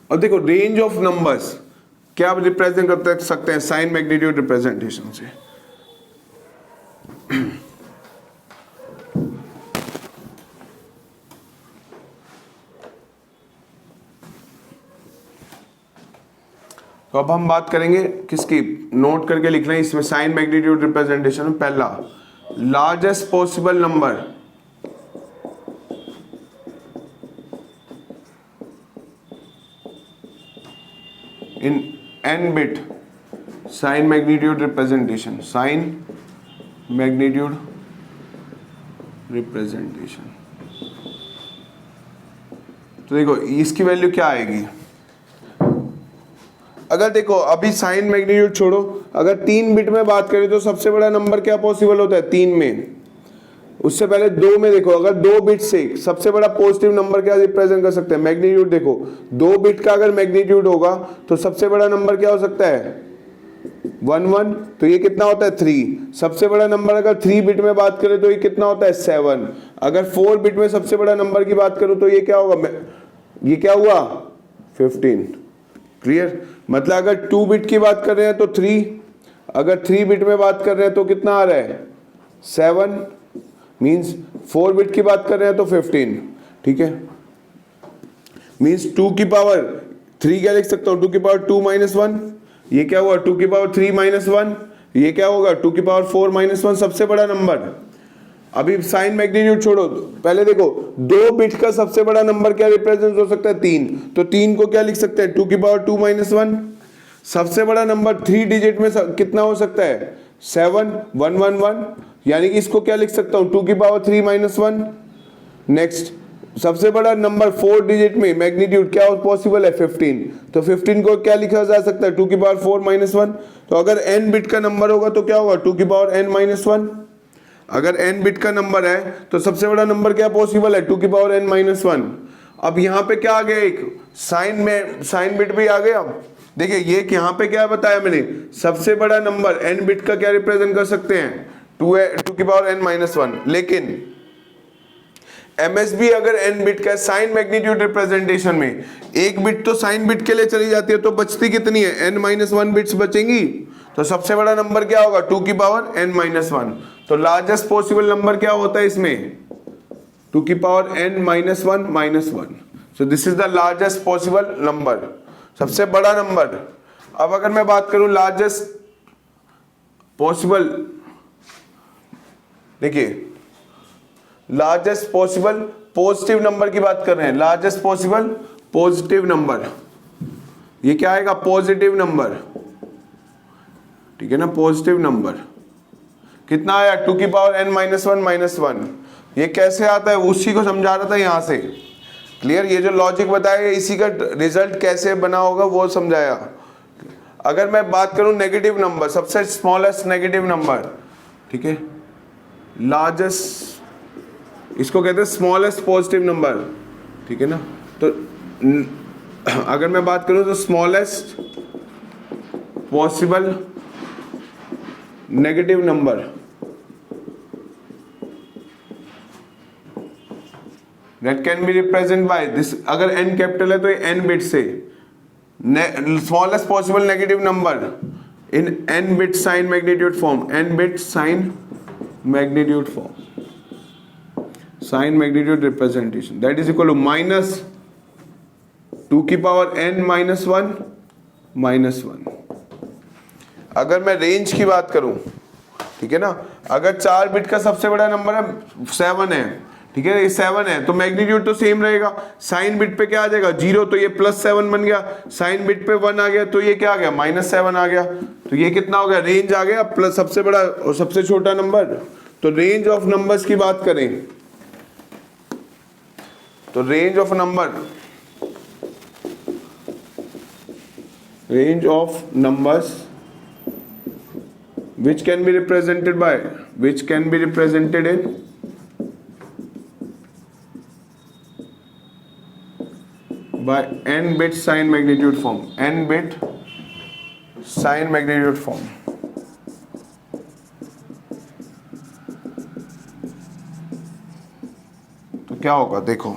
और देखो रेंज ऑफ नंबर्स क्या आप रिप्रेजेंट कर सकते हैं साइन मैग्नीट्यूड रिप्रेजेंटेशन से। तो अब हम बात करेंगे किसकी? नोट करके लिखना है इसमें साइन मैग्नीट्यूड रिप्रेजेंटेशन में। पहला, largest possible number in n bit sign magnitude representation. Sign magnitude representation. तो देखो इसकी वैल्यू क्या आएगी? अगर देखो अभी साइन मैग्नीट्यूड छोड़ो, अगर 3 बिट में बात करें तो सबसे बड़ा नंबर क्या पॉसिबल होता है? 3 में। उससे पहले 2 में देखो, अगर 2 बिट से सबसे बड़ा पॉजिटिव नंबर क्या रिप्रेजेंट कर सकते हैं? मैग्नीट्यूड। देखो 2 बिट का अगर मैग्नीट्यूड होगा तो सबसे बड़ा नंबर क्या हो सकता है? 1 1। तो ये कितना होता है? 3। सबसे बड़ा नंबर अगर 3 बिट में बात करें तो ये कितना होता है? 7। अगर 4 बिट में सबसे बड़ा नंबर की बात करूं तो ये क्या होगा? ये क्या हुआ? 15। क्लियर? मतलब अगर 2 बिट की बात कर रहे हैं तो 3, अगर 3 बिट में बात कर रहे हैं तो कितना आ रहा है? 7। मीन्स 4 बिट की बात कर रहे हैं तो 15। ठीक है, मीन्स 2 की पावर 3 क्या लिख सकता हूं? 2 की पावर 2 - 1। ये क्या हुआ? 2 की पावर 3 - 1। ये क्या होगा? 2 की पावर 4 - 1, सबसे बड़ा नंबर। अभी साइन मैग्नीट्यूड छोड़ो, पहले देखो 2 बिट का सबसे बड़ा नंबर क्या रिप्रेजेंट हो सकता है? 3। तो 3 को क्या लिख सकते हैं? 2 की पावर 2 - 1। सबसे बड़ा नंबर 3 डिजिट में कितना हो सकता है? 7 1 1 1। यानी कि इसको क्या लिख सकता हूं? 2 की पावर 3 - 1। नेक्स्ट, सबसे बड़ा नंबर 4 डिजिट में मैग्नीट्यूड क्या पॉसिबल है? 15। तो 15 को क्या लिखा जा सकता है? 2 की पावर 4 - 1। तो अगर n बिट का नंबर होगा तो क्या होगा? 2 की पावर n - 1। अगर n बिट का नंबर है तो सबसे बड़ा नंबर क्या पॉसिबल है? 2 की पावर n - 1। अब यहाँ पे क्या आ गया? एक साइन बिट भी आ गया। देखिए ये यहाँ पे क्या बताया मैंने? सबसे बड़ा नंबर n बिट का क्या रिप्रेजेंट कर सकते हैं? 2 की पावर n - 1। लेकिन MSB अगर n बिट का साइन मैग्नीट्यूड रिप्रेजेंटेशन में, एक बिट तो साइन बिट के लिए चली जाती है तो बचती कितनी है? n - 1 बिट्स बचेंगी। तो सबसे बड़ा नंबर क्या होगा 2 की पावर n माइनस 1। तो लार्जेस्ट पॉसिबल नंबर क्या होता है इसमें 2 की power n minus 1 minus 1। So this is the largest possible number, सबसे बड़ा नंबर। अब अगर मैं बात करूं लार्जेस्ट पॉसिबल, देखिए लार्जेस्ट पॉसिबल पॉजिटिव नंबर की बात कर रहे हैं, लार्जेस्ट पॉसिबल पॉजिटिव नंबर, ये क्या आएगा पॉजिटिव नंबर, ठीक है ना। पॉजिटिव नंबर कितना आया 2 की पावर n माइनस 1 माइनस 1। ये कैसे आता है उसी को समझा रहा था यहां से, क्लियर। ये जो लॉजिक बताया इसी का रिजल्ट कैसे बना होगा वो समझाया। अगर मैं बात करूं नेगेटिव नंबर, सबसे स्मॉलेस्ट नेगेटिव नंबर, ठीक है, लार्जेस्ट, इसको कहते हैं स्मॉलेस्ट पॉजिटिव नंबर, ठीक है ना। तो अगर मैं बात करूं तो smallest possible negative number, that can be represent by this. अगर n कैपिटल है तो ये n बिट से, smallest possible negative number in n bit sign magnitude form, n bit sign magnitude form, sign magnitude representation, that is equal to minus 2 की power n minus 1 minus 1। अगर मैं range की बात करूं, ठीक है ना, अगर 4 बिट का सबसे बड़ा नंबर है 7 है, ठीक है, ये 7 है तो मैग्नीट्यूड तो सेम रहेगा। साइन बिट पे क्या आ जाएगा 0, तो ये +7 बन गया। साइन बिट पे 1 आ गया तो ये क्या आ गया -7 आ गया। तो ये कितना हो गया, रेंज आ गया प्लस सबसे बड़ा और सबसे छोटा नंबर। तो रेंज ऑफ नंबर्स की बात करें तो range of number, range of numbers which can be represented by, which can be represented in by n bit sign magnitude form, n bit sign magnitude form। तो क्या होगा देखो,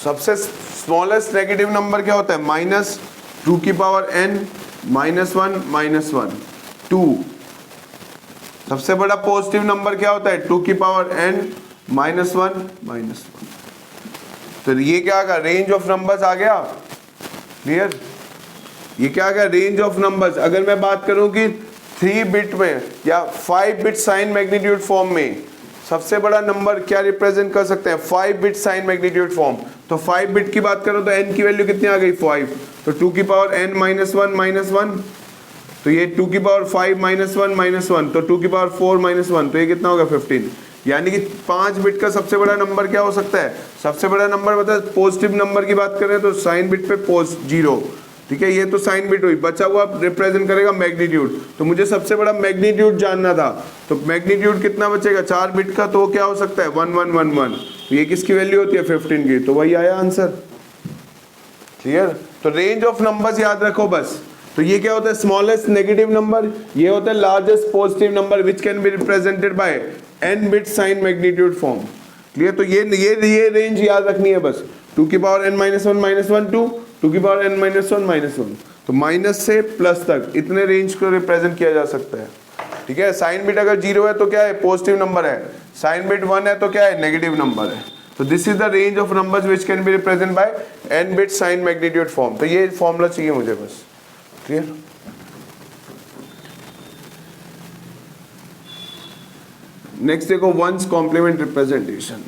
सबसे स्मॉलेस्ट नेगेटिव नंबर क्या होता है -2 की पावर n माइनस 1 माइनस 1 2। सबसे बड़ा पॉजिटिव नंबर क्या होता है 2 की पावर n माइनस 1 माइनस 1। तो ये क्या आ गया, रेंज ऑफ नंबर्स आ गया, क्लियर। ये क्या आ गया, रेंज ऑफ नंबर्स। अगर मैं बात करूं कि 3 बिट में या 5 बिट साइन मैग्नीट्यूड फॉर्म में सबसे बड़ा नंबर क्या रिप्रेजेंट कर सकते हैं 5 बिट साइन मैग्नीट्यूड फॉर्म। तो 5 बिट की बात करो तो n की वैल्यू कितनी आ गई 5, तो 2 की पावर n माइनस 1 माइनस 1, तो ये 2 की पावर 5 माइनस 1 माइनस 1, तो 2 की पावर 4 माइनस 1, तो ये कितना होगा 15। यानी कि 5 बिट का सबसे बड़ा नंबर क्या हो सकता है, सबसे बड़ा नंबर मतलब पॉजिटिव नंबर की बात करें तो साइन बिट पे 0, ठीक है। ये तो साइन बिट हुई, बचा हुआ रिप्रेजेंट करेगा मैग्नीट्यूड। तो मुझे सबसे बड़ा मैग्नीट्यूड जानना था, तो मैग्नीट्यूड कितना बचेगा 4 बिट का, तो वो क्या हो सकता है 1111। तो ये किसकी वैल्यू होती है 15 की, तो वही आया आंसर, क्लियर। तो रेंज ऑफ नंबर्स याद रखो बस। तो ये क्या होता है स्मॉलेस्ट नेगेटिव नंबर, ये होता है largest positive number which can be represented by n bit sign magnitude form, clear. तो ये रेंज याद रखनी है बस, 2 की पावर n माइनस 1 माइनस 1 2 की पावर n माइनस 1 माइनस 1, तो माइनस से प्लस तक इतने रेंज को रिप्रेजेंट किया जा सकता है, ठीक है। साइन बिट अगर 0 है तो क्या है पॉजिटिव नंबर है, साइन बिट 1 है तो क्या है नेगेटिव नंबर है। तो this is the range of numbers which can be represent by n bit sign magnitude form. तो ये फॉर्मूला चाहिए मुझे बस, क्लियर। नेक्स्ट देखो वंस कॉम्प्लीमेंट रिप्रेजेंटेशन।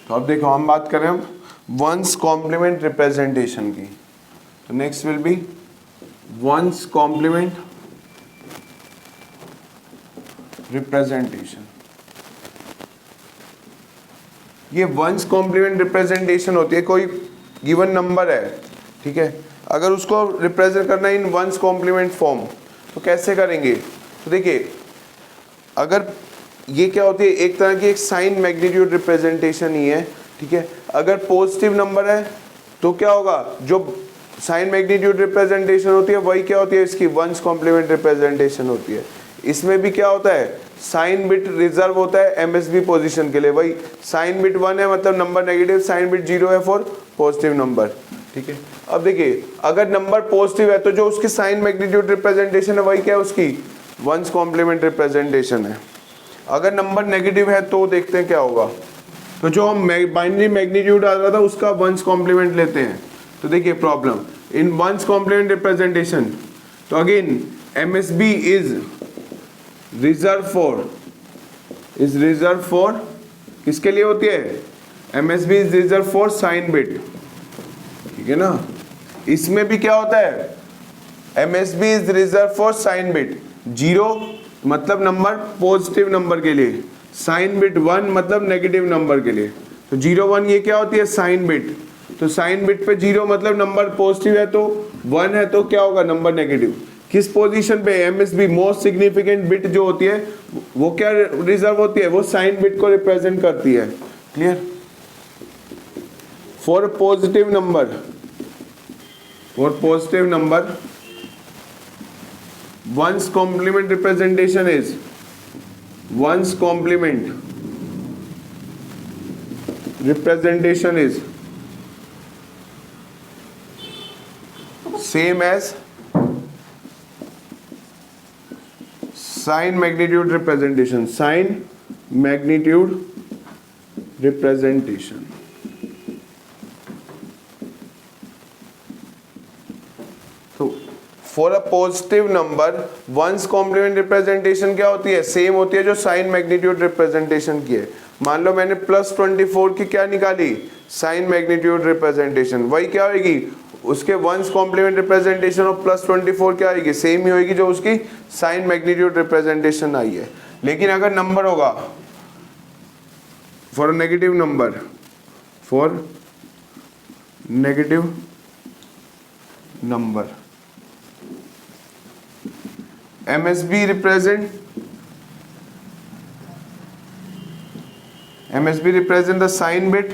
तो अब देखो हम बात करें हम वंस कॉम्प्लीमेंट रिप्रेजेंटेशन की। तो next will be one's complement representation. ये वंस कॉम्प्लीमेंट रिप्रेजेंटेशन होती है, कोई गिवन नंबर है, ठीक है, अगर उसको रिप्रेजेंट करना इन वंस कॉम्प्लीमेंट फॉर्म तो कैसे करेंगे। तो देखिए अगर ये क्या होती है, एक तरह की एक साइन मैग्नीट्यूड रिप्रेजेंटेशन ही है, ठीक है। अगर पॉजिटिव नंबर है तो क्या होगा, जो साइन मैग्नीट्यूड रिप्रेजेंटेशन होती है वही क्या होती है, इसकी वंस कॉम्प्लीमेंट रिप्रेजेंटेशन होती है। इसमें भी क्या होता है, साइन बिट रिजर्व होता है एमएसबी पोजीशन के लिए, वही साइन बिट 1 है मतलब नंबर नेगेटिव, साइन बिट 0 है फॉर पॉजिटिव नंबर, ठीक है। अब देखिए अगर नंबर पॉजिटिव है तो जो उसकी साइन मैग्नीट्यूड रिप्रेजेंटेशन है वही क्या है, उसकी वंस कॉम्प्लीमेंट रिप्रेजेंटेशन है। अगर नंबर नेगेटिव है तो देखते हैं क्या होगा, तो जो हम बाइनरी मैग्नीट्यूड आ रहा था उसका वंस कॉम्प्लीमेंट लेते हैं। तो देखिए problem in one's complement representation, तो again MSB is reserve for किसके लिए होती है, MSB is reserve for sign bit, ठीक है ना। इसमें भी क्या होता है, MSB is reserve for sign bit 0 मतलब नंबर पॉजिटिव नंबर के लिए, साइन बिट 1 मतलब नेगेटिव नंबर के लिए। तो 0 1 ये क्या होती है, साइन बिट। तो साइन बिट पे 0 मतलब नंबर पॉजिटिव है, तो 1 है तो क्या होगा, नंबर नेगेटिव। किस पोजीशन पे, एमएसबी मोस्ट सिग्निफिकेंट बिट जो होती है वो क्या रिजर्व होती है, वो साइन बिट को रिप्रेजेंट करती है। Clear. For positive number one's complement representation is same as sign magnitude representation। तो for a positive number one's complement representation क्या होती है, सेम होती है जो साइन मैग्नीट्यूड रिप्रेजेंटेशन की है। मान लो मैंने +24 की क्या निकाली, साइन मैग्नीट्यूड रिप्रेजेंटेशन, वही क्या होगी, उसके वंस कॉम्प्लीमेंट रिप्रेजेंटेशन ऑफ +24 क्या आएगी, सेम ही होगी जो उसकी साइन मैग्नीट्यूड रिप्रेजेंटेशन आई है। लेकिन अगर नंबर होगा for negative number MSB represent the sign bit,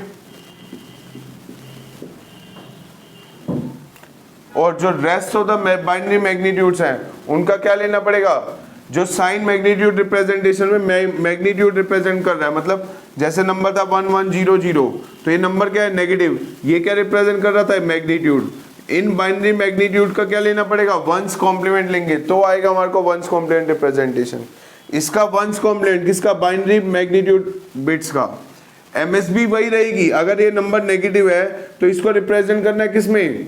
और जो rest of the binary magnitudes हैं उनका क्या लेना पड़ेगा, जो साइन मैग्नीट्यूड रिप्रेजेंटेशन में मैग्नीट्यूड रिप्रेजेंट कर रहा है, मतलब जैसे नंबर था 1 1 0 0, तो ये नंबर क्या है, नेगेटिव, ये क्या रिप्रेजेंट कर रहा था, मैग्नीट्यूड। इन बाइनरी मैग्नीट्यूड का क्या लेना पड़ेगा, वंस कॉम्प्लीमेंट लेंगे तो आएगा हमारे को वंस कॉम्प्लीमेंट रिप्रेजेंटेशन। इसका वंस कॉम्प्लीमेंट किसका, बाइनरी मैग्नीट्यूड बिट्स का। एमएसबी वही रहेगी, अगर ये नंबर नेगेटिव है तो इसको रिप्रेजेंट करना है किसमें,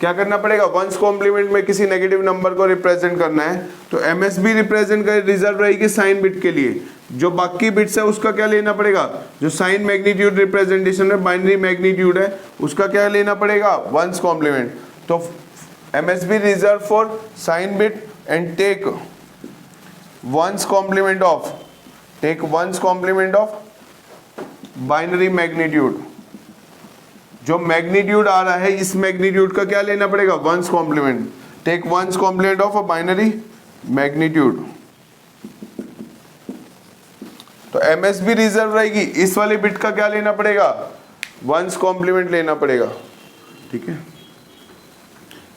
क्या करना पड़ेगा, वंस कॉम्प्लीमेंट में किसी नेगेटिव नंबर को रिप्रेजेंट करना है। तो एमएसबी रिप्रेजेंट कर रिजर्व रहेगी साइन बिट के लिए, जो बाकी बिट्स है उसका क्या लेना पड़ेगा, जो साइन मैग्नीट्यूड रिप्रेजेंटेशन में बाइनरी मैग्नीट्यूड है उसका क्या लेना पड़ेगा, वंस कॉम्प्लीमेंट। तो MSB reserve for sign bit and take one's complement of binary magnitude. जो मैग्नीट्यूड आ रहा है इस मैग्नीट्यूड का क्या लेना पड़ेगा, one's complement. Take one's complement of a binary magnitude. तो एमएसबी रिजर्व रहेगी, इस वाले बिट का क्या लेना पड़ेगा, वंस कॉम्प्लीमेंट लेना पड़ेगा, ठीक है।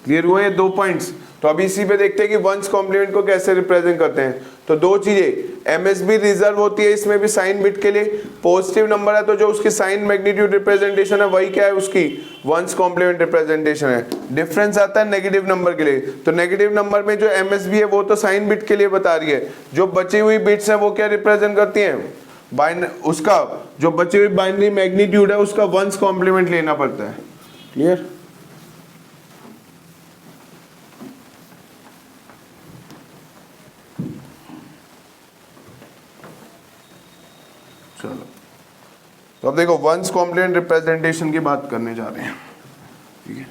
क्लियर हुआ ये 2 पॉइंट्स। तो अभी इसी पे देखते हैं कि वंस कॉम्प्लीमेंट को कैसे रिप्रेजेंट करते हैं। तो 2 चीजें, एमएसबी रिजर्व होती है इसमें भी साइन बिट के लिए, पॉजिटिव नंबर है तो जो उसकी साइन मैग्नीट्यूड रिप्रेजेंटेशन है वही क्या है, उसकी वंस कॉम्प्लीमेंट रिप्रेजेंटेशन है। डिफरेंस आता है नेगेटिव नंबर के लिए, तो नेगेटिव नंबर में जो एमएसबी है वो तो साइन बिट के लिए बता रही है, जो बची हुई बिट्स है वो क्या रिप्रेजेंट करती हैं, उसका जो बची हुई बाइनरी मैग्नीट्यूड है उसका वंस कॉम्प्लीमेंट लेना पड़ता है। क्लियर। चलो तो अब देखो वंस कॉम्प्लीमेंट रिप्रेजेंटेशन की बात करने जा रहे हैं, ठीक है।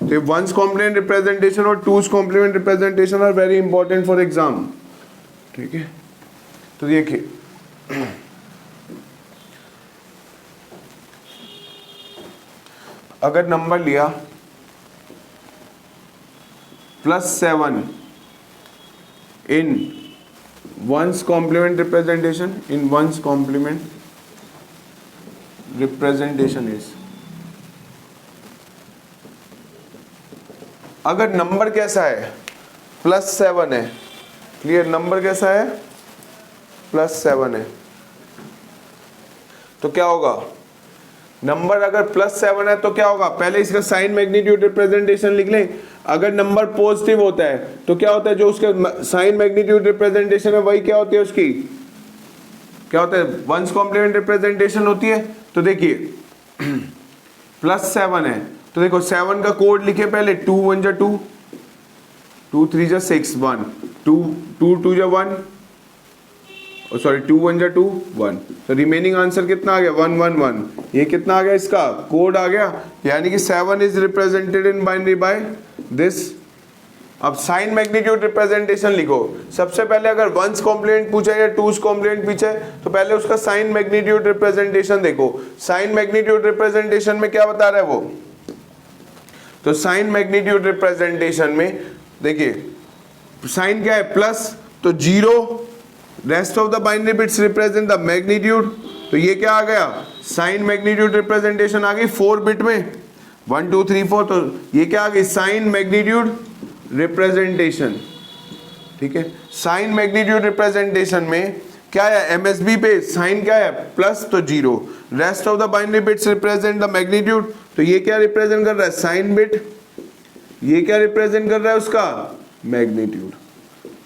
तो वंस कॉम्प्लीमेंट रिप्रेजेंटेशन और two's complement representation are very important for exam, ठीक है। तो देखिए अगर नंबर लिया +7 in one's complement representation, in one's complement representation is, अगर नंबर कैसा है +7 है, क्लियर, नंबर कैसा है +7 है, तो क्या होगा, नंबर अगर +7 है तो क्या होगा, पहले इसका साइन मैग्नीट्यूड रिप्रेजेंटेशन लिख लें। अगर नंबर पॉजिटिव होता है तो क्या होता है, जो उसका साइन मैग्नीट्यूड रिप्रेजेंटेशन है वही क्या होती है, उसकी क्या होता है, वंस कॉम्प्लीमेंट रिप्रेजेंटेशन होती है। तो देखिए +7 है तो देखो 7 का कोड लिखे पहले, 2 1 जा 2, 2 3 जा 6 1, 2 2 2 जा 1, सॉरी 2 1 जा 2 1, तो रिमेनिंग आंसर कितना आ गया 1 1 1। ये कितना आ गया, इसका कोड आ गया, यानी कि 7 is represented in binary by this. अब साइन मैग्नीट्यूड रिप्रेजेंटेशन लिखो। सबसे पहले अगर वंस कॉम्प्लीमेंट पूछा या टूस कॉम्प्लीमेंट पूछा है तो पहले उसका साइन मैग्नीट्यूड रिप्रेजेंटेशन देखो। साइन मैग्नीट्यूड रिप्रेजेंटेशन में क्या बता रहा है वो, तो साइन मैग्नीट्यूड रिप्रेजेंटेशन में देखिए साइन क्या है प्लस, तो 0, rest of the binary bits represent the magnitude, तो ये क्या आ गया, साइन मैग्नीट्यूड रिप्रेजेंटेशन आ गई 4 बिट में, 1 2 3 4, तो ये क्या आ गई साइन मैग्नीट्यूड रिप्रेजेंटेशन। ठीक है, साइन मैग्नीट्यूड रिप्रेजेंटेशन में क्या है, एमएसबी पे साइन क्या है प्लस, तो 0, rest of the binary bits represent the magnitude, तो ये क्या रिप्रेजेंट कर रहा है साइन बिट, ये क्या रिप्रेजेंट कर रहा है उसका मैग्नीट्यूड।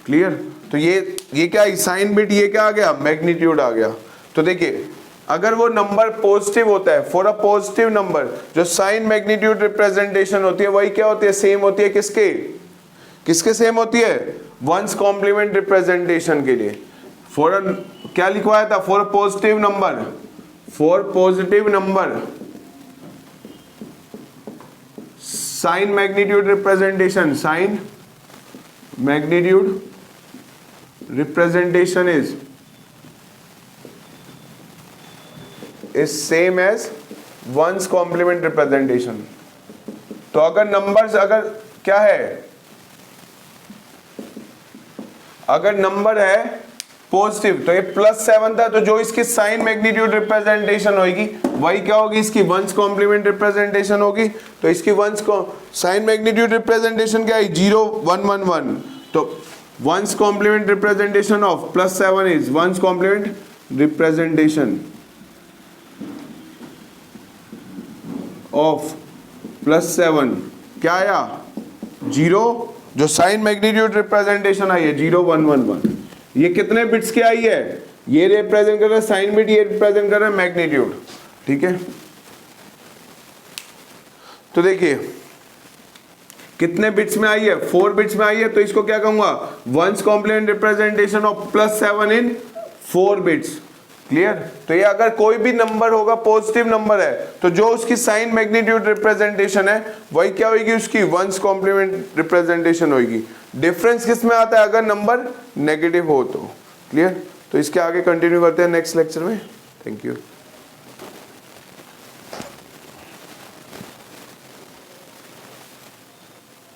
क्लियर, तो ये क्या है साइन बिट, ये क्या आ गया मैग्नीट्यूड आ गया। तो देखिए अगर वो नंबर पॉजिटिव होता है, फॉर अ पॉजिटिव नंबर जो साइन मैग्नीट्यूड रिप्रेजेंटेशन होती है वही क्या होती है, सेम होती है किसके, किसके सेम होती है, वंस कॉम्प्लीमेंट रिप्रेजेंटेशन के लिए। फॉर क्या लिखवाया था, for positive number, for positive number sign magnitude representation, sign magnitude representation is same as one's complement representation. तो अगर नंबर्स अगर क्या है, अगर नंबर है पॉजिटिव तो ये +7 था, तो जो इसकी साइन मैग्नीट्यूड रिप्रेजेंटेशन होगी वही क्या होगी, इसकी वंस कॉम्प्लीमेंट रिप्रेजेंटेशन होगी। तो इसकी वंस को साइन मैग्नीट्यूड रिप्रेजेंटेशन क्या है 0 1 1 1, तो one's complement representation of +7 is one's complement representation of +7 क्या आया 0, जो साइन मैग्नीट्यूड रिप्रेजेंटेशन आई है 0 1 1 1, ये कितने बिट्स की आई है, ये रिप्रेजेंट कर रहा है साइन बिट, ये रिप्रेजेंट कर रहा है मैग्नीट्यूड। ठीक है, तो देखिए कितने बिट्स में आई है, 4 बिट्स में आई है, तो इसको क्या कहूंगा one's complement representation of +7 in 4 bits. Clear, तो ये अगर कोई भी नंबर होगा पॉजिटिव नंबर है तो जो उसकी साइन मैग्नीट्यूड रिप्रेजेंटेशन है वही क्या होगी, उसकी वंस कॉम्प्लीमेंट रिप्रेजेंटेशन होगी। डिफरेंस किस में आता है, अगर नंबर नेगेटिव हो तो। क्लियर, तो इसके आगे कंटिन्यू करते हैं नेक्स्ट लेक्चर में। Thank you.